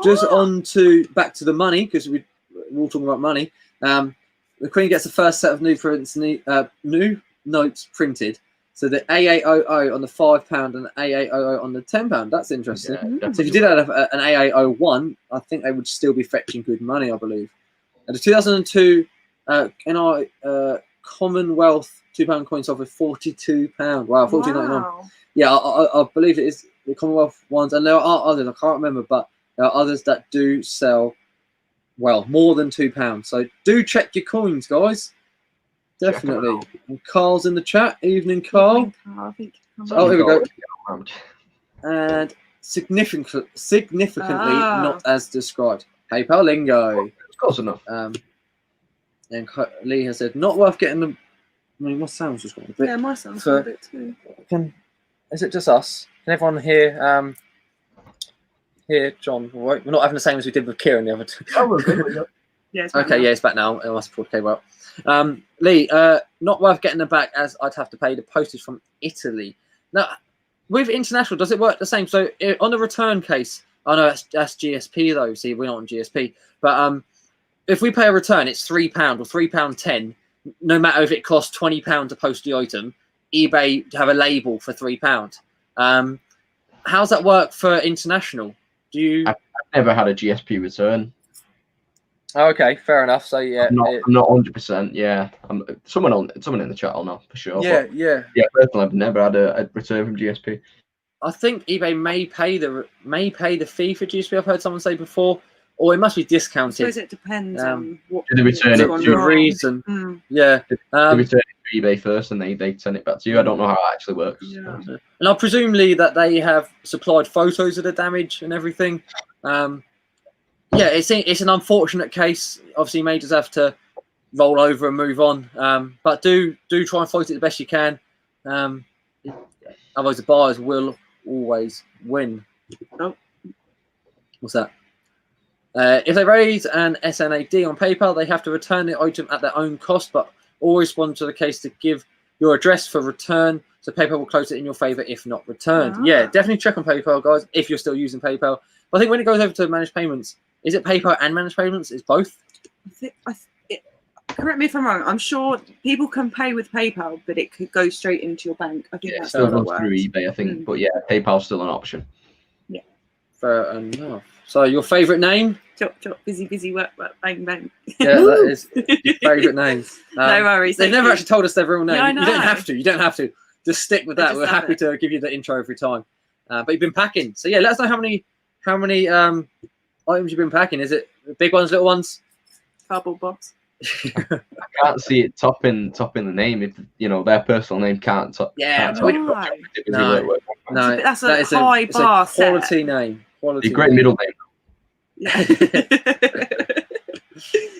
Just on to back to the money, because we're all talking about money. The Queen gets the first set of new notes printed. So the AA00 on the £5 and the AA00 on the £10. That's interesting. So if you did have an AA01, I think they would still be fetching good money, I believe. And the 2002 Commonwealth £2 coin sold for £42. Wow, £14.99. Yeah, I believe it is the Commonwealth ones, and there are others I can't remember, but there are others that do sell more than £2. So do check your coins, guys. Definitely. And Carl's in the chat. Evening, Carl. Here we go. And significantly not as described. PayPal lingo. Close enough. And Lee has said, not worth getting them. I mean, my sound's just gone a bit. Yeah, my sound's gone a bit too. Is it just us? Can everyone hear? Hear John? We're not having the same as we did with Kieran the other two. It's back now. It must have pulled the cable out. Lee, not worth getting them back, as I'd have to pay the postage from Italy. Now, with international, does it work the same? So on the return case, I know that's GSP though. See, we're not on GSP, but if we pay a return, it's £3 or £3.10. No matter if it costs £20 to post the item, eBay have a label for £3. How's that work for international? I've never had a GSP return. Okay, fair enough. So I'm not 100%. Yeah, someone in the chat will know for sure. Yeah. Personally, I've never had a return from GSP. I think eBay may pay the fee for GSP. I've heard someone say before, or it must be discounted. I suppose it depends on what the return the reason. Yeah, they return it to eBay first, and they send it back to you. I don't know how it actually works. Yeah. And I presumably that they have supplied photos of the damage and everything. It's an unfortunate case. Obviously, you may just have to roll over and move on. But do try and fight it the best you can. Otherwise, the buyers will always win. Oh, what's that? If they raise an SNAD on PayPal, they have to return the item at their own cost, but always respond to the case to give your address for return, so PayPal will close it in your favor if not returned. Yeah, definitely check on PayPal, guys, if you're still using PayPal. But I think when it goes over to managed payments, is it PayPal and managed payments? It's both? correct me if I'm wrong. I'm sure people can pay with PayPal, but it could go straight into your bank. I think that's still how it goes works. through eBay, I think. But yeah, PayPal's still an option. Yeah. Fair enough. So your favourite name? Chop, chop, busy, work, bang, bang. Yeah, that is your favourite names. No worries. They've never actually told us their real name. Yeah, I know. You don't have to. You don't have to. Just stick with that. just We're love happy it. to give you the intro every time. But you've been packing. So yeah, let us know how many items you've been packing. Is it big ones, little ones? Cardboard box. I can't see it topping the name if their personal name can't top. Yeah, No, that's a high bar. It's a quality name. Quality. A great middle name. Yeah. Is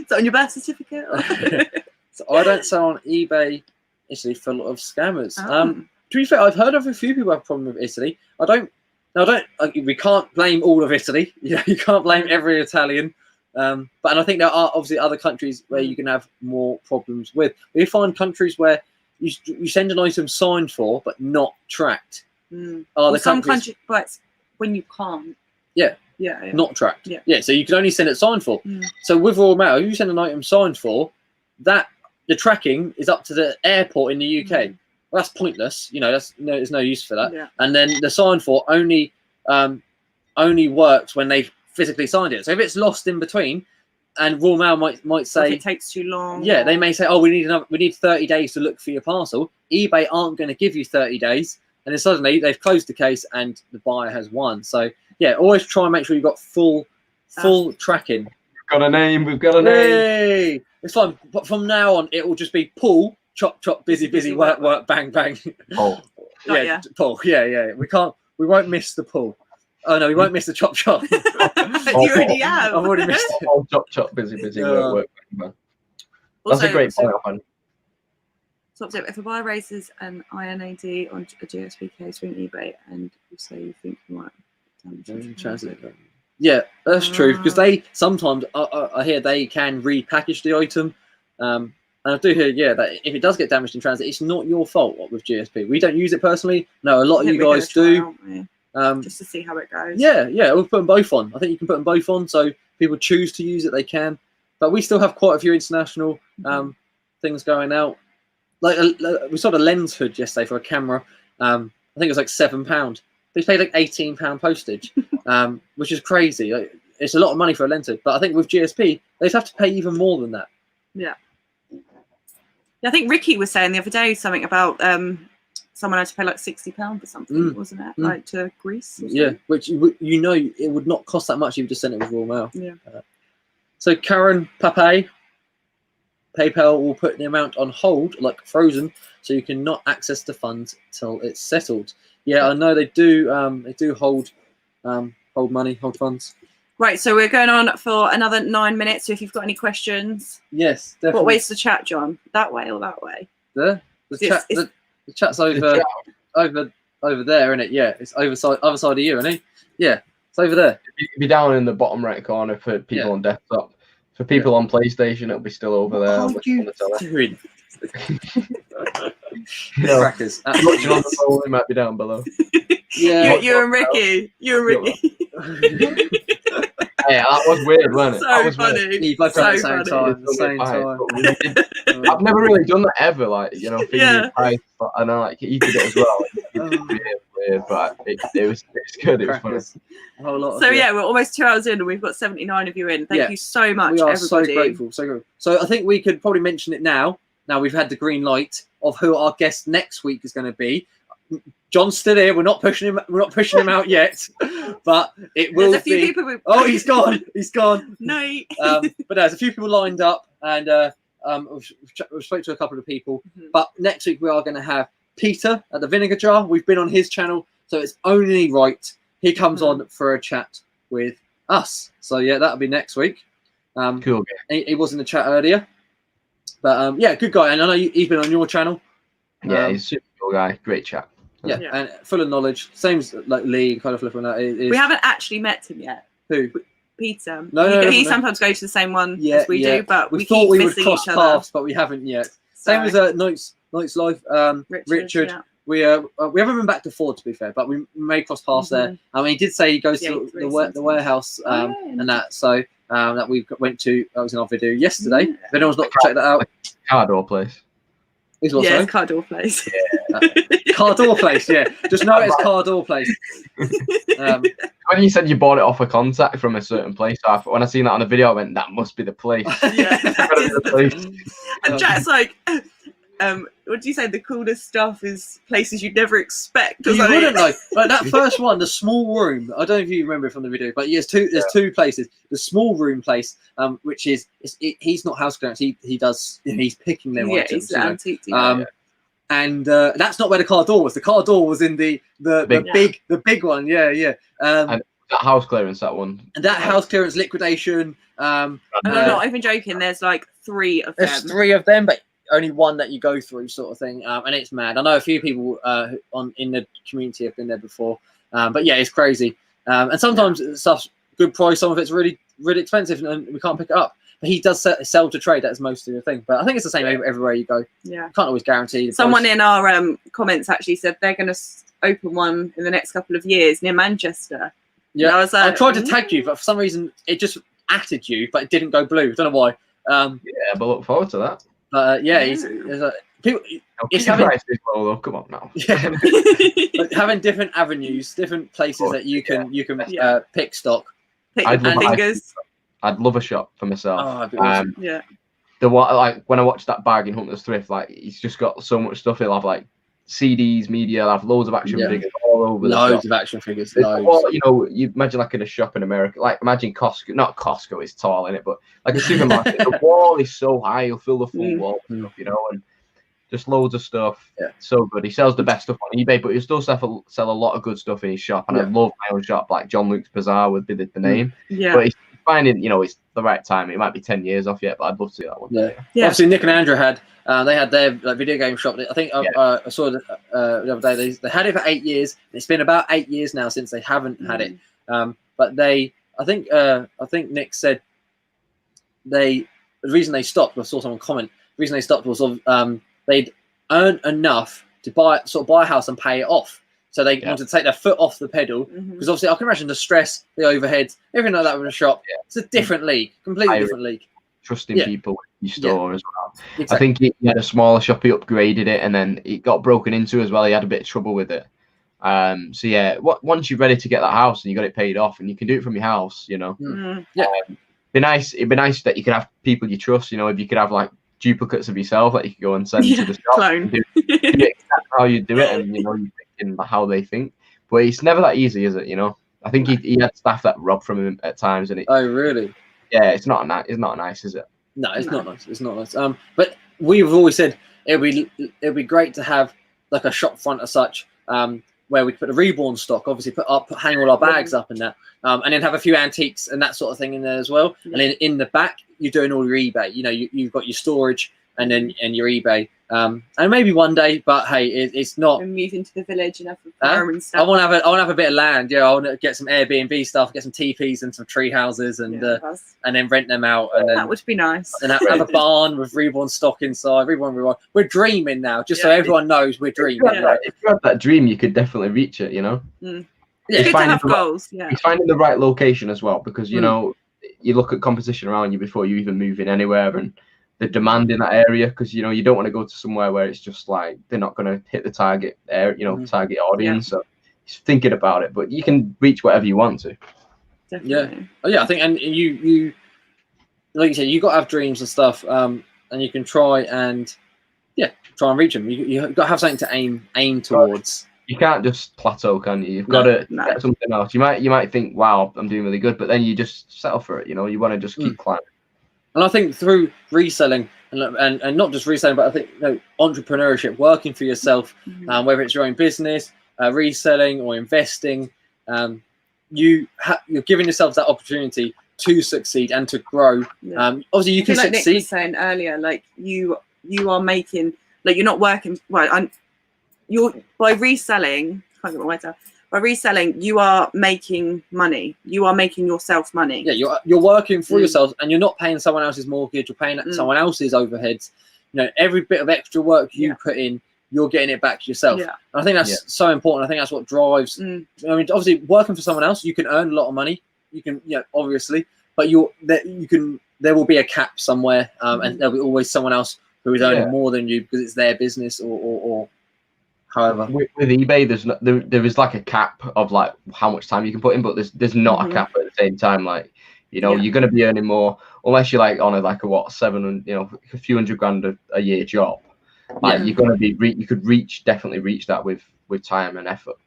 that on your birth certificate? So I don't sell on eBay. Italy full of scammers. To be fair, I've heard of a few people have a problem with Italy. We can't blame all of Italy. You can't blame every Italian. And I think there are obviously other countries where you can have more problems with. We find countries where you send an item signed for but not tracked. Some countries, but when you can't. Yeah. Not tracked. Yeah. So you can only send it signed for. So with Royal Mail, you send an item signed for, that the tracking is up to the airport in the UK. Well, that's pointless. There's no use for that. Yeah. And then the signed for only works when they physically signed it. So if it's lost in between, and Royal Mail might say, if it takes too long. Yeah, they may say, we need 30 days to look for your parcel. eBay aren't going to give you 30 days, and then suddenly they've closed the case and the buyer has won. So yeah, always try and make sure you've got full tracking. We've got a name. Hey! It's fine. But from now on, it will just be Paul, chop, chop, busy, work, bang, bang. Paul. Yeah, Paul. Yeah. We won't miss the Paul. Oh no, we won't miss the chop, chop. You already have. I've already missed it. Paul, chop, busy, work, bang. That's a great point, man. So if a buyer raises an INAD on a GSP case from eBay and you say you think you might translate that. Yeah, that's true, because they sometimes I hear they can repackage the item, and I do hear that if it does get damaged in transit, it's not your fault. With GSP, we don't use it personally. No, a lot of you guys do. Just to see how it goes. Yeah, we'll put them both on. I think you can put them both on, so people choose to use it, they can. But we still have quite a few international things going out. Like we saw the lens hood yesterday for a camera. I think it was like £7. They paid like £18 postage, which is crazy. It's a lot of money for a lens hood. But I think with GSP, they'd have to pay even more than that. Yeah. I think Ricky was saying the other day something about someone had to pay like £60 for something, wasn't it? Like to Greece. Yeah, which it would not cost that much if you just sent it with Royal Mail. Yeah. So Karen Pape, PayPal will put the amount on hold, like frozen, so you cannot access the funds till it's settled. Yeah, I know they do. They do hold money, hold funds. Right, so we're going on for another 9 minutes. So if you've got any questions, yes, definitely. What way's the chat, John? That way or that way? The chat's over there, isn't it? Yeah, it's other side of you, isn't it? Yeah, it's over there. It'll be down in the bottom right corner for people on desktop. For people on PlayStation, it'll be still over there. What are you doing? Crackers. Watching on the phone, it might be down below. Yeah, you and Ricky. Hey, that was weird, wasn't it? So funny. You both at the same time. I've never really done that ever, figuring price, but I know you did it as well. It's weird, but it was good. It was funny. A whole lot. So we're almost 2 hours in, and we've got 79 of you in. Thank you so much, we are everybody. So grateful, so grateful. So I think we could probably mention it now. Now we've had the green light of who our guest next week is going to be. John's still here. We're not pushing him out yet, but it will There's a few people Oh, he's gone. He's gone. No. But there's a few people lined up, and we've spoke to a couple of people. But next week we are going to have Peter at the Vinegar Jar. We've been on his channel, so it's only right he comes on for a chat with us. So yeah, that'll be next week. Cool. He was in the chat earlier, but good guy. And I know he's been on your channel. Yeah, he's a super cool guy. Great chat. Yeah, and full of knowledge. Same as like Lee and kind of flipping that. We haven't actually met him yet. Who? Peter. No. He sometimes goes to the same one as we do, but we thought keep we would missing cross each other. paths, but we haven't yet. Same as Night's Life. Richard. Yeah. We haven't been back to Ford, to be fair, but we may cross paths there. I mean, he did say he goes to the warehouse and that. So that we went to. That was in our video yesterday. If anyone's not checked that out, car door place. Yeah, it's car door place. Car door place. Yeah, just know it's car door place. When you said you bought it off a contact from a certain place, when I seen that on the video, I went, "That must be the place." Yeah, the place. And Jack's like, what do you say? The coolest stuff is places you'd never expect. You wouldn't know. Like that first one, the small room. I don't know if you remember it from the video, but there's two places. The small room place, which is he's not house clearance. He does. He's picking them items. He's the antique. And that's not where the car door was. The car door was in the big one. Yeah. And that house clearance, that one. And that house clearance liquidation. I'm not even joking. There's like 3 of them. There's 3 of them, but only one that you go through, sort of thing. And it's mad. I know a few people in the community have been there before. But yeah, it's crazy. And sometimes stuff's good price. Some of it's really, really expensive, and we can't pick it up. But he does sell to trade. That's most of the thing. But I think it's the same everywhere you go. Yeah, can't always guarantee. Someone in our comments actually said they're going to open one in the next couple of years near Manchester. Yeah, I was like, I tried to tag you, but for some reason it just added you, but it didn't go blue. I don't know why. Yeah, but look forward to that. It's having prices low, though. Come on now. Yeah, like having different avenues, different places that you can pick stock. I'd love a shop for myself. Oh, that'd be awesome. Yeah. The one, like when I watched that bag in Hunter's Thrift, like he's just got so much stuff. He'll have like CDs, media, he'll have loads of action figures all over. Loads of action figures. Well, you know, you imagine like in a shop in America, like imagine Costco. Not Costco, it's tall in it, but like a supermarket. The wall is so high, you'll fill the full wall with stuff, you know, and just loads of stuff. Yeah, so good. He sells the best stuff on eBay, but he still sell a lot of good stuff in his shop. And I love my own shop, like Jon-Luc's Bazaar would be the name. Yeah, but he's finding, you know, it's the right time. It might be 10 years off yet, but I'd love to see that one. Yeah. Obviously, Nick and Andrew had they had their video game shop. I think I saw the other day they had it for 8 years. It's been about 8 years now since they haven't had it. But I think Nick said the reason they stopped. I saw someone comment. The reason they stopped was they'd earned enough to buy a house and pay it off. So they wanted to take their foot off the pedal because obviously I can imagine the stress, the overheads, everything like that with a shop. Yeah. It's a different league, completely different league. Trusting people in your store as well. Exactly. I think he had a smaller shop, he upgraded it, and then it got broken into as well. He had a bit of trouble with it. So yeah, once you're ready to get that house and you got it paid off, and you can do it from your house, you know. It'd be nice that you could have people you trust. You know, if you could have like duplicates of yourself that you could go and send to the shop. Clone. Do exactly how you do it, and you know, you thinking how they think. But it's never that easy, is it? You know, I think he had staff that robbed from him at times, and oh really? Yeah, it's not nice, is it? No, it's not nice. It's not nice. But we've always said it'd be great to have like a shop front as such, where we put the reborn stock, obviously hang all our bags up and that, and then have a few antiques and that sort of thing in there as well. And then in the back, you're doing all your eBay. You know, you've got your storage and your eBay. And maybe one day, but hey, it's not. And move into the village and have a farm and stuff. I want to have a bit of land. Yeah, I want to get some Airbnb stuff, get some teepees and some tree houses, and then rent them out. And then, that would be nice. And have a barn with reborn stock inside. Reborn. We're dreaming now, just so everyone knows we're dreaming. If you have that dream, you could definitely reach it. You know. Yeah, good to have goals. Yeah. It's finding the right location as well, because you know you look at competition around you before you even move in anywhere, and the demand in that area, because you know you don't want to go to somewhere where it's just like they're not going to hit the target target audience. So just thinking about it, but you can reach whatever you want to. Definitely. Yeah, I think, and you like you said, you got to have dreams and stuff, and you can try and reach them. You got to have something to aim towards. You can't just plateau, can you? You've got to get something else. You might think, wow, I'm doing really good, but then you just settle for it. You know, you want to just keep climbing. And I think through reselling and not just reselling, but I think entrepreneurship, working for yourself, whether it's your own business, reselling or investing, you're giving yourself that opportunity to succeed and to grow. Obviously, you can like succeed. Nick was saying earlier, like you are making, like you're not working. Well, by reselling. I can't get my words out. By reselling, you are making money. You are making yourself money. Yeah, you're working for yourself, and you're not paying someone else's mortgage. You're paying someone else's overheads. You know, every bit of extra work you put in, you're getting it back to yourself. Yeah. And I think that's so important. I think that's what drives. I mean, obviously, working for someone else, you can earn a lot of money. You can, obviously, but there will be a cap somewhere, and there'll be always someone else who is earning more than you because it's their business or however. With eBay, there is like a cap of like how much time you can put in, but there's not a cap at the same time. Like, you know, you're going to be earning more unless you're like on a a few $100,000 a year job. Like you're going to be, you could definitely reach that with time and effort.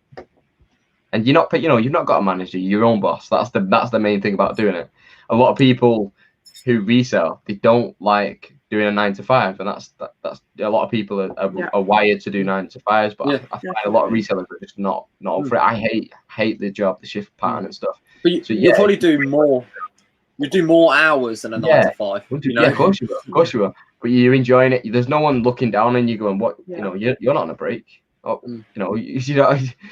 And you've not got a manager, you're your own boss. That's the main thing about doing it. A lot of people who resell, they don't like doing a 9 to 5, and that's a lot of people are wired to do 9 to 5s, but I find a lot of resellers are just not up for it. I hate the job, the shift pattern and stuff. But you'll probably do more. You do more hours than a 9 to 5. You know? Yeah, of course you will. But you're enjoying it. There's no one looking down on you going, "What? You know, you're not on a break." Oh, you know.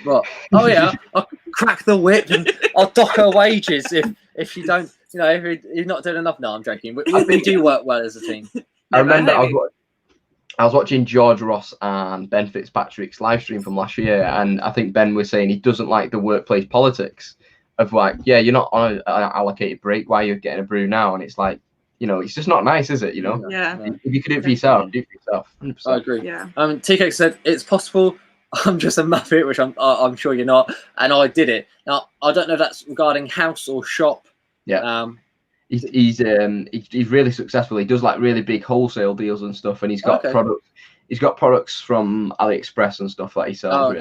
Right. Oh yeah, I'll crack the whip and I'll dock her wages if you don't. You know, if you're not doing enough. No, I'm joking. We do work well as a team. I remember I was watching George Ross and Ben Fitzpatrick's live stream from last year, and I think Ben was saying he doesn't like the workplace politics of like, you're not on an allocated break while you're getting a brew now, and it's like, you know, it's just not nice, is it? You know, if you could do it for yourself, do it for yourself. 100%. I agree. Yeah. TK said it's possible. I'm just a muppet, which I'm sure you're not, and I did it. Now I don't know if that's regarding house or shop. Yeah. He's really successful. He does like really big wholesale deals and stuff, and he's got products. He's got products from AliExpress and stuff that he sells.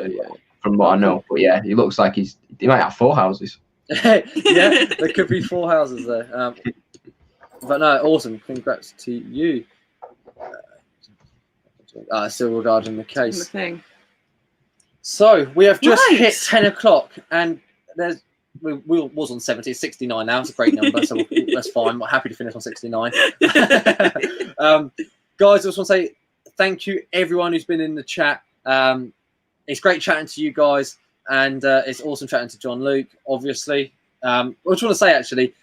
From what I know, but yeah, he looks like he might have 4 houses. Yeah, there could be 4 houses there. But no, awesome. Congrats to you. Still regarding the case. So we have just hit 10 o'clock, and we was on 70. It's 69 now. It's a great number, so that's fine. We're happy to finish on 69. Guys, I just want to say thank you everyone who's been in the chat. It's great chatting to you guys, and it's awesome chatting to Jon-Luc, obviously. I just want to say, actually,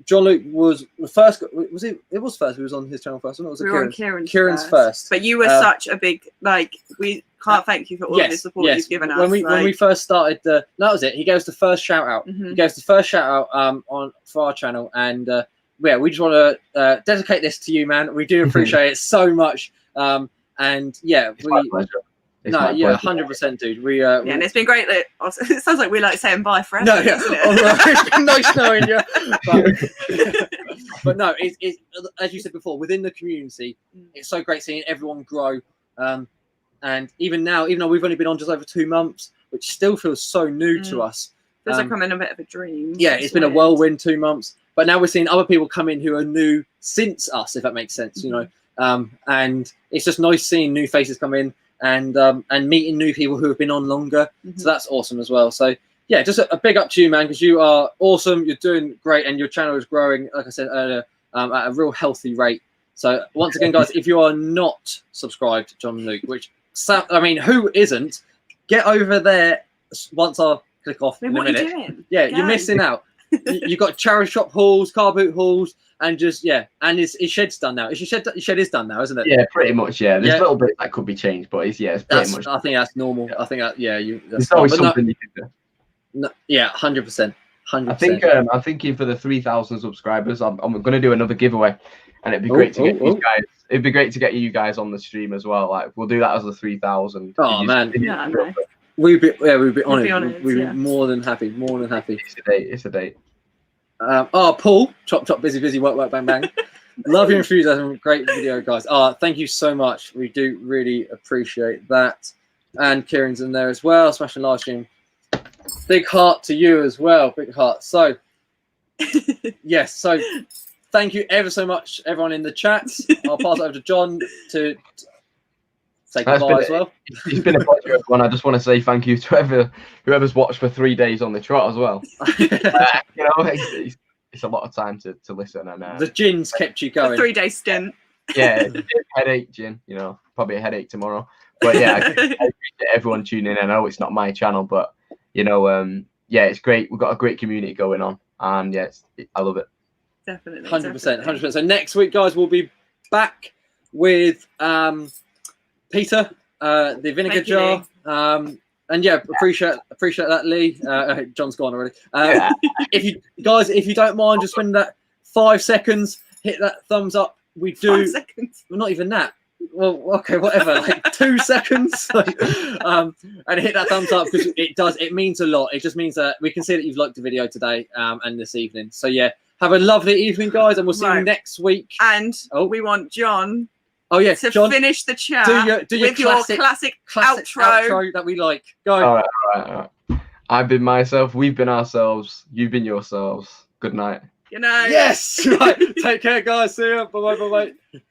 Jon-Luc was the first. Was it? It was first. He was on his channel first. Wasn't it? We were on Kieran's first. But you were such a big, like, we can't thank you for all of the support you've given us. When we first started, that was it. He gave us the first shout out. He gave us the first shout out for our channel, and we just want to dedicate this to you, man. We do appreciate it so much. And yeah, it's my pleasure. 100%, dude. And it's been great that it sounds like we like saying bye forever. No, it's been nice knowing you. But no, it's as you said before, within the community, it's so great seeing everyone grow. And even now, even though we've only been on just over 2 months, which still feels so new to us. Feels like I'm in a bit of a dream. Yeah, it's been a whirlwind 2 months. But now we're seeing other people come in who are new since us, if that makes sense, you know. And it's just nice seeing new faces come in. And meeting new people who have been on longer, so that's awesome as well. So yeah, just a big up to you, man, because you are awesome. You're doing great, and your channel is growing, like I said earlier, at a real healthy rate. So once again, guys, if you are not subscribed to Jon-Luc, which I mean, who isn't? Get over there once I click off in a minute. What are you doing? Yeah, you're missing out. You've got charity shop hauls, car boot hauls, and just and his shed's done now. His shed is done now, isn't it? Yeah, pretty much. Yeah, there's a little bit that could be changed, but it's pretty much. I think that's normal. I think there's always something you can do. No, 100%. I think I'm thinking for the 3,000 subscribers, I'm going to do another giveaway, and it'd be great to get you guys. It'd be great to get you guys on the stream as well. Like we'll do that as the 3,000. Oh man, nice. We'd be honoured. We'd be more than happy. More than happy. It's a date. Paul, chop, busy, work, bang, bang. Love your enthusiasm. Great video, guys. Thank you so much. We do really appreciate that. And Kieran's in there as well, smashing live stream. Big heart to you as well. Big heart. So, yes. So, thank you ever so much, everyone in the chat. I'll pass it over to John to say goodbye as well. It's been a pleasure, everyone. I just want to say thank you to whoever's watched for 3 days on the trot as well. You know, it's a lot of time to listen. And the gin's kept you going. A 3-day stint. Yeah, headache gin. You know, probably a headache tomorrow. But yeah, I appreciate everyone tuning in. I know it's not my channel, but you know, it's great. We've got a great community going on, and I love it. Definitely, 100%. So next week, guys, we'll be back with Peter, the vinegar jar. And yeah, appreciate that, Lee. John's gone already. If you don't mind, just spend that 5 seconds, hit that thumbs up. We do 5 seconds. Well, not even that. Well, okay, whatever. Like 2 seconds, and hit that thumbs up because it means a lot. It just means that we can see that you've liked the video today and this evening. So yeah, have a lovely evening, guys, and we'll see you next week. And we want John. Oh yeah, to John, finish the chat do your with your classic outro that we like. Go. All right. I've been myself. We've been ourselves. You've been yourselves. Good night. Good night. Yes. Right. Take care, guys. See you. Bye bye.